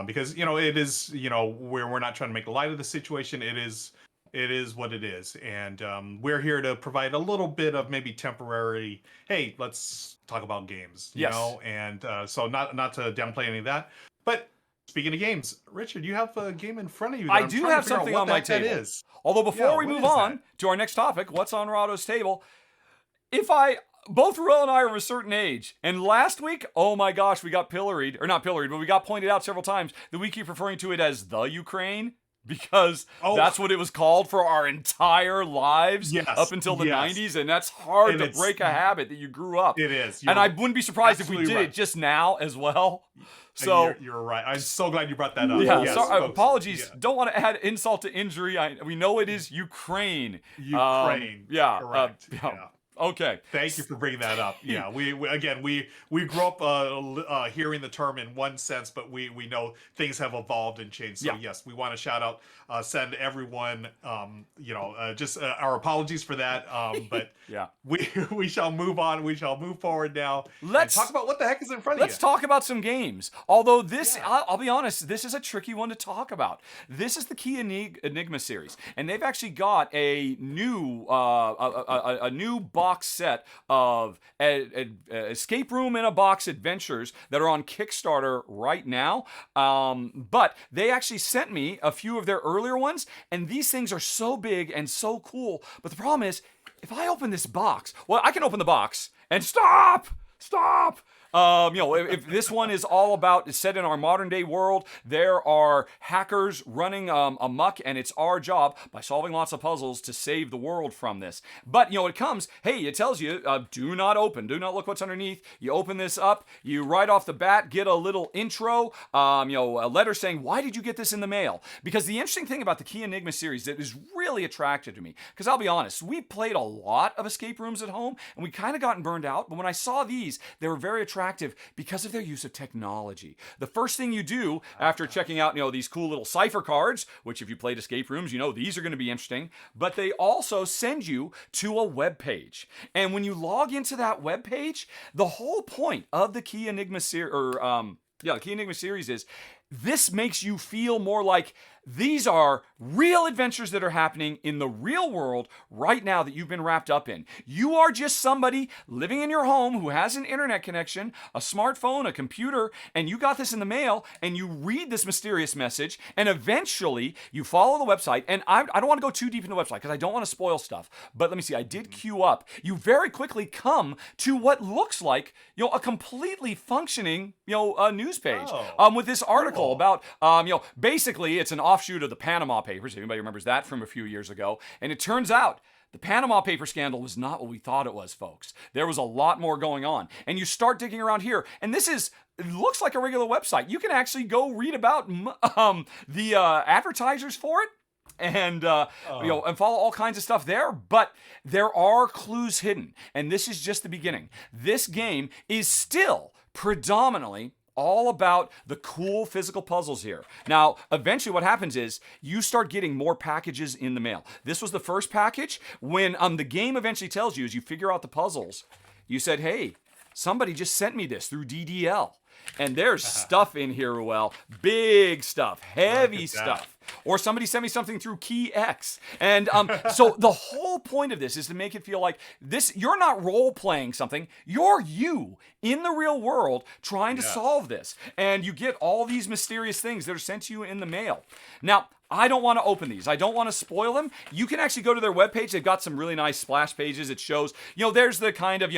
because it is where we're not trying to make light of the situation. It is what it is, and we're here to provide a little bit of maybe temporary. Hey, let's talk about games, you know, and so not to downplay any of that, but. Speaking of games, Richard, you have a game in front of you. I do have something on my table. Is. Although before we move on to our next topic, what's on Rahdo's table? Both Ruel and I are of a certain age, and last week, oh my gosh, we got pilloried, or not pilloried, but we got pointed out several times that we keep referring to it as the Ukraine. Because that's what it was called for our entire lives up until the 90s, and that's hard to break a habit that you grew up. It is. And I wouldn't be surprised if we did it just now as well. So you're right. I'm so glad you brought that up. Yeah, apologies. Yeah. Don't want to add insult to injury. We know it is Ukraine. Ukraine. Correct. Okay. Thank you for bringing that up. Yeah, we grew up hearing the term in one sense, but we know things have evolved and changed. So yes, we want to shout out, send everyone, just our apologies for that. But we shall move on. We shall move forward now. Let's talk about what the heck is in front of you. Let's talk about some games. Although this, I'll be honest, this is a tricky one to talk about. This is the Key Enigma series, and they've actually got a new box set of escape room in a box adventures that are on Kickstarter right now. But they actually sent me a few of their earlier ones, and these things are so big and so cool. But the problem is, if I open this box, I can open the box and stop. If this one is all about, it's set in our modern day world, there are hackers running amok, and it's our job by solving lots of puzzles to save the world from this. But, it comes, it tells you, do not open, do not look what's underneath. You open this up, you right off the bat get a little intro, a letter saying, why did you get this in the mail? Because the interesting thing about the Key Enigma series that is really attractive to me, because I'll be honest, we played a lot of escape rooms at home, and we kind of gotten burned out, but when I saw these, they were very attractive because of their use of technology. The first thing you do after checking out, these cool little cipher cards, which if you played escape rooms, these are going to be interesting, but they also send you to a web page. And when you log into that web page, the whole point of the Key Enigma series, the Key Enigma series is this makes you feel more like these are real adventures that are happening in the real world right now that you've been wrapped up in. You are just somebody living in your home who has an internet connection, a smartphone, a computer, and you got this in the mail, and you read this mysterious message, and eventually you follow the website, and I don't want to go too deep into the website because I don't want to spoil stuff, but let me see, I did queue up. You very quickly come to what looks like, a completely functioning, a news page with this article about, basically it's an offshoot of the Panama Papers. If anybody remembers that from a few years ago. And it turns out the Panama Paper scandal was not what we thought it was, folks. There was a lot more going on. And you start digging around here, and it looks like a regular website. You can actually go read about the advertisers for it. And and follow all kinds of stuff there, but there are clues hidden, and this is just the beginning. This game is still predominantly all about the cool physical puzzles here. Now, eventually what happens is you start getting more packages in the mail. This was the first package. When the game eventually tells you, as you figure out the puzzles, you said, hey, somebody just sent me this through DDL. And there's stuff in here, Ruel. Big stuff, heavy stuff. Or somebody sent me something through Key X. And so the whole point of this is to make it feel like you're not role-playing something. You're you in the real world trying to solve this. And you get all these mysterious things that are sent to you in the mail. Now, I don't want to open these. I don't want to spoil them. You can actually go to their webpage. They've got some really nice splash pages. It shows, there's the kind of,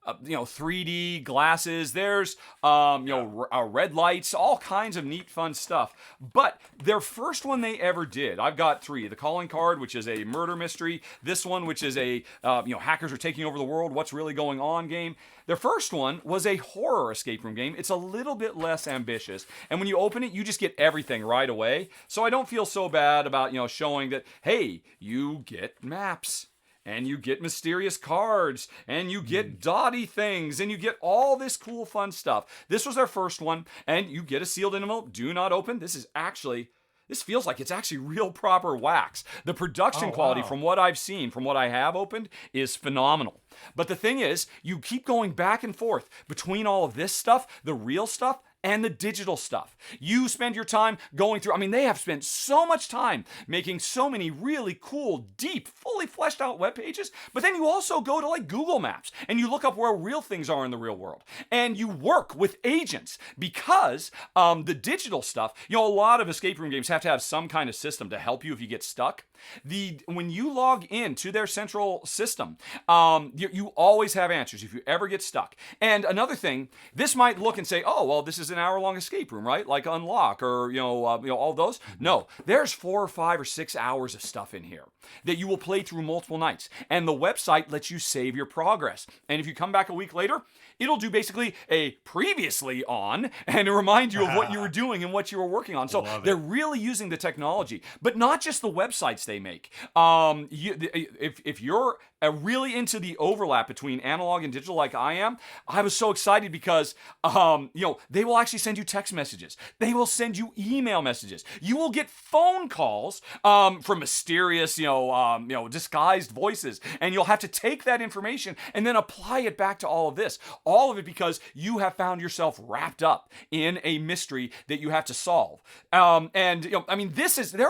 3D glasses. There's, red lights, all kinds of neat, fun stuff. But their first one they ever did, I've got 3. The Calling Card, which is a murder mystery. This one, which is a, hackers are taking over the world. What's really going on game. Their first one was a horror escape room game. It's a little bit less ambitious. And when you open it, you just get everything right away. So I don't feel so bad about, showing that, hey, you get maps. And you get mysterious cards, and you get dotty things, and you get all this cool fun stuff. This was their first one, and you get a sealed envelope. Do not open. This feels like it's actually real proper wax. The production quality, from what I've seen, from what I have opened, is phenomenal. But the thing is, you keep going back and forth between all of this stuff, the real stuff, and the digital stuff. You spend your time going through, they have spent so much time making so many really cool, deep, fully fleshed out web pages, but then you also go to like Google Maps and you look up where real things are in the real world. And you work with agents because the digital stuff, a lot of escape room games have to have some kind of system to help you if you get stuck. When you log in to their central system, you always have answers if you ever get stuck. And another thing, this might look and say, oh, well, this is an hour-long escape room, right? Like Unlock or, all those. No, there's 4 or 5 or 6 hours of stuff in here that you will play through multiple nights. And the website lets you save your progress. And if you come back a week later, it'll do basically a previously on and remind you of what you were doing and what you were working on. So they're really using the technology, but not just the websites they make. If you're really into the overlap between analog and digital like I am, I was so excited because, they will actually send you text messages. They will send you email messages. You will get phone calls from mysterious, disguised voices, and you'll have to take that information and then apply it back to all of this. All of it because you have found yourself wrapped up in a mystery that you have to solve. There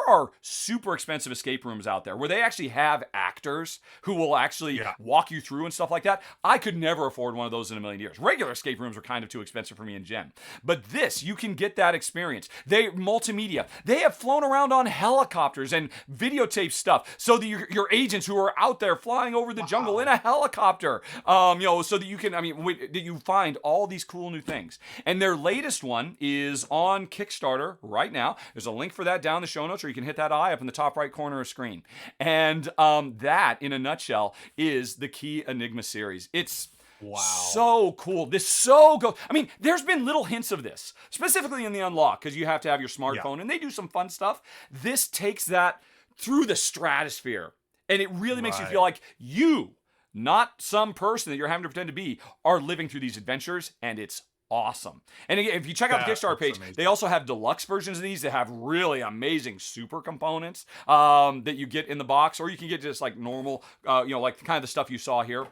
are super expensive escape rooms out there where they actually have actors who will actually walk you through and stuff like that. I could never afford one of those in a million years. Regular escape rooms are kind of too expensive for me and Jen. But this, you can get that experience. Multimedia. They have flown around on helicopters and videotape stuff so that your agents who are out there flying over the jungle in a helicopter, so that you can, that you find all these cool new things. And their latest one is on Kickstarter right now. There's a link for that down in the show notes, or you can hit that eye up in the top right corner of the screen. And that, in a nutshell, is the Key Enigma series. It's so cool. There's been little hints of this, specifically in the Unlock, because you have to have your smartphone, and they do some fun stuff. This takes that through the stratosphere, and it really makes you feel like you, not some person that you're having to pretend to be, are living through these adventures, and it's awesome. And again, if you check out the Kickstarter page, they also have deluxe versions of these that have really amazing super components that you get in the box, or you can get just like normal, like kind of the stuff you saw here.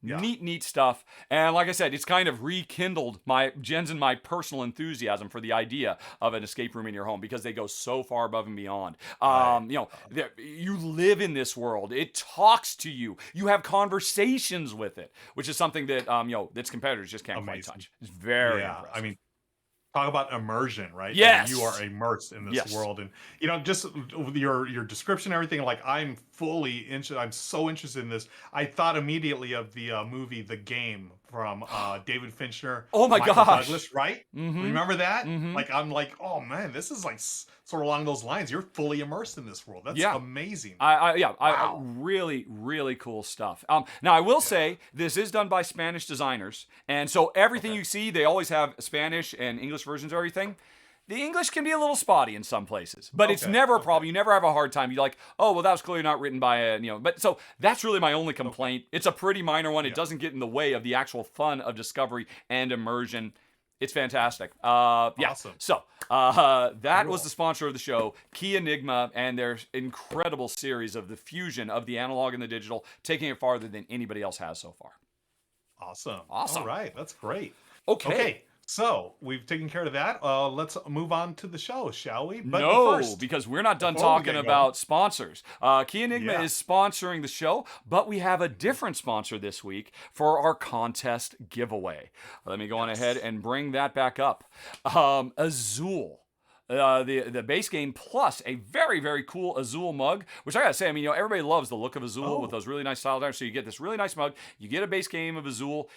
Yeah. Neat stuff. And like I said, it's kind of rekindled Jen's and my personal enthusiasm for the idea of an escape room in your home because they go so far above and beyond. You live in this world. It talks to you. You have conversations with it, which is something that, its competitors just can't quite touch. It's very impressive. Talk about immersion, right? Yes. You are immersed in this world. And, just your description, everything, like I'm fully interested. I'm so interested in this. I thought immediately of the movie, The Game from David Fincher. Oh my Michael gosh. Douglas, right? Mm-hmm. Remember that? Mm-hmm. Like, I'm like, oh man, this is like sort of along those lines. You're fully immersed in this world. That's amazing. Really, really cool stuff. Now I will say this is done by Spanish designers, and so everything you see, they always have Spanish and English versions of everything. The English can be a little spotty in some places, but it's never a problem. You never have a hard time. You're like, oh, well, that was clearly not written by but so that's really my only complaint. It's a pretty minor one. It doesn't get in the way of the actual fun of discovery and immersion. It's fantastic. Awesome. So that was the sponsor of the show, Key Enigma, and their incredible series of the fusion of the analog and the digital, taking it farther than anybody else has so far. Awesome. All right. That's great. Okay. So we've taken care of that. Let's move on to the show, shall we? But no, first, because we're not done talking about sponsors. Key Enigma is sponsoring the show, but we have a different sponsor this week for our contest giveaway. Let me go on ahead and bring that back up. Azul. the base game plus a very, very cool Azul mug, which I gotta say, I mean, everybody loves the look of Azul with those really nice tile. So you get this really nice mug. You get a base game of Azul.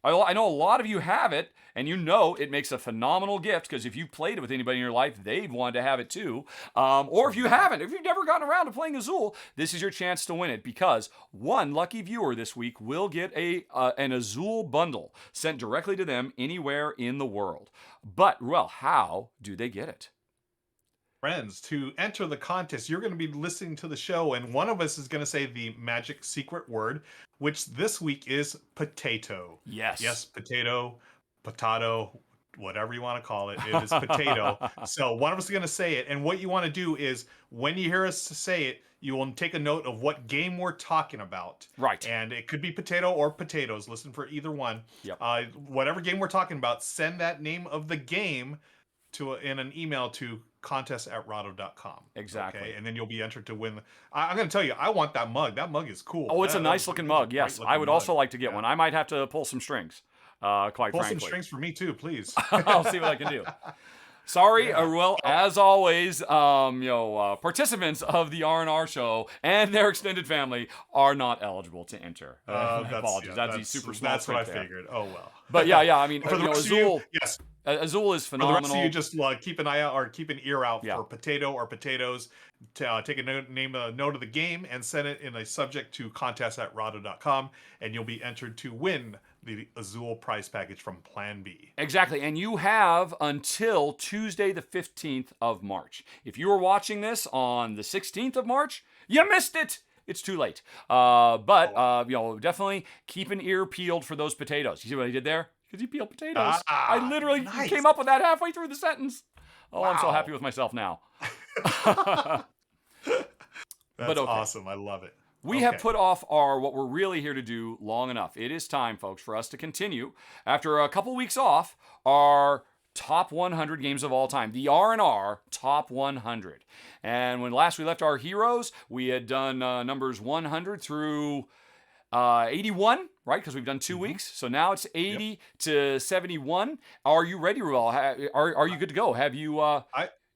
I know a lot of you have it, and it makes a phenomenal gift because if you've played it with anybody in your life, they've wanted to have it too. Or if you haven't, if you've never gotten around to playing Azul, this is your chance to win it because one lucky viewer this week will get an Azul bundle sent directly to them anywhere in the world. But, Ruel, how do they get it? Friends, to enter the contest, you're going to be listening to the show, and one of us is going to say the magic secret word, which this week is potato. Yes, potato, whatever you want to call it. It is potato. So one of us is going to say it, and what you want to do is when you hear us say it, you will take a note of what game we're talking about. Right. And it could be potato or potatoes. Listen for either one. Yep. Whatever game we're talking about, send that name of the game in an email to contest@rahdo.com. Exactly. Okay, and then you'll be entered to win. I'm going to tell you, I want that mug. That mug is cool. Oh, it's a nice looking mug. Yes, I would also like to get one. I might have to pull some strings. Quite frankly. Pull some strings for me too, please. I'll see what I can do. Sorry, Ruel. As always, participants of the R&R Show and their extended family are not eligible to enter. Apologies. That's the super small. That's what I figured. Oh well. But yeah. I mean, for the rest Azul. of you, yes. Azul is phenomenal. For the rest of you, just keep an eye out or keep an ear out for potato or potatoes. Take a note of the game and send it in a subject to contest@rahdo.com, and you'll be entered to win the Azul prize package from Plan B. Exactly, and you have until Tuesday the 15th of March. If you were watching this on the 16th of March, you missed it. It's too late. But definitely keep an ear peeled for those potatoes. You see what I did there? Because you peel potatoes. I literally came up with that halfway through the sentence. Oh, wow. I'm so happy with myself now. That's awesome. I love it. We have put off what we're really here to do long enough. It is time, folks, for us to continue, after a couple weeks off, our top 100 games of all time, the R&R top 100. And when last we left our heroes, we had done numbers 100 through 81, right? Because we've done 2 weeks. So now it's 80 to 71. Are you ready, Ruel? Are you good to go? Have you?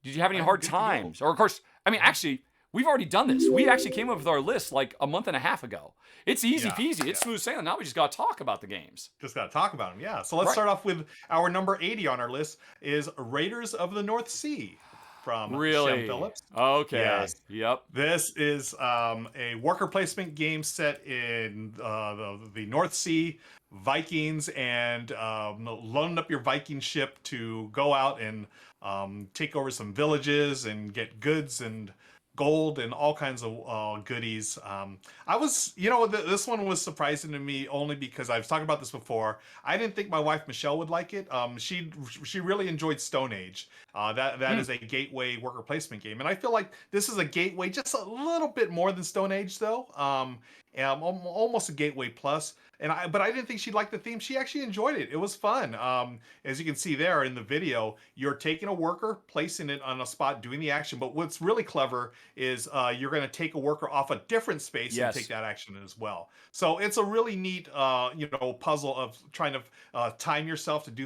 Did you have any hard times? Or of course, I mean, actually, we've already done this. We actually came up with our list like a month and a half ago. It's easy peasy. It's smooth sailing. Now we just got to talk about the games. Just got to talk about them, yeah. So let's start off with our number 80 on our list is Raiders of the North Sea from Shem Phillips. Okay. Yes. Yep. This is a worker placement game set in the North Sea, Vikings, and loading up your Viking ship to go out and take over some villages and get goods and gold and all kinds of goodies. I was, this one was surprising to me only because I've talked about this before. I didn't think my wife Michelle would like it. She really enjoyed Stone Age. That is a gateway worker placement game, and I feel like this is a gateway, just a little bit more than Stone Age though. Almost a gateway plus. But I didn't think she'd like the theme. She actually enjoyed it. It was fun. As you can see there in the video, you're taking a worker, placing it on a spot, doing the action. But what's really clever is you're going to take a worker off a different space and take that action as well. So it's a really neat, puzzle of trying to time yourself to do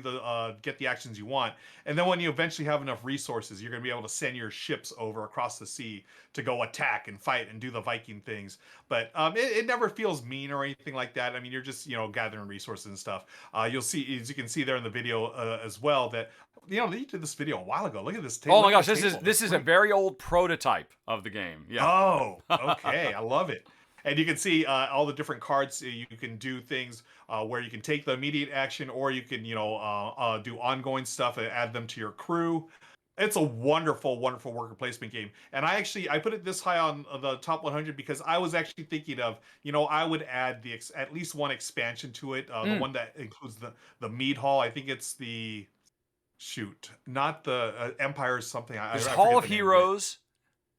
get the actions you want. And then when you eventually have enough resources, you're going to be able to send your ships over across the sea to go attack and fight and do the Viking things. But it never feels mean or anything like that. I mean, you're just gathering resources and stuff. You'll see, as you can see there in the video as well, that they did this video a while ago. Look at this table. Oh my gosh, this is a very old prototype of the game. Yeah. Oh, okay. I love it. And you can see all the different cards. You can do things where you can take the immediate action, or you can do ongoing stuff and add them to your crew. It's a wonderful, wonderful worker placement game. And I put it this high on the top 100 because I was actually thinking of, I would add at least one expansion to it. The one that includes the mead hall. I think it's not the Empire something. There's Hall of Heroes.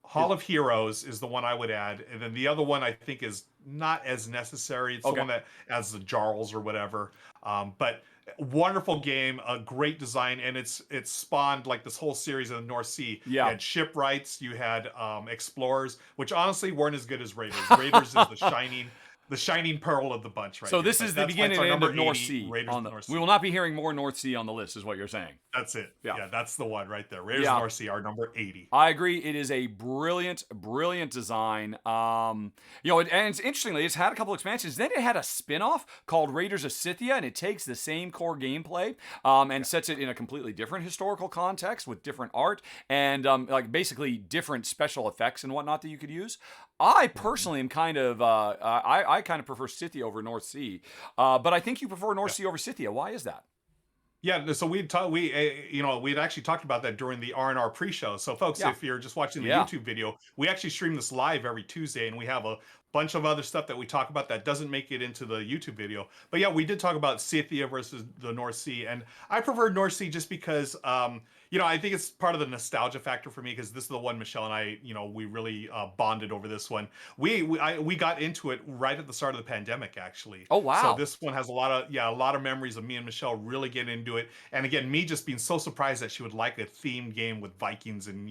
Hall of Heroes is the one I would add. And then the other one I think is not as necessary. It's the one that adds the Jarls or whatever. But wonderful game, a great design, and it's spawned like this whole series in the North Sea. Yeah. You had shipwrights, you had explorers, which honestly weren't as good as Raiders. Raiders is the shining the shining pearl of the bunch right So here. this But is the that's why it's beginning our and end number of North 80, Sea. Raiders of the North We Sea. will not be hearing more North Sea on the list, is what you're saying. That's it. Yeah. Yeah, that's the one right there. Raiders Yeah. of the North Sea, our number 80. I agree. It is a brilliant, brilliant design. And it's interestingly, it's had a couple expansions. Then it had a spin-off called Raiders of Scythia, and it takes the same core gameplay and sets it in a completely different historical context with different art and like basically different special effects and whatnot that you could use. I personally am kind of I kind of prefer Scythia over North Sea, but I think you prefer North Sea over Scythia. Why is that? Yeah, so we'd actually talked about that during the R&R pre-show. So folks, if you're just watching the YouTube video, we actually stream this live every Tuesday, and we have a bunch of other stuff that we talk about that doesn't make it into the YouTube video. But yeah, we did talk about Scythia versus the North Sea, and I prefer North Sea just because I think it's part of the nostalgia factor for me, because this is the one Michelle and I, we really bonded over this one. We got into it right at the start of the pandemic, actually. Oh wow! So this one has a lot of memories of me and Michelle really getting into it, and again, me just being so surprised that she would like a themed game with Vikings and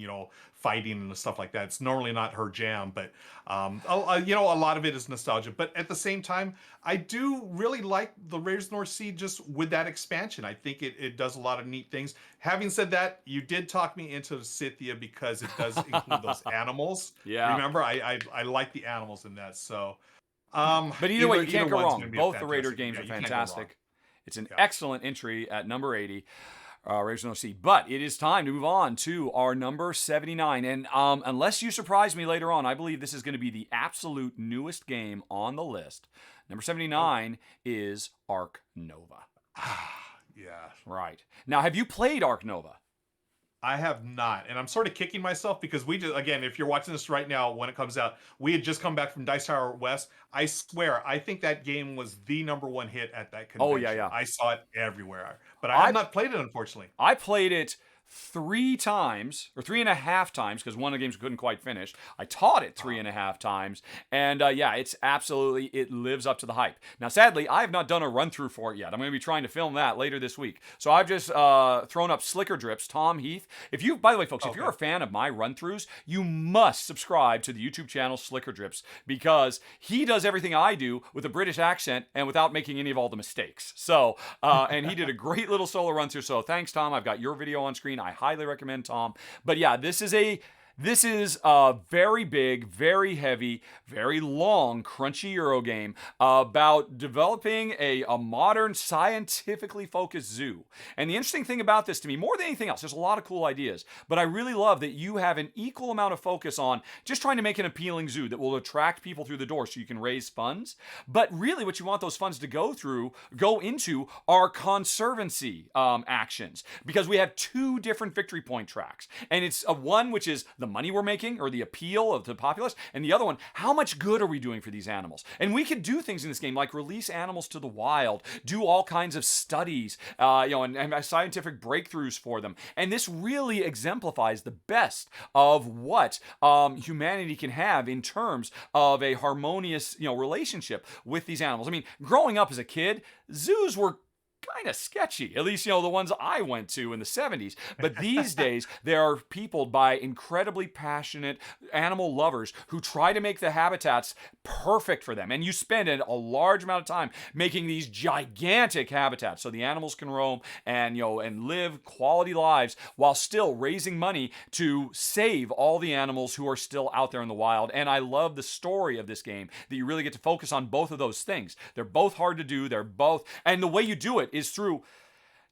fighting and stuff like that. It's normally not her jam, but a lot of it is nostalgia. But at the same time, I do really like the Raiders of the North Sea just with that expansion. I think it does a lot of neat things. Having said that, you did talk me into Scythia because it does include those animals. Yeah. Remember, I like the animals in that. So, but either way, you can't go wrong. Both the Raider games are you can't go fantastic. It's an excellent entry at number 80. Raiders of the North Sea. But it is time to move on to our number 79. And unless you surprise me later on, I believe this is going to be the absolute newest game on the list. Number 79 is Ark Nova. Yeah. Right. Now, have you played Ark Nova? I have not, and I'm sort of kicking myself because we just, again, if you're watching this right now when it comes out, we had just come back from Dice Tower West. I swear, I think that game was the number one hit at that convention. Oh, yeah. I saw it everywhere, but I have not played it, unfortunately. I played it 3 times, or 3.5 times, because one of the games couldn't quite finish. I taught it 3.5 times, and it's absolutely, it lives up to the hype. Now, sadly, I have not done a run-through for it yet. I'm going to be trying to film that later this week. So I've just thrown up Slicker Drips, Tom Heath. By the way, folks, if you're a fan of my run-throughs, you must subscribe to the YouTube channel Slicker Drips, because he does everything I do with a British accent and without making any of all the mistakes. So, and he did a great little solo run-through. So thanks, Tom. I've got your video on screen. I highly recommend Tom. But yeah, this is a very big, very heavy, very long, crunchy Euro game about developing a modern, scientifically focused zoo. And the interesting thing about this to me, more than anything else, there's a lot of cool ideas, but I really love that you have an equal amount of focus on just trying to make an appealing zoo that will attract people through the door so you can raise funds. But really what you want those funds to go into are conservancy actions, because we have 2 different victory point tracks. And it's one which is the money we're making or the appeal of the populace, and the other one, how much good are we doing for these animals? And we could do things in this game like release animals to the wild, do all kinds of studies, and scientific breakthroughs for them. And this really exemplifies the best of what humanity can have in terms of a harmonious, relationship with these animals. I mean, growing up as a kid, zoos were kind of sketchy, at least, the ones I went to in the 70s. But these days, they are peopled by incredibly passionate animal lovers who try to make the habitats perfect for them. And you spend a large amount of time making these gigantic habitats so the animals can roam and, and live quality lives while still raising money to save all the animals who are still out there in the wild. And I love the story of this game, that you really get to focus on both of those things. They're both hard to do. And the way you do it is through,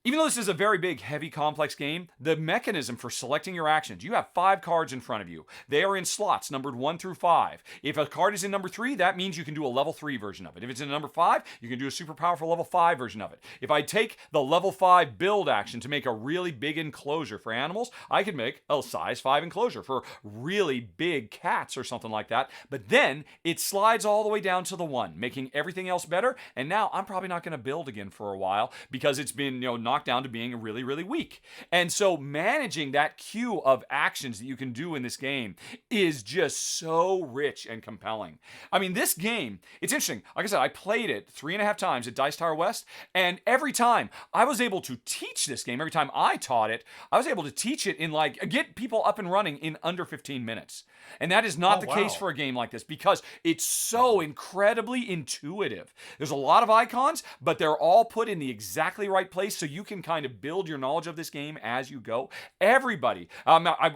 even though this is a very big, heavy, complex game, the mechanism for selecting your actions, you have 5 cards in front of you. They are in slots numbered 1 through 5. If a card is in number 3, that means you can do a level 3 version of it. If it's in number 5, you can do a super powerful level 5 version of it. If I take the level 5 build action to make a really big enclosure for animals, I could make a size 5 enclosure for really big cats or something like that. But then it slides all the way down to the 1, making everything else better. And now I'm probably not going to build again for a while, because it's been, knocked down to being really, really weak. And so managing that queue of actions that you can do in this game is just so rich and compelling. I mean, this game, it's interesting. Like I said, I played it 3.5 times at Dice Tower West, and every time I was able to teach this game, every time I taught it, I was able to teach it in get people up and running in under 15 minutes. And that is not the case for a game like this because it's so incredibly intuitive. There's a lot of icons, but they're all put in the exactly right place so you can kind of build your knowledge of this game as you go. Everybody,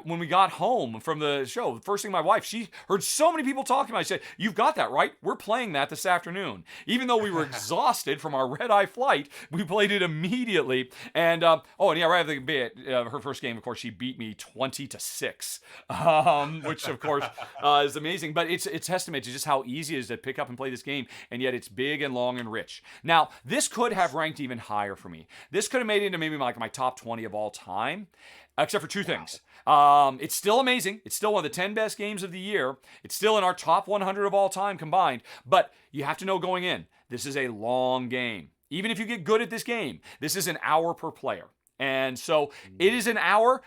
when we got home from the show, the first thing my wife, she heard so many people talking about it. She said, "You've got that, right? We're playing that this afternoon." Even though we were exhausted from our red-eye flight, we played it immediately. And, right at the bit, her first game, of course, she beat me 20-6, which, of course, is amazing. But it's a testament to just how easy it is to pick up and play this game, and yet it's big and long and rich. Now, this could have ranked even higher for me. This could have made it into maybe my top 20 of all time, except for two things. It's still amazing. It's still one of the 10 best games of the year. It's still in our top 100 of all time combined. But you have to know going in, this is a long game. Even if you get good at this game, this is an hour per player. And so it is an hour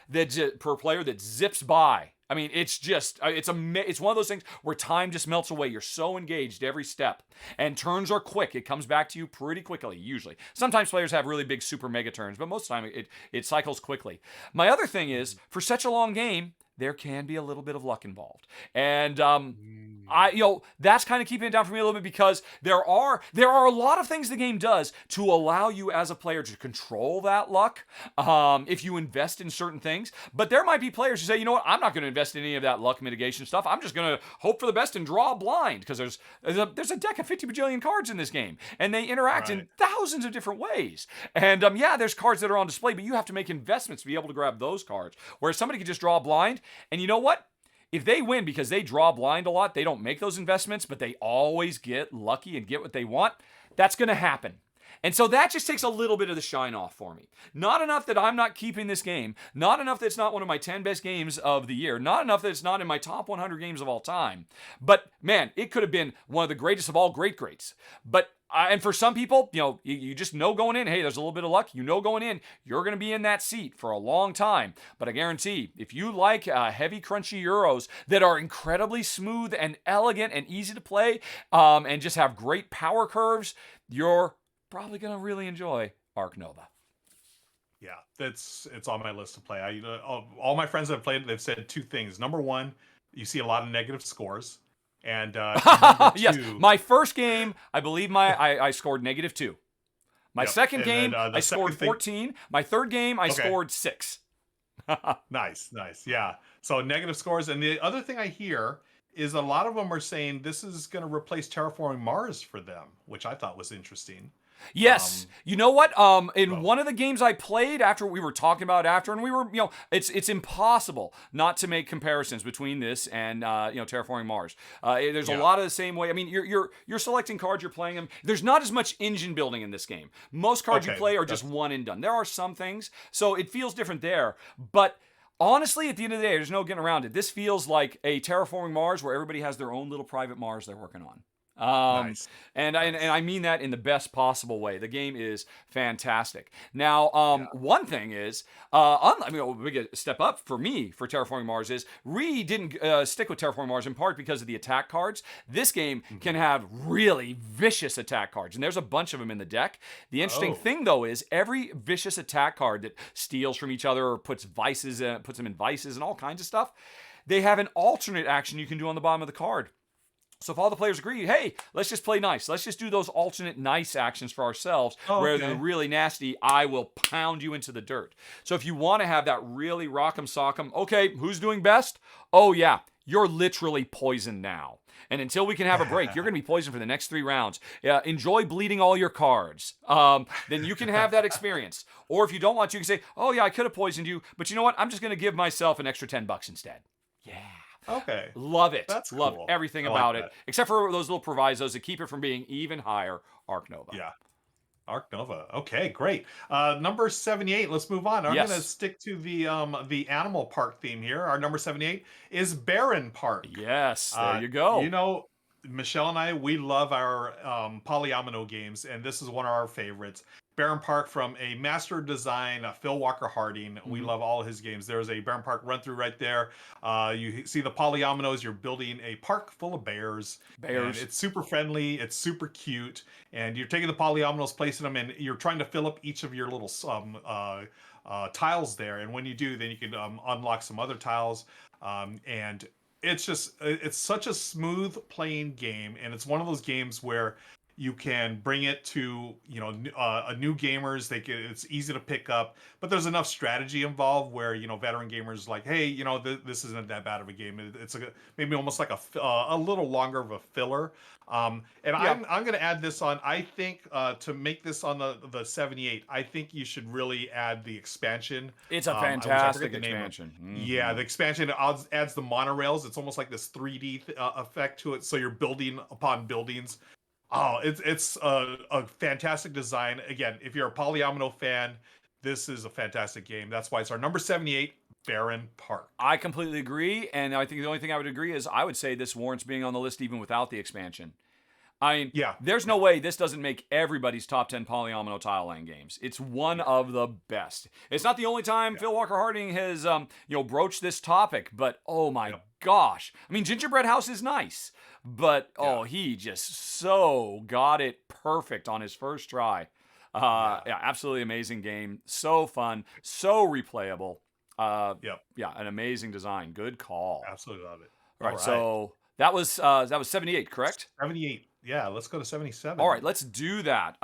per player that zips by. I mean, it's just, it's one of those things where time just melts away. You're so engaged every step. And turns are quick. It comes back to you pretty quickly, usually. Sometimes players have really big super mega turns, but most of the time it cycles quickly. My other thing is, for such a long game, there can be a little bit of luck involved. And that's kind of keeping it down for me a little bit because there are a lot of things the game does to allow you as a player to control that luck if you invest in certain things. But there might be players who say, you know what, I'm not going to invest in any of that luck mitigation stuff. I'm just going to hope for the best and draw a blind because there's a deck of 50 bajillion cards in this game, and they interact in thousands of different ways. And there's cards that are on display, but you have to make investments to be able to grab those cards. Whereas somebody could just draw a blind. And you know what? If they win because they draw blind a lot, they don't make those investments, but they always get lucky and get what they want, that's going to happen. And so that just takes a little bit of the shine off for me. Not enough that I'm not keeping this game. Not enough that it's not one of my 10 best games of the year. Not enough that it's not in my top 100 games of all time. But man, it could have been one of the greatest of all greats. But and for some people, you just know going in, hey, there's a little bit of luck. You know going in, you're going to be in that seat for a long time. But I guarantee, if you like heavy, crunchy Euros that are incredibly smooth and elegant and easy to play and just have great power curves, you're probably going to really enjoy Ark Nova. Yeah, it's on my list to play. All my friends that have played it, they've said two things. Number one, you see a lot of negative scores. And yes, my first game, I believe I scored -2. My second game, I scored 14. My third game, I scored 6. Nice. Yeah. So negative scores. And the other thing I hear is a lot of them are saying this is going to replace Terraforming Mars for them, which I thought was interesting. Yes. You know what? One of the games I played and we were, it's impossible not to make comparisons between this and, Terraforming Mars. There's a lot of the same way. I mean, you're selecting cards, you're playing them. There's not as much engine building in this game. Most cards you play are just one and done. There are some things, so it feels different there. But honestly, at the end of the day, there's no getting around it. This feels like a Terraforming Mars where everybody has their own little private Mars they're working on. Nice. And I mean that in the best possible way. The game is fantastic. Now, one thing is, a big step up for me for Terraforming Mars is we didn't stick with Terraforming Mars in part because of the attack cards. This game can have really vicious attack cards, and there's a bunch of them in the deck. The interesting thing, though, is every vicious attack card that steals from each other or puts them in vices and all kinds of stuff, they have an alternate action you can do on the bottom of the card. So if all the players agree, hey, let's just play nice. Let's just do those alternate nice actions for ourselves rather than really nasty, I will pound you into the dirt. So if you want to have that really rock'em sock'em, okay, who's doing best? Oh yeah, you're literally poisoned now. And until we can have a break, you're going to be poisoned for the next 3 rounds. Enjoy bleeding all your cards. Then you can have that experience. Or if you don't want to, you can say, oh yeah, I could have poisoned you, but you know what? I'm just going to give myself an extra $10 instead. Yeah. Okay. Love it. That's Love cool. everything about it, except for those little provisos that keep it from being even higher. Ark Nova. Yeah. Ark Nova. Okay, great. Number 78. Let's move on. I'm going to stick to the animal park theme here. Our number 78 is Barenpark. Yes, there you go. Michelle and I, we love our polyomino games, and this is one of our favorites. Barenpark from a master design, Phil Walker Harding. We love all his games. There's a Barenpark run through right there. You see the polyominoes. You're building a park full of bears. And Bears. it's super friendly. It's super cute. And you're taking the polyominoes, placing them, and you're trying to fill up each of your little tiles there. And when you do, then you can unlock some other tiles. And it's such a smooth playing game, and it's one of those games where you can bring it to a new gamers. It's easy to pick up, but there's enough strategy involved where veteran gamers like, hey, this isn't that bad of a game. It's maybe almost like a little longer of a filler. And Yeah. I'm going to add this on. I think to make this on the 78, I think you should really add the expansion. It's a I forget fantastic the name of it. expansion. Yeah, the expansion adds the monorails. It's almost like this 3D effect to it. So you're building upon buildings. Oh, it's a fantastic design. Again, if you're a Polyomino fan, this is a fantastic game. That's why it's our number 78, Barenpark. I completely agree, and I think the only thing I would agree is I would say this warrants being on the list even without the expansion. I mean, Yeah. there's no way this doesn't make everybody's top 10 polyomino tile laying games. It's one of the best. It's not the only time Phil Walker Harding has, broached this topic, but oh my gosh. I mean, Gingerbread House is nice, but he just so got it perfect on his first try. Absolutely amazing game. So fun, so replayable. An amazing design. Good call. Absolutely love it. All right. So that was 78, correct? 78. Yeah, let's go to 77. All right, let's do that.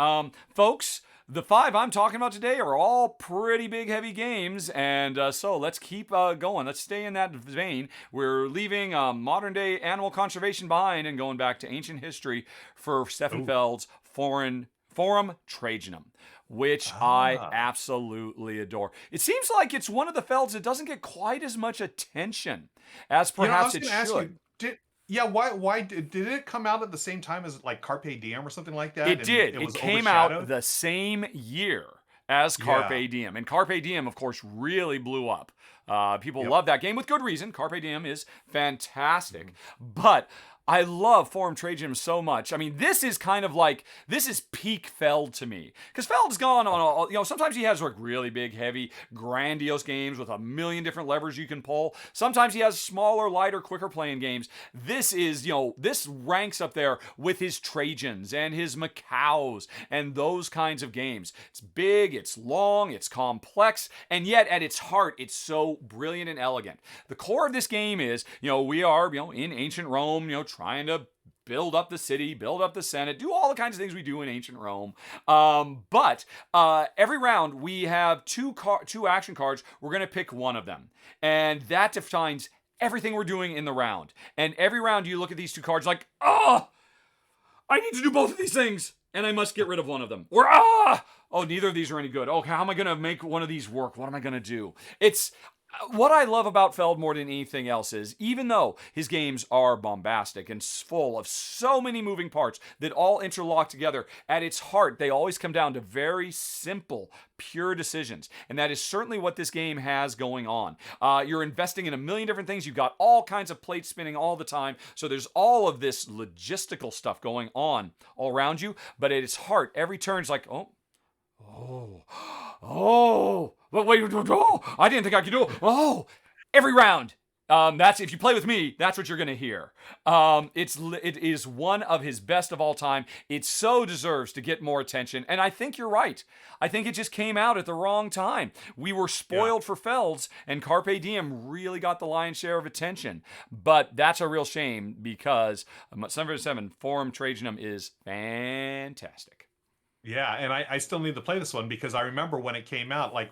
Folks, the 5 I'm talking about today are all pretty big, heavy games, and so let's keep going. Let's stay in that vein. We're leaving modern-day animal conservation behind and going back to ancient history for Stefan Feld's Forum Trajanum, which I absolutely adore. It seems like it's one of the Felds that doesn't get quite as much attention as perhaps it should. Why did it come out at the same time as like Carpe Diem or something like that? It did. It came out the same year as Carpe Diem. And Carpe Diem, of course, really blew up. People love that game with good reason. Carpe Diem is fantastic. But I love Forum Trajanum so much. I mean, this is peak Feld to me. Because Feld's gone on, sometimes he has like really big, heavy, grandiose games with a million different levers you can pull. Sometimes he has smaller, lighter, quicker playing games. This is, this ranks up there with his Trajans and his Macaws and those kinds of games. It's big, it's long, it's complex, and yet at its heart, it's so brilliant and elegant. The core of this game is, we are, in ancient Rome, trying to build up the city, build up the Senate, do all the kinds of things we do in ancient Rome. But every round we have two action cards. We're going to pick one of them. And that defines everything we're doing in the round. And every round you look at these two cards like, I need to do both of these things. And I must get rid of one of them. Or, neither of these are any good. Okay, how am I going to make one of these work? What am I going to do? It's what I love about Feld more than anything else is, even though his games are bombastic and full of so many moving parts that all interlock together, at its heart, they always come down to very simple, pure decisions. And that is certainly what this game has going on. You're investing in a million different things. You've got all kinds of plates spinning all the time. So there's all of this logistical stuff going on all around you. But at its heart, every turn's like, but wait, I didn't think I could do it. Every round. That's if you play with me, that's what you're gonna hear. It is one of his best of all time. It so deserves to get more attention, and I think you're right. I think it just came out at the wrong time. We were spoiled for Felds, and Carpe Diem really got the lion's share of attention. But that's a real shame because 7 Forum Trajanum is fantastic. Yeah, and I still need to play this one because I remember when it came out, like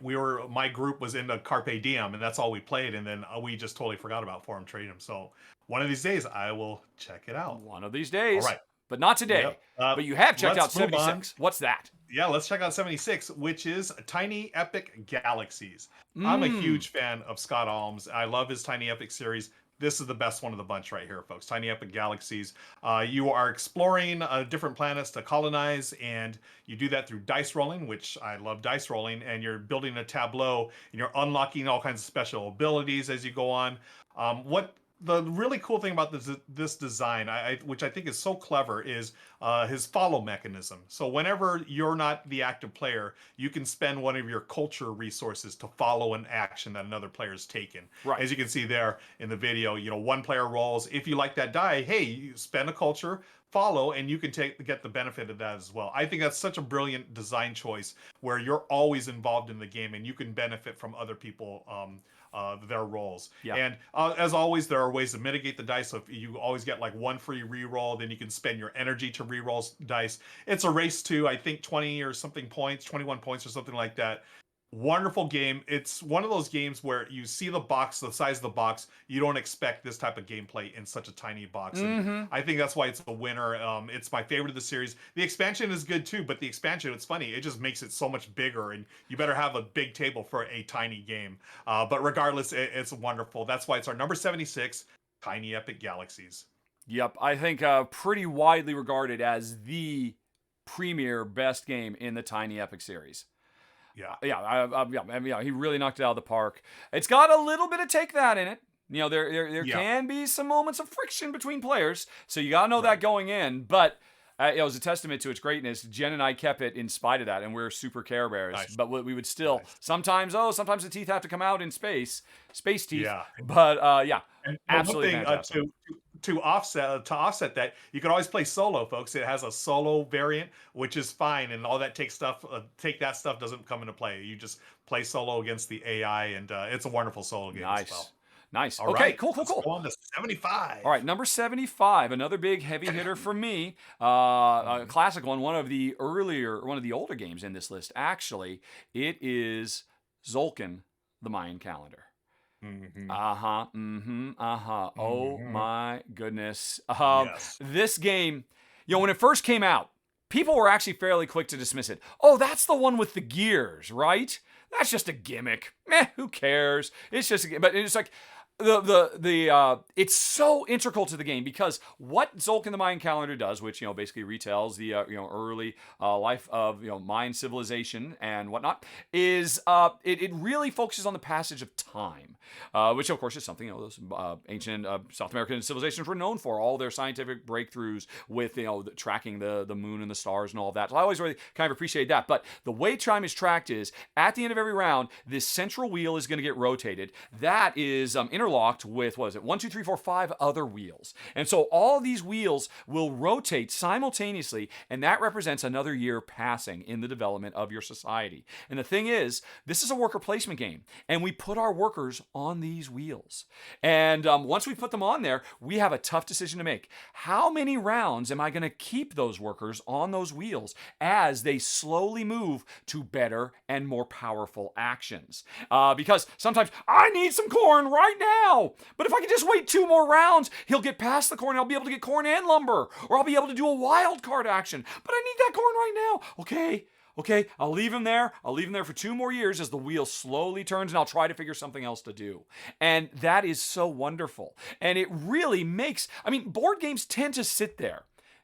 my group was into Carpe Diem, and that's all we played, and then we just totally forgot about Forum Trajanum. So one of these days, I will check it out. One of these days. All right. But not today. Yep. But you have checked out let's move 76. What's that? Yeah, let's check out 76, which is Tiny Epic Galaxies. I'm a huge fan of Scott Alms. I love his Tiny Epic series. This is the best one of the bunch right here, folks. Tiny Epic Galaxies. You are exploring different planets to colonize, and you do that through dice rolling, which I love dice rolling, and you're building a tableau, and you're unlocking all kinds of special abilities as you go on. What the really cool thing about this design, which I think is so clever, is his follow mechanism. So whenever you're not the active player, you can spend one of your culture resources to follow an action that another player has taken. Right. As you can see there in the video, one player rolls. If you like that die, hey, you spend a culture, follow, and you can get the benefit of that as well. I think that's such a brilliant design choice where you're always involved in the game and you can benefit from other people. Their roles. Yeah. And as always, there are ways to mitigate the dice. So if you always get like one free reroll, then you can spend your energy to reroll dice. It's a race to, I think, 20 or something points, 21 points or something like that. Wonderful game. It's one of those games where you see the box, the size of the box, you don't expect this type of gameplay in such a tiny box. And I think that's why it's a winner. It's my favorite of the series. The expansion is good too, but the expansion, it's funny, it just makes it so much bigger, and you better have a big table for a tiny game. But regardless, it's wonderful. That's why it's our number 76, Tiny Epic Galaxies. Yep, I think pretty widely regarded as the premier best game in the Tiny Epic series. Yeah, he really knocked it out of the park. It's got a little bit of Take That in it. There can be some moments of friction between players, so you gotta know that going in. But it was a testament to its greatness. Jen and I kept it in spite of that, and we're super Care Bears. Nice. But we would still sometimes the teeth have to come out in space teeth. Yeah. But and absolutely fantastic. To offset that, you can always play solo, folks. It has a solo variant, which is fine, and all that take that stuff doesn't come into play. You just play solo against the AI, and it's a wonderful solo game as well. Nice. All okay, right, cool. Let's go on to 75. All right, number 75, another big heavy hitter for me. A classic one, one of the older games in this list, actually. It is Tzolkin, the Mayan calendar. Oh my goodness. Yes. This game, when it first came out, people were actually fairly quick to dismiss it. Oh, that's the one with the gears, right? That's just a gimmick. Who cares? It's just a gimmick. But it's like it's so integral to the game, because what Tzolkin the Mayan calendar does, which basically retells the early life of Mayan civilization and whatnot, is it really focuses on the passage of time, which of course is something those ancient South American civilizations were known for, all their scientific breakthroughs with tracking the moon and the stars and all of that. So I always really kind of appreciate that. But the way time is tracked is at the end of every round, this central wheel is going to get rotated. That is interlocked with, 1, 2, 3, 4, 5 other wheels. And so all these wheels will rotate simultaneously, and that represents another year passing in the development of your society. And the thing is, this is a worker placement game, and we put our workers on these wheels. And once we put them on there, we have a tough decision to make. How many rounds am I going to keep those workers on those wheels as they slowly move to better and more powerful actions? Because sometimes I need some corn right now, but if I can just wait 2 more rounds, he'll get past the corn and I'll be able to get corn and lumber, or I'll be able to do a wild card action, but I need that corn right now. Okay, I'll leave him there. I'll leave him there for 2 more years as the wheel slowly turns, and I'll try to figure something else to do. And that is so wonderful. And it really makes, board games tend to sit there,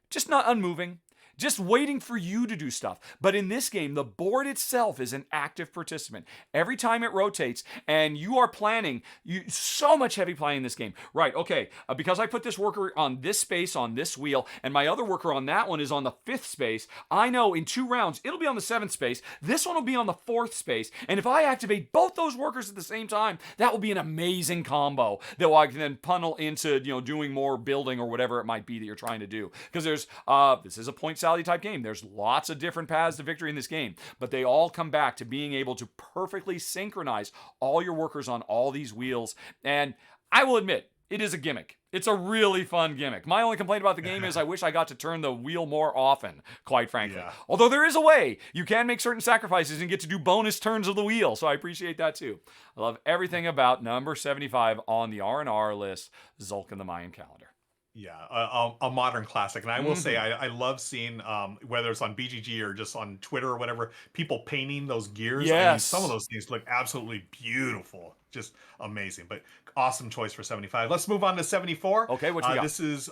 just not unmoving, just waiting for you to do stuff. But in this game, the board itself is an active participant. Every time it rotates, and you are planning, so much heavy planning in this game. Right, okay, because I put this worker on this space on this wheel, and my other worker on that one is on the 5th space, I know in 2 rounds, it'll be on the 7th space, this one will be on the 4th space, and if I activate both those workers at the same time, that will be an amazing combo that I can then funnel into, doing more building or whatever it might be that you're trying to do. Because this is a point salad type game. There's lots of different paths to victory in this game, but they all come back to being able to perfectly synchronize all your workers on all these wheels. And I will admit, it is a gimmick. It's a really fun gimmick. My only complaint about the game is I wish I got to turn the wheel more often, quite frankly. Yeah. Although there is a way. You can make certain sacrifices and get to do bonus turns of the wheel, so I appreciate that too. I love everything about number 75 on the R&R list, Tzolkin the Mayan calendar. Yeah, a modern classic. And I will say, I love seeing, whether it's on BGG or just on Twitter or whatever, people painting those gears. Yes. Some of those things look absolutely beautiful. Just amazing. But awesome choice for 75. Let's move on to 74. Okay, what you got? This is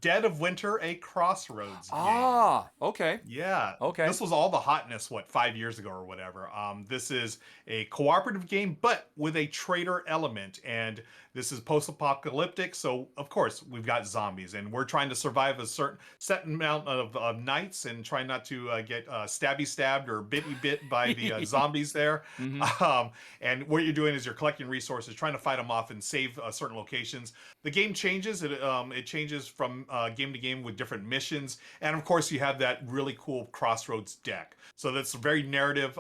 Dead of Winter, a Crossroads game. Ah, okay. Yeah, Okay. this was all the hotness, what, 5 years ago or whatever. This is a cooperative game, but with a traitor element, and this is post-apocalyptic. So of course we've got zombies, and we're trying to survive a certain set amount of nights, and try not to get stabby stabbed or bitty bit by the zombies there. Mm-hmm. And what you're doing is you're collecting resources, trying to fight them off and save certain locations. The game changes. It changes from game to game with different missions, and of course you have that really cool Crossroads deck. So that's a very narrative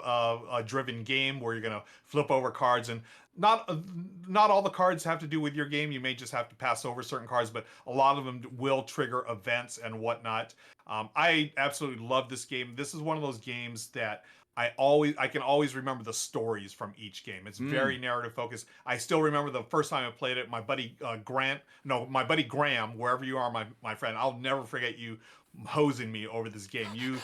driven game where you're going to flip over cards, and not all the cards have to do with your game. You may just have to pass over certain cards, but a lot of them will trigger events and whatnot. I absolutely love this game. This is one of those games that I can always remember the stories from each game. It's very narrative focused. I still remember the first time I played it. My buddy my buddy Graham, wherever you are, my friend, I'll never forget you hosing me over this game. You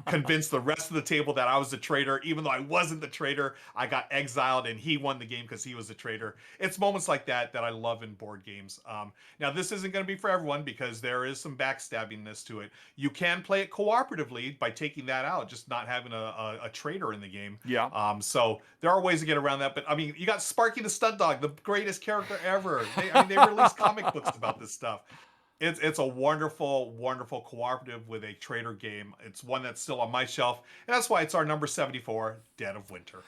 convinced the rest of the table that I was the traitor, even though I wasn't the traitor. I got exiled, and he won the game because he was the traitor. It's moments like that that I love in board games. Now this isn't going to be for everyone because there is some backstabbingness to it. You can play it cooperatively by taking that out, just not having a traitor in the game. Yeah. So there are ways to get around that. But I mean, you got Sparky the Stud Dog, the greatest character ever. They released comic books about this stuff. It's a wonderful, wonderful cooperative with a traitor game. It's one that's still on my shelf, and that's why it's our number 74, Dead of Winter.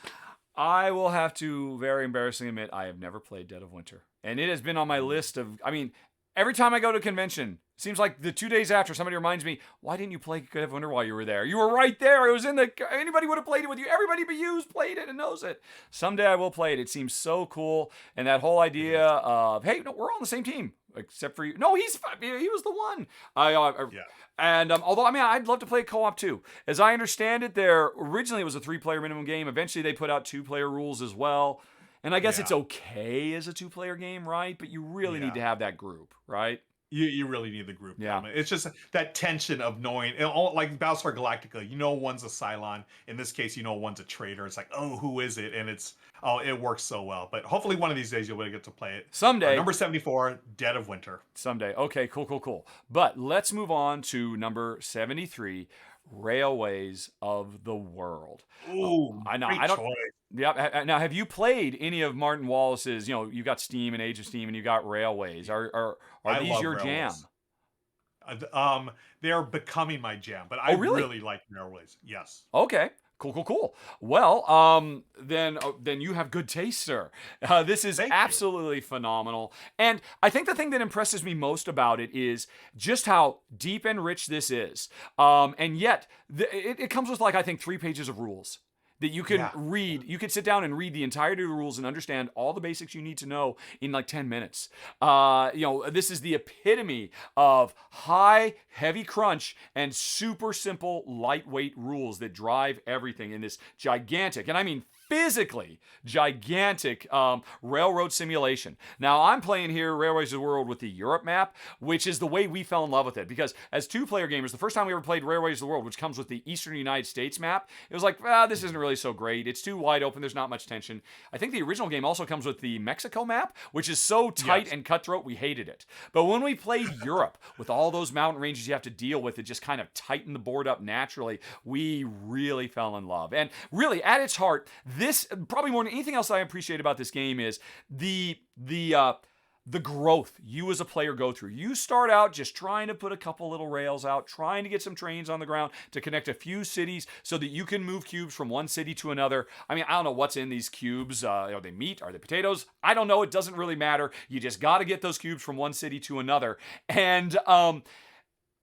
I will have to very embarrassingly admit I have never played Dead of Winter. And it has been on my list of, I mean, every time I go to a convention, it seems like the 2 days after somebody reminds me, why didn't you play Dead of Winter while you were there? You were right there. It was anybody would have played it with you. Everybody but you's played it and knows it. Someday I will play it. It seems so cool. And that whole idea of, hey, no, we're all on the same team. Except for you. No, he was the one. Yeah. And although, I mean, I'd love to play co-op too. As I understand it, originally it was a 3-player minimum game. Eventually they put out 2-player rules as well. And I guess it's okay as a 2-player game, right? But you really need to have that group, right? You really need the group. Yeah. Element. It's just that tension of knowing, like Battlestar Galactica, one's a Cylon. In this case, one's a traitor. It's like, oh, who is it? And it works so well. But hopefully one of these days you'll be able to get to play it. Someday. Number 74, Dead of Winter. Someday. Okay, cool. But let's move on to number 73, Railways of the World. Ooh, I know. great I don't. choice. Yeah. Now, have you played any of Martin Wallace's? You got Steam and Age of Steam, and you got Railways. Are these your Railways. jam? They're becoming my jam, but I really like Railways. Yes. Okay. Cool. Well, then you have good taste, sir. This is absolutely phenomenal. And I think the thing that impresses me most about it is just how deep and rich this is. And yet, it comes with, I think, 3 pages of rules that you can read. You can sit down and read the entirety of the rules and understand all the basics you need to know in 10 minutes. This is the epitome of high, heavy crunch and super simple, lightweight rules that drive everything in this gigantic, and I mean physically gigantic railroad simulation. Now, I'm playing here Railways of the World with the Europe map, which is the way we fell in love with it. Because as 2-player gamers, the first time we ever played Railways of the World, which comes with the Eastern United States map, it was like, this isn't really so great. It's too wide open. There's not much tension. I think the original game also comes with the Mexico map, which is so tight and cutthroat, we hated it. But when we played Europe, with all those mountain ranges you have to deal with, it just kind of tightened the board up naturally. We really fell in love. And really, at its heart, this, probably more than anything else I appreciate about this game, is the growth you as a player go through. You start out just trying to put a couple little rails out, trying to get some trains on the ground to connect a few cities so that you can move cubes from one city to another. I mean, I don't know what's in these cubes. Are they meat? Are they potatoes? I don't know. It doesn't really matter. You just got to get those cubes from one city to another. And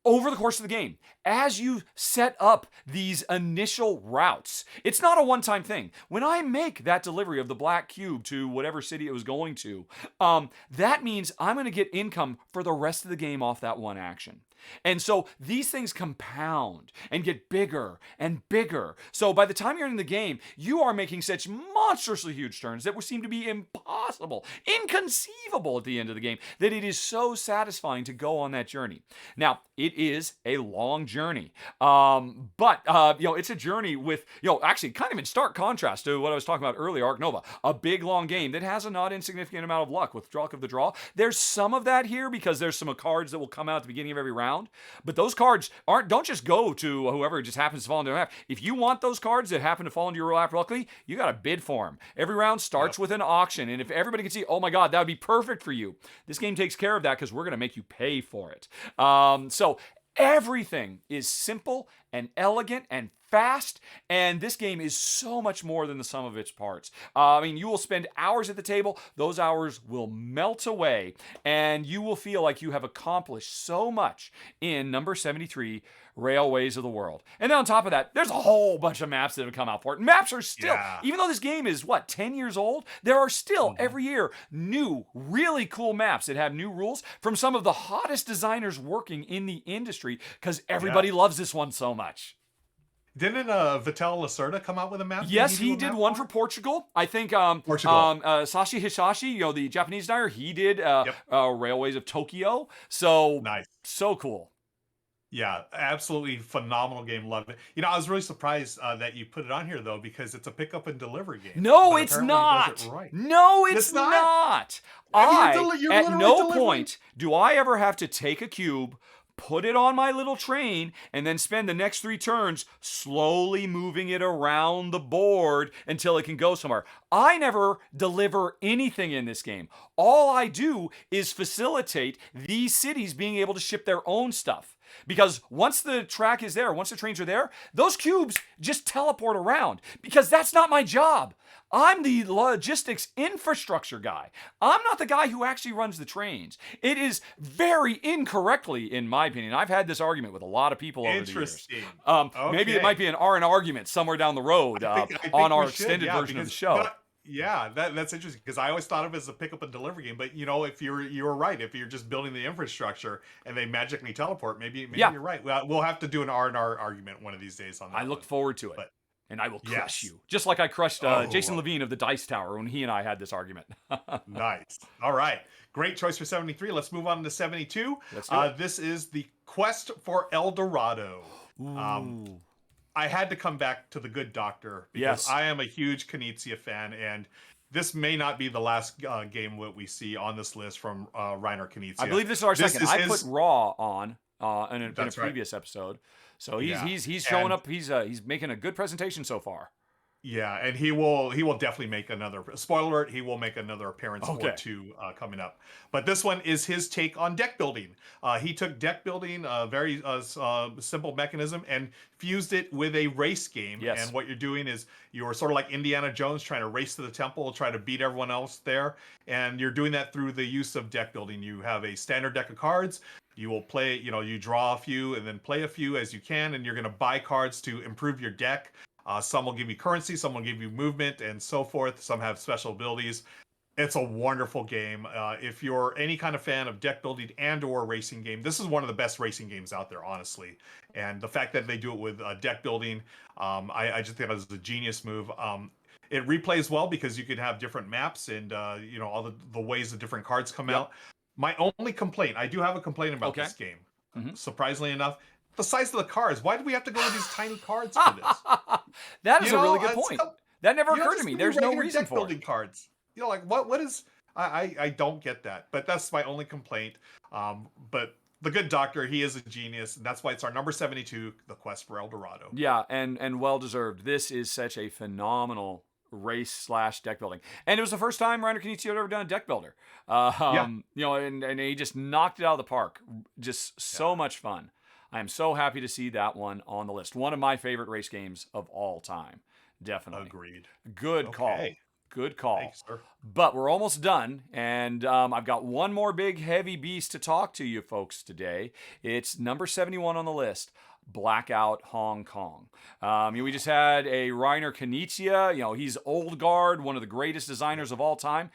over the course of the game, as you set up these initial routes, it's not a one-time thing. When I make that delivery of the black cube to whatever city it was going to, that means I'm going to get income for the rest of the game off that one action. And so these things compound and get bigger and bigger. So by the time you're in the game, you are making such monstrously huge turns that would seem to be impossible, inconceivable at the end of the game, that it is so satisfying to go on that journey. Now, it is a long journey, but it's a journey with, actually kind of in stark contrast to what I was talking about earlier, Ark Nova, a big long game that has a not insignificant amount of luck with Luck of the Draw. There's some of that here because there's some cards that will come out at the beginning of every round, but those cards don't just go to whoever just happens to fall into your lap. If you want those cards that happen to fall into your lap luckily, you got to bid for them. Every round starts with an auction, and if everybody can see, oh my God, that would be perfect for you, this game takes care of that because we're going to make you pay for it. So everything is simple and elegant and fast, and this game is so much more than the sum of its parts. You will spend hours at the table. Those hours will melt away, and you will feel like you have accomplished so much in number 73, Railways of the World. And then on top of that, there's a whole bunch of maps that have come out for it. Maps are still, even though this game is, 10 years old, there are still every year new, really cool maps that have new rules from some of the hottest designers working in the industry because everybody loves this one so much. Didn't Vital Lacerda come out with a map? Yes, he did one for Portugal. I think Sashi Hishashi, the Japanese designer, he did Railways of Tokyo. So nice. So cool. Yeah, absolutely phenomenal game. Love it. I was really surprised that you put it on here, though, because it's a pick up and deliver game. No, it's not. No, it's not. At no point do I ever have to take a cube, put it on my little train, and then spend the next 3 turns slowly moving it around the board until it can go somewhere. I never deliver anything in this game. All I do is facilitate these cities being able to ship their own stuff. Because once the track is there, once the trains are there, those cubes just teleport around. Because that's not my job. I'm the logistics infrastructure guy. I'm not the guy who actually runs the trains. It is very incorrectly, in my opinion. I've had this argument with a lot of people over the years. Maybe it might be an R&R argument somewhere down the road I think on our extended version of the show. That's interesting because I always thought of it as a pick up and deliver game. But if you're right, if you're just building the infrastructure and they magically teleport, maybe you're right. We'll have to do an R&R argument one of these days on that. I look forward to it. And I will crush you. Just like I crushed Jason Levine of the Dice Tower when he and I had this argument. Nice. All right. Great choice for 73. Let's move on to 72. This is the Quest for El Dorado. I had to come back to The Good Doctor because I am a huge Knizia fan, and this may not be the last game that we see on this list from Reiner Knizia. I believe this is our second. I put Raw on in a previous episode. So he's showing up. He's making a good presentation so far. Yeah, and he will definitely make another, spoiler alert, he will make another appearance or two coming up. But this one is his take on deck building. He took deck building, a very simple mechanism, and fused it with a race game. Yes. And what you're doing is you're sort of like Indiana Jones trying to race to the temple, try to beat everyone else there. And you're doing that through the use of deck building. You have a standard deck of cards. You will play, you draw a few and then play a few as you can, and you're going to buy cards to improve your deck. Some will give you currency, some will give you movement, and so forth. Some have special abilities. It's a wonderful game. If you're any kind of fan of deck building and or racing game, this is one of the best racing games out there, honestly. And the fact that they do it with deck building, I just think it was a genius move. It replays well because you can have different maps and all the ways the different cards come out. My only complaint, I do have a complaint about this game. Surprisingly enough, the size of the cards. Why do we have to go with these tiny cards for this? That is a really good point. That never occurred to me. There's no reason for building cards. What is? I don't get that. But that's my only complaint. But The Good Doctor, he is a genius, and that's why it's our number 72, The Quest for El Dorado. Yeah, and well deserved. This is such a phenomenal race/deck building, and it was the first time Reiner Knizia had ever done a deck builder. And he just knocked it out of the park. Just so much fun. I am so happy to see that one on the list. One of my favorite race games of all time. Definitely. Agreed. Good call. Good call. Thanks, sir. But we're almost done, and I've got one more big heavy beast to talk to you folks today. It's number 71 on the list. Blackout Hong Kong. We just had a Reiner Knizia. He's old guard, one of the greatest designers of all time.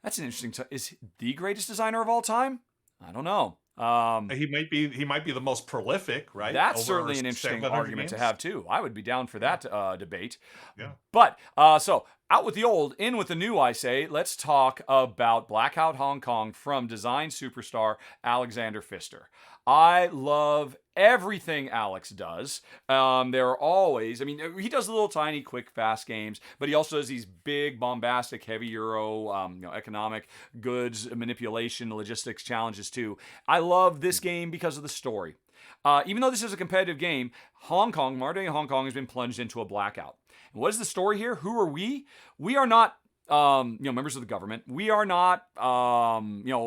That's an interesting. Is the greatest designer of all time? I don't know. He might be the most prolific, right? That's Over certainly an interesting 700 argument to games. have too. I would be down for that debate. Yeah. But so out with the old, in with the new, I say. Let's talk about Blackout Hong Kong from design superstar Alexander Pfister. I love everything Alex does. There are always, I mean, he does little tiny, quick, fast games, but he also does these big, bombastic, heavy Euro, economic goods, manipulation, logistics challenges too. I love this game because of the story. Even though this is a competitive game, modern day Hong Kong has been plunged into a blackout. And what is the story here? Who are we? We are not members of the government. We are not,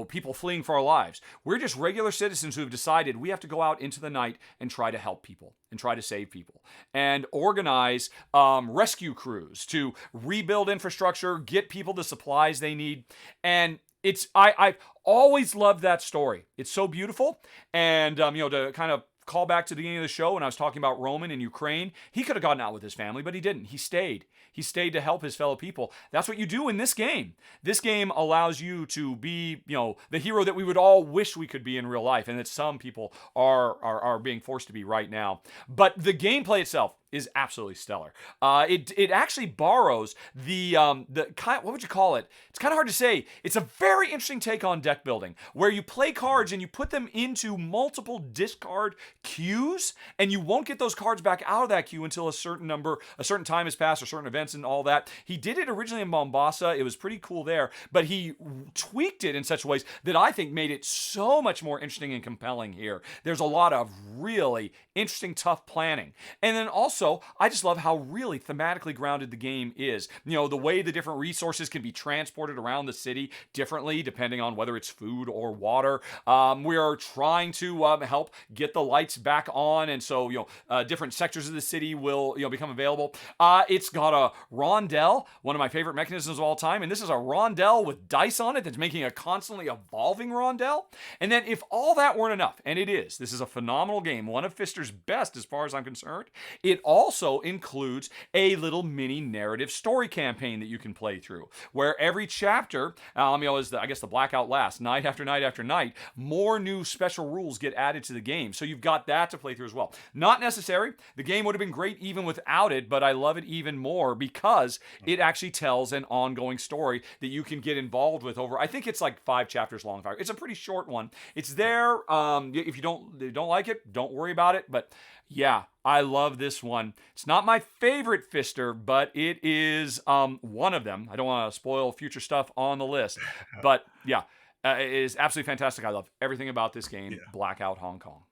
people fleeing for our lives. We're just regular citizens who have decided we have to go out into the night and try to help people and try to save people and organize rescue crews to rebuild infrastructure, get people the supplies they need. And I've always loved that story. It's so beautiful. And, to kind of call back to the beginning of the show when I was talking about Roman in Ukraine, he could have gotten out with his family, but he didn't. He stayed. He stayed to help his fellow people. That's what you do in this game. This game allows you to be, the hero that we would all wish we could be in real life, and that some people are being forced to be right now. But the gameplay itself is absolutely stellar. It actually borrows the kind. What would you call it? It's kind of hard to say. It's a very interesting take on deck building, where you play cards and you put them into multiple discard queues, and you won't get those cards back out of that queue until a certain time has passed, or certain events and all that. He did it originally in Mombasa. It was pretty cool there, but he tweaked it in such ways that I think made it so much more interesting and compelling here. There's a lot of really interesting, tough planning, and then also I just love how really thematically grounded the game is. The way the different resources can be transported around the city differently depending on whether it's food or water. We are trying to help get the lights back on, and so different sectors of the city will become available. It's got a rondelle, one of my favorite mechanisms of all time, and this is a rondelle with dice on it that's making a constantly evolving rondelle. And then if all that weren't enough, and it is, this is a phenomenal game, one of Pfister's best as far as I'm concerned, it also includes a little mini narrative story campaign that you can play through, where every chapter, is the Blackout lasts, night after night after night, more new special rules get added to the game. So you've got that to play through as well. Not necessary. The game would have been great even without it, but I love it even more because it actually tells an ongoing story that you can get involved with over, I think it's like 5 chapters long. It's a pretty short one. It's there. If you don't like it, don't worry about it. But yeah, I love this one. It's not my favorite Pfister, but it is one of them. I don't want to spoil future stuff on the list, but yeah, it is absolutely fantastic. I love everything about this game, yeah. Blackout Hong Kong.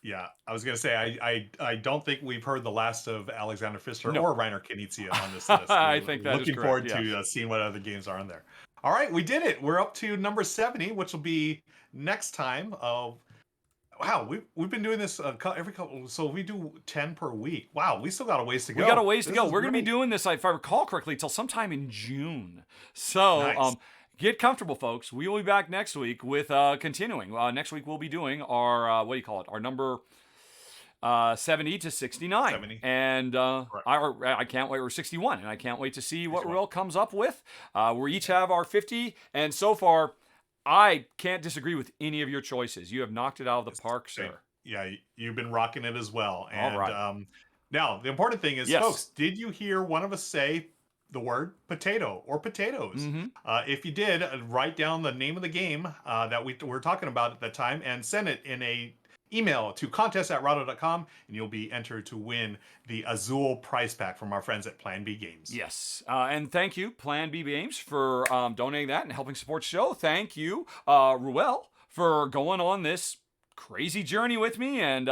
Yeah, I was going to say, I don't think we've heard the last of Alexander Pfister or Reiner Knizia on this list. I think that looking is forward correct, to seeing what other games are on there. All right, we did it. We're up to number 70, which will be next time. Wow, we've been doing this every couple, so we do 10 per week. Wow, we still got a ways to go. We got a ways to go. We're going to be doing this, if I recall correctly, till sometime in June. So, nice. Get comfortable, folks. We will be back next week with continuing. Next week we'll be doing our our number 70 to 69. 70. And I can't wait. We're 61, and I can't wait to see what Ruel comes up with. We each have our 50, and so far, I can't disagree with any of your choices. You have knocked it out of the park, sir. Yeah, you've been rocking it as well. And, all right. Now, the important thing is, folks, did you hear one of us say the word potato or potatoes? Mm-hmm. If you did, write down the name of the game that we were talking about at that time and send it in a email to contest@rahdo.com, and you'll be entered to win the Azul prize pack from our friends at Plan B Games. Yes, and thank you, Plan B Games, for donating that and helping support the show. Thank you, Ruel, for going on this crazy journey with me and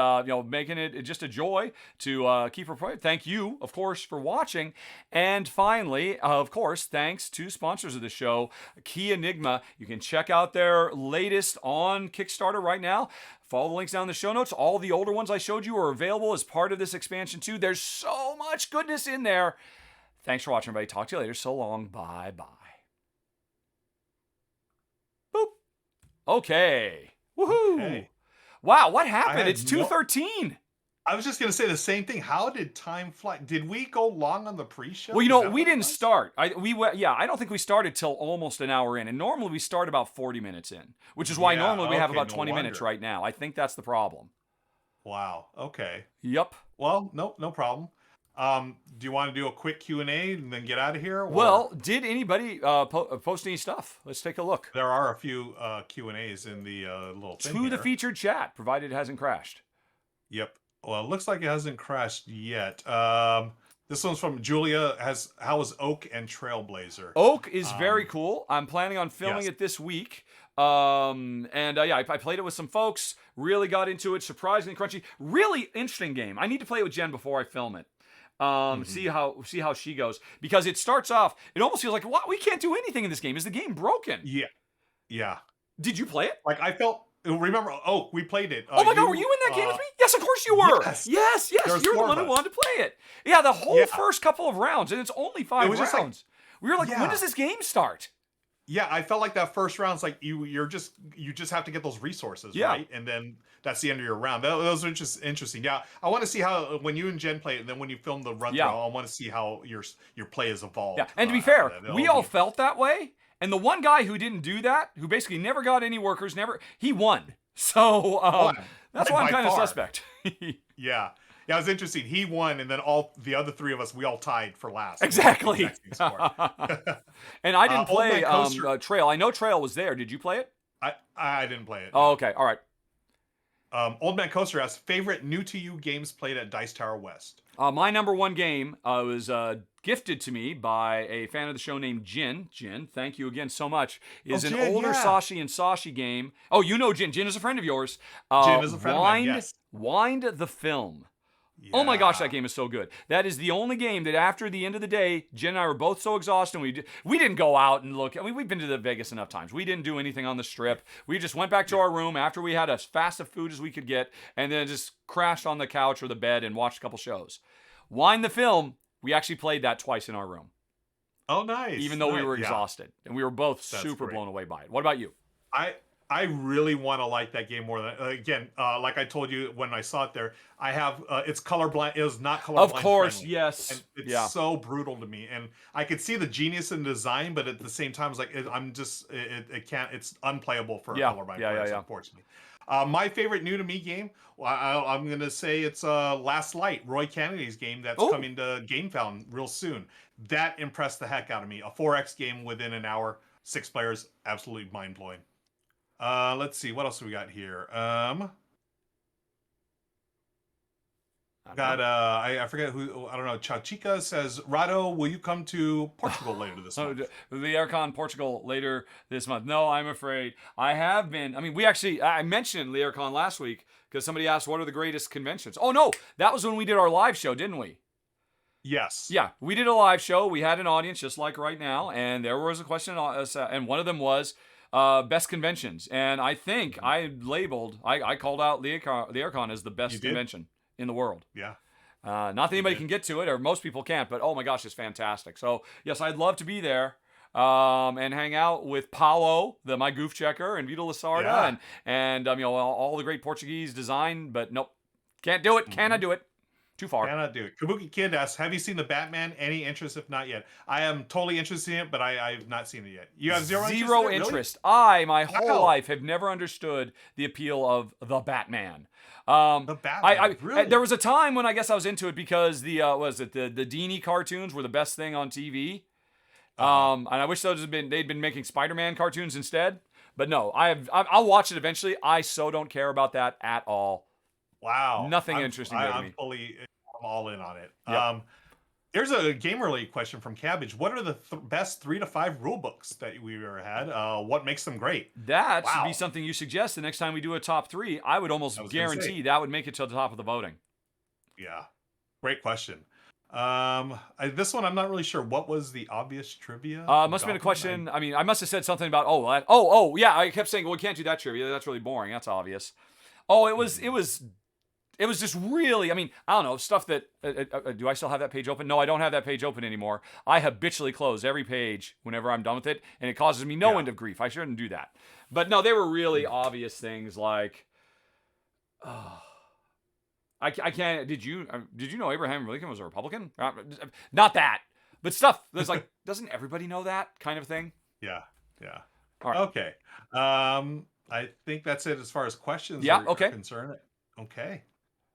making it just a joy to keep reporting. Thank you, of course, for watching. And finally, of course, thanks to sponsors of the show, Key Enigma. You can check out their latest on Kickstarter right now. Follow the links down in the show notes. All the older ones I showed you are available as part of this expansion too. There's so much goodness in there. Thanks for watching, everybody. Talk to you later. So long. Bye-bye. Boop. Okay. Woohoo. Okay. Wow, what happened? It's 2:13. I was just gonna say the same thing. How did time fly? Did we go long on the pre-show? Well, Is that we what it didn't was? start. I don't think we started till almost an hour in, and normally we start about 40 minutes in, which is why Yeah. normally we have Okay. about No 20 minutes wonder. right now. I think that's the problem. Wow. Okay. Yep. Well, no problem. Do you want to do a quick Q&A and then get out of here, or Well, did anybody post any stuff? Let's take a look. there are a few Q&As in the little thing To the here. featured chat, provided it hasn't crashed. Yep. Well, it looks like it hasn't crashed yet. This one's from Julia. How was Oak and Trailblazer? Oak is very cool. I'm planning on filming Yes. it this week. I played it with some folks. Really got into it. Surprisingly crunchy. Really interesting game. I need to play it with Jen before I film it. See how she goes, because it starts off. It almost feels like, what? We can't do anything in this game. Is the game broken? Yeah. Yeah. Did you play it? Like I felt. Remember Oak? We played it. Oh my God, were you in that game with me? Yes, of course you were. Yes. Yes. There was You're the 4 one of who us. wanted to play it. Yeah, the whole Yeah. first couple of rounds, and it's only 5 It was just like- rounds. We were like, when Yeah. does this game start? Yeah, I felt like that first round's like you just have to get those resources, Yeah. right? And then that's the end of your round. Those are just interesting. Yeah, I want to see how when you and Jen play it, and then when you film the run Yeah. through, I want to see how your play has evolved. Yeah, and to be after fair, that. we all felt that way. And the one guy who didn't do that, who basically never got any workers, he won. So that's why I'm By kind of far. suspect. Yeah, it was interesting. He won, and then all the other 3 of us, we all tied for last. Exactly. Exact same score. And I didn't Old play Man Coaster- Trail. I know Trail was there. Did you play it? I didn't play it. Oh, okay. All right. Old Man Coaster asks, favorite new to you games played at Dice Tower West. My number one game was gifted to me by a fan of the show named Jin. Jin, thank you again so much. Is an Jin, older yeah. Sashi and Sashi game. Oh, you know Jin. Jin is a friend of yours. Jin is a friend of mine, yes. Wind the Film. Oh my gosh, Yeah. that game is so good. That is the only game that after the end of the day, Jen and I were both so exhausted. We didn't go out and look. I mean, we've been to the Vegas enough times. We didn't do anything on the strip. We just went back to our room after we had as fast of food as we could get, and then just crashed on the couch or the bed and watched a couple shows. Wind the Film, we actually played that twice in our room, Oh, nice. even though we Nice. were Yeah. exhausted. And we were both That's super great. blown away by it. What about you? I really want to like that game more than again. Like I told you when I saw it there, I have it's colorblind. It was not colorblind. Of course, friendly. yes. And it's Yeah. so brutal to me, and I could see the genius in the design, but at the same time, it's like it can't. It's unplayable for Yeah, a colorblind yeah, player, yeah. unfortunately. My favorite new to me game, I'm gonna say it's Last Light, Roy Kennedy's game that's Oh. coming to GameFound real soon. That impressed the heck out of me. A 4X game within an hour, 6 players, absolutely mind blowing. Let's see what else we got here. I forget who. I don't know. Chauchica says, Rahdo, will you come to Portugal later this month? The Aircon Portugal later this month. No, I'm afraid. I have been. I mean, I mentioned the Aircon last week because somebody asked what are the greatest conventions. Oh, no, that was when we did our live show, didn't we? Yes. Yeah, we did a live show. We had an audience just like right now, and there was a question, and one of them was best conventions. And I think I called out the Aircon as the best You did? convention in the world. Yeah. Not that anybody can get to it, or most people can't, but oh my gosh, it's fantastic. So yes, I'd love to be there and hang out with Paulo, my goof checker, and Vito Lasarda, Yeah. and all the great Portuguese design. But nope, can't do it. Cannot do it. Too far. Cannot do it. Kabuki Kid asks, have you seen the Batman? Any interest if not yet? I am totally interested in it, but I've not seen it yet. You have zero interest? Zero in it, really? interest. I, my whole Wow. life, have never understood the appeal of the Batman. The Batman, really? There was a time when I guess I was into it because the Dini cartoons were the best thing on TV. And I wish they'd been making Spider-Man cartoons instead. But no, I'll watch it eventually. I so don't care about that at all. Wow. Nothing interesting to I'm me. I'm all in on it. Yep. There's a game-related question from Cabbage. What are the best 3 to 5 rule books that we've ever had? What makes them great? That should Wow. be something you suggest the next time we do a top 3. I would almost I was gonna guarantee say. that would make it to the top of the voting. Yeah. Great question. This one I'm not really sure. What was the obvious trivia? Must have been a question. I mean, I must have said something about yeah. I kept saying, well, we can't do that trivia. That's really boring. That's obvious. Oh, it was just really. I mean, I don't know stuff that. Do I still have that page open? No, I don't have that page open anymore. I habitually close every page whenever I'm done with it, and it causes me no end of grief. I shouldn't do that. But no, they were really obvious things like. I can't. Did you know Abraham Lincoln was a Republican? Not that, but stuff that's like, doesn't everybody know that kind of thing? Yeah. Yeah. All right. Okay. I think that's it as far as questions Yeah, are okay. concerned. Okay.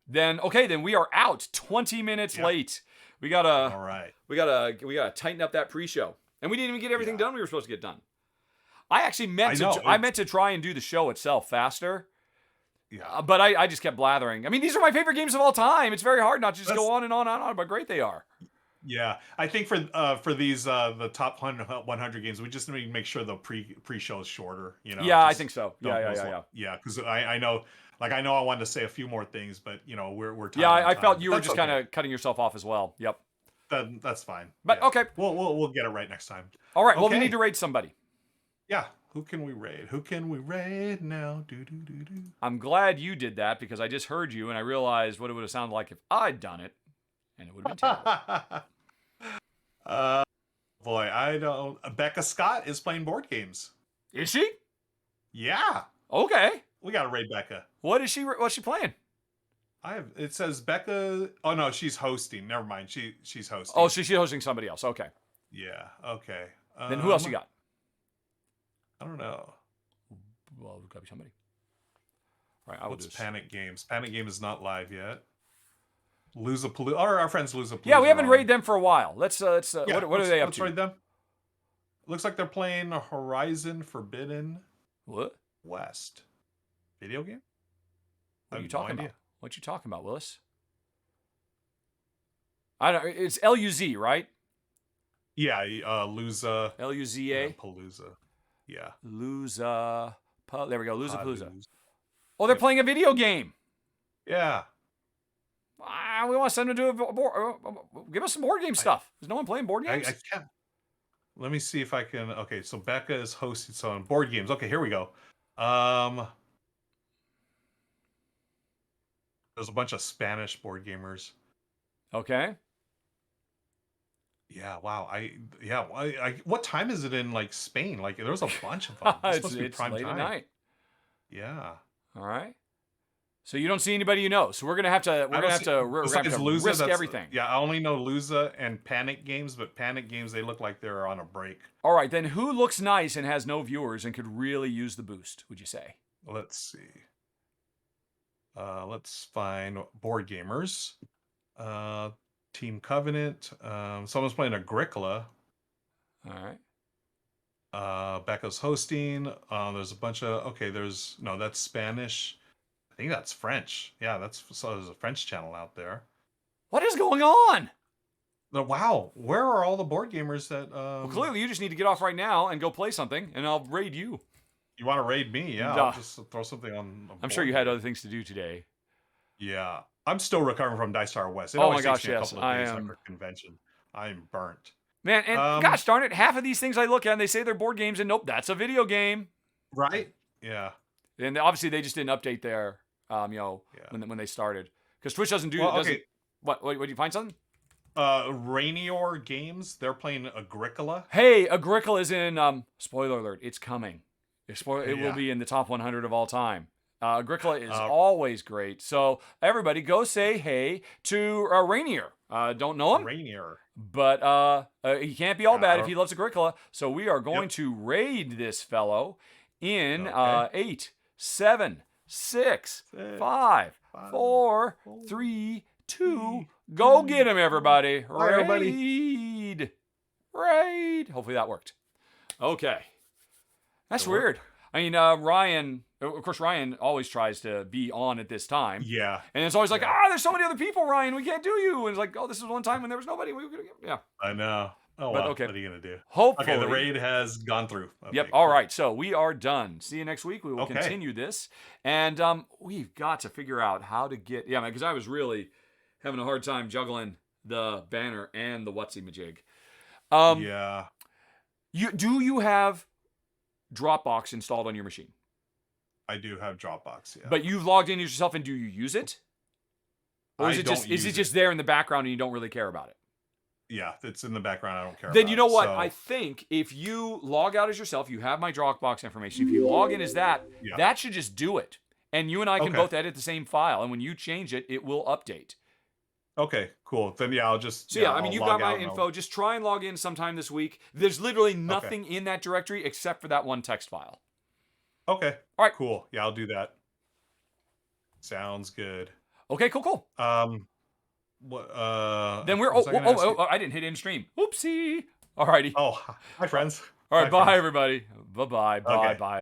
Then we are out 20 minutes late. We All gotta right. we gotta tighten up that pre-show, and we didn't even get everything done we were supposed to get done. I actually meant to try and do the show itself faster. Yeah. But I just kept blathering. I mean, these are my favorite games of all time. It's very hard not to just go on and on and on about how great they are. Yeah, I think for these the top 100 games, we just need to make sure the pre-show is shorter. You know. Yeah, I think so. Yeah. Yeah, because I know, like I wanted to say a few more things, but you know we're yeah. I felt you were just kind of cutting yourself off as well. Yep. That's fine. But okay, we'll get it right next time. All right. Okay. Well, we need to raid somebody. Yeah. Who can we raid? Who can we raid now? I'm glad you did that because I just heard you and I realized what it would have sounded like if I'd done it, and it would have been terrible. Boy, I don't. Becca Scott is playing board games. Is she? Yeah. Okay. We gotta raid Becca. What's she playing? It says Becca. Oh no, she's hosting. Never mind. She's hosting. Oh, she's hosting somebody else. Okay. Yeah. Okay. Then who else you got? I don't know. Well, it's gotta be somebody. All right, I will do Panic Games. Panic Game is not live yet. Losapalooza. Our friends Losapalooza. Yeah, we haven't raided them for a while. Let's what are they up let's to? raid them. Looks like they're playing Horizon Forbidden What? West. Video game? What are you talking about? What you talking about, Willis? I don't. It's LUZ, right? Yeah, Luza. LUZA. Palooza. Yeah. Luza. There we go. Losapalooza. Oh, they're playing a video game. Yeah. We want to send them to a board. Give us some board game stuff. Is no one playing board games? I can't. Let me see if I can. Okay, so Becca is hosting some board games. Okay, here we go. There's a bunch of Spanish board gamers. Okay. Yeah. Wow. What time is it in like Spain? Like there's a bunch of them. It's supposed to be prime late time. at night. Yeah. All right. So you don't see anybody you know. So we're gonna have to risk everything. Yeah, I only know Luza and Panic Games, but Panic Games they look like they're on a break. All right, then who looks nice and has no viewers and could really use the boost? Would you say? Let's see. Let's find board gamers. Team Covenant. Someone's playing Agricola. All right. Becca's hosting. There's a bunch of that's Spanish. I think that's French. Yeah, there's a French channel out there. What is going on? Wow, where are all the board gamers that? Well, clearly you just need to get off right now and go play something, and I'll raid you. You want to raid me? Yeah, I'll just throw something on. I'm sure you had other things to do today. Yeah, I'm still recovering from Dice Tower West. Oh my gosh, yes, I am. After convention, I'm burnt. Man, and gosh darn it, half of these things I look at and they say they're board games, and nope, that's a video game. Right? Yeah. And obviously they just didn't update their, when they started, because Twitch doesn't do. Okay. What? Did you find something? Rainier Games. They're playing Agricola. Hey, Agricola is in. Spoiler alert! It's coming. It will be in the top 100 of all time. Agricola is always great. So everybody go say hey to Rainier. Don't know him. Rainier. But he can't be all bad if he loves Agricola. So we are going to raid this fellow in 8, 7, 6, 5, 4, 3, 2. Go get him, everybody. Raid. Hopefully that worked. Okay. That's weird. I mean, Ryan, of course, Ryan always tries to be on at this time. Yeah. And it's always like, there's so many other people, Ryan, we can't do you. And it's like, this is one time when there was nobody. Yeah. I know. Oh, but, well, okay. What are you going to do? Hopefully. Okay, the raid has gone through. Okay, yep. All right. So we are done. See you next week. We will continue this. And we've got to figure out how to get, because I was really having a hard time juggling the banner and the whatsy majig. Yeah. Do you have Dropbox installed on your machine? I do have Dropbox, yeah. But you've logged in yourself, and do you use it? Or is it just there in the background and you don't really care about it? Yeah, it's in the background. I don't care about it. Then you know what? So, I think if you log out as yourself, you have my Dropbox information. If you log in as that should just do it. And you and I can Okay. both edit the same file, and when you change it, it will update. Okay, cool. Then yeah, I'll just So yeah, I mean, I'll you've log got my out and info. Just try and log in sometime this week. There's literally nothing in that directory except for that one text file. Okay. All right. Cool. Yeah, I'll do that. Sounds good. Okay, cool. What Then we're I didn't hit end stream. Oopsie. Alrighty. Oh, hi friends. All right, Bye, bye friends. everybody. Bye. Okay. Bye.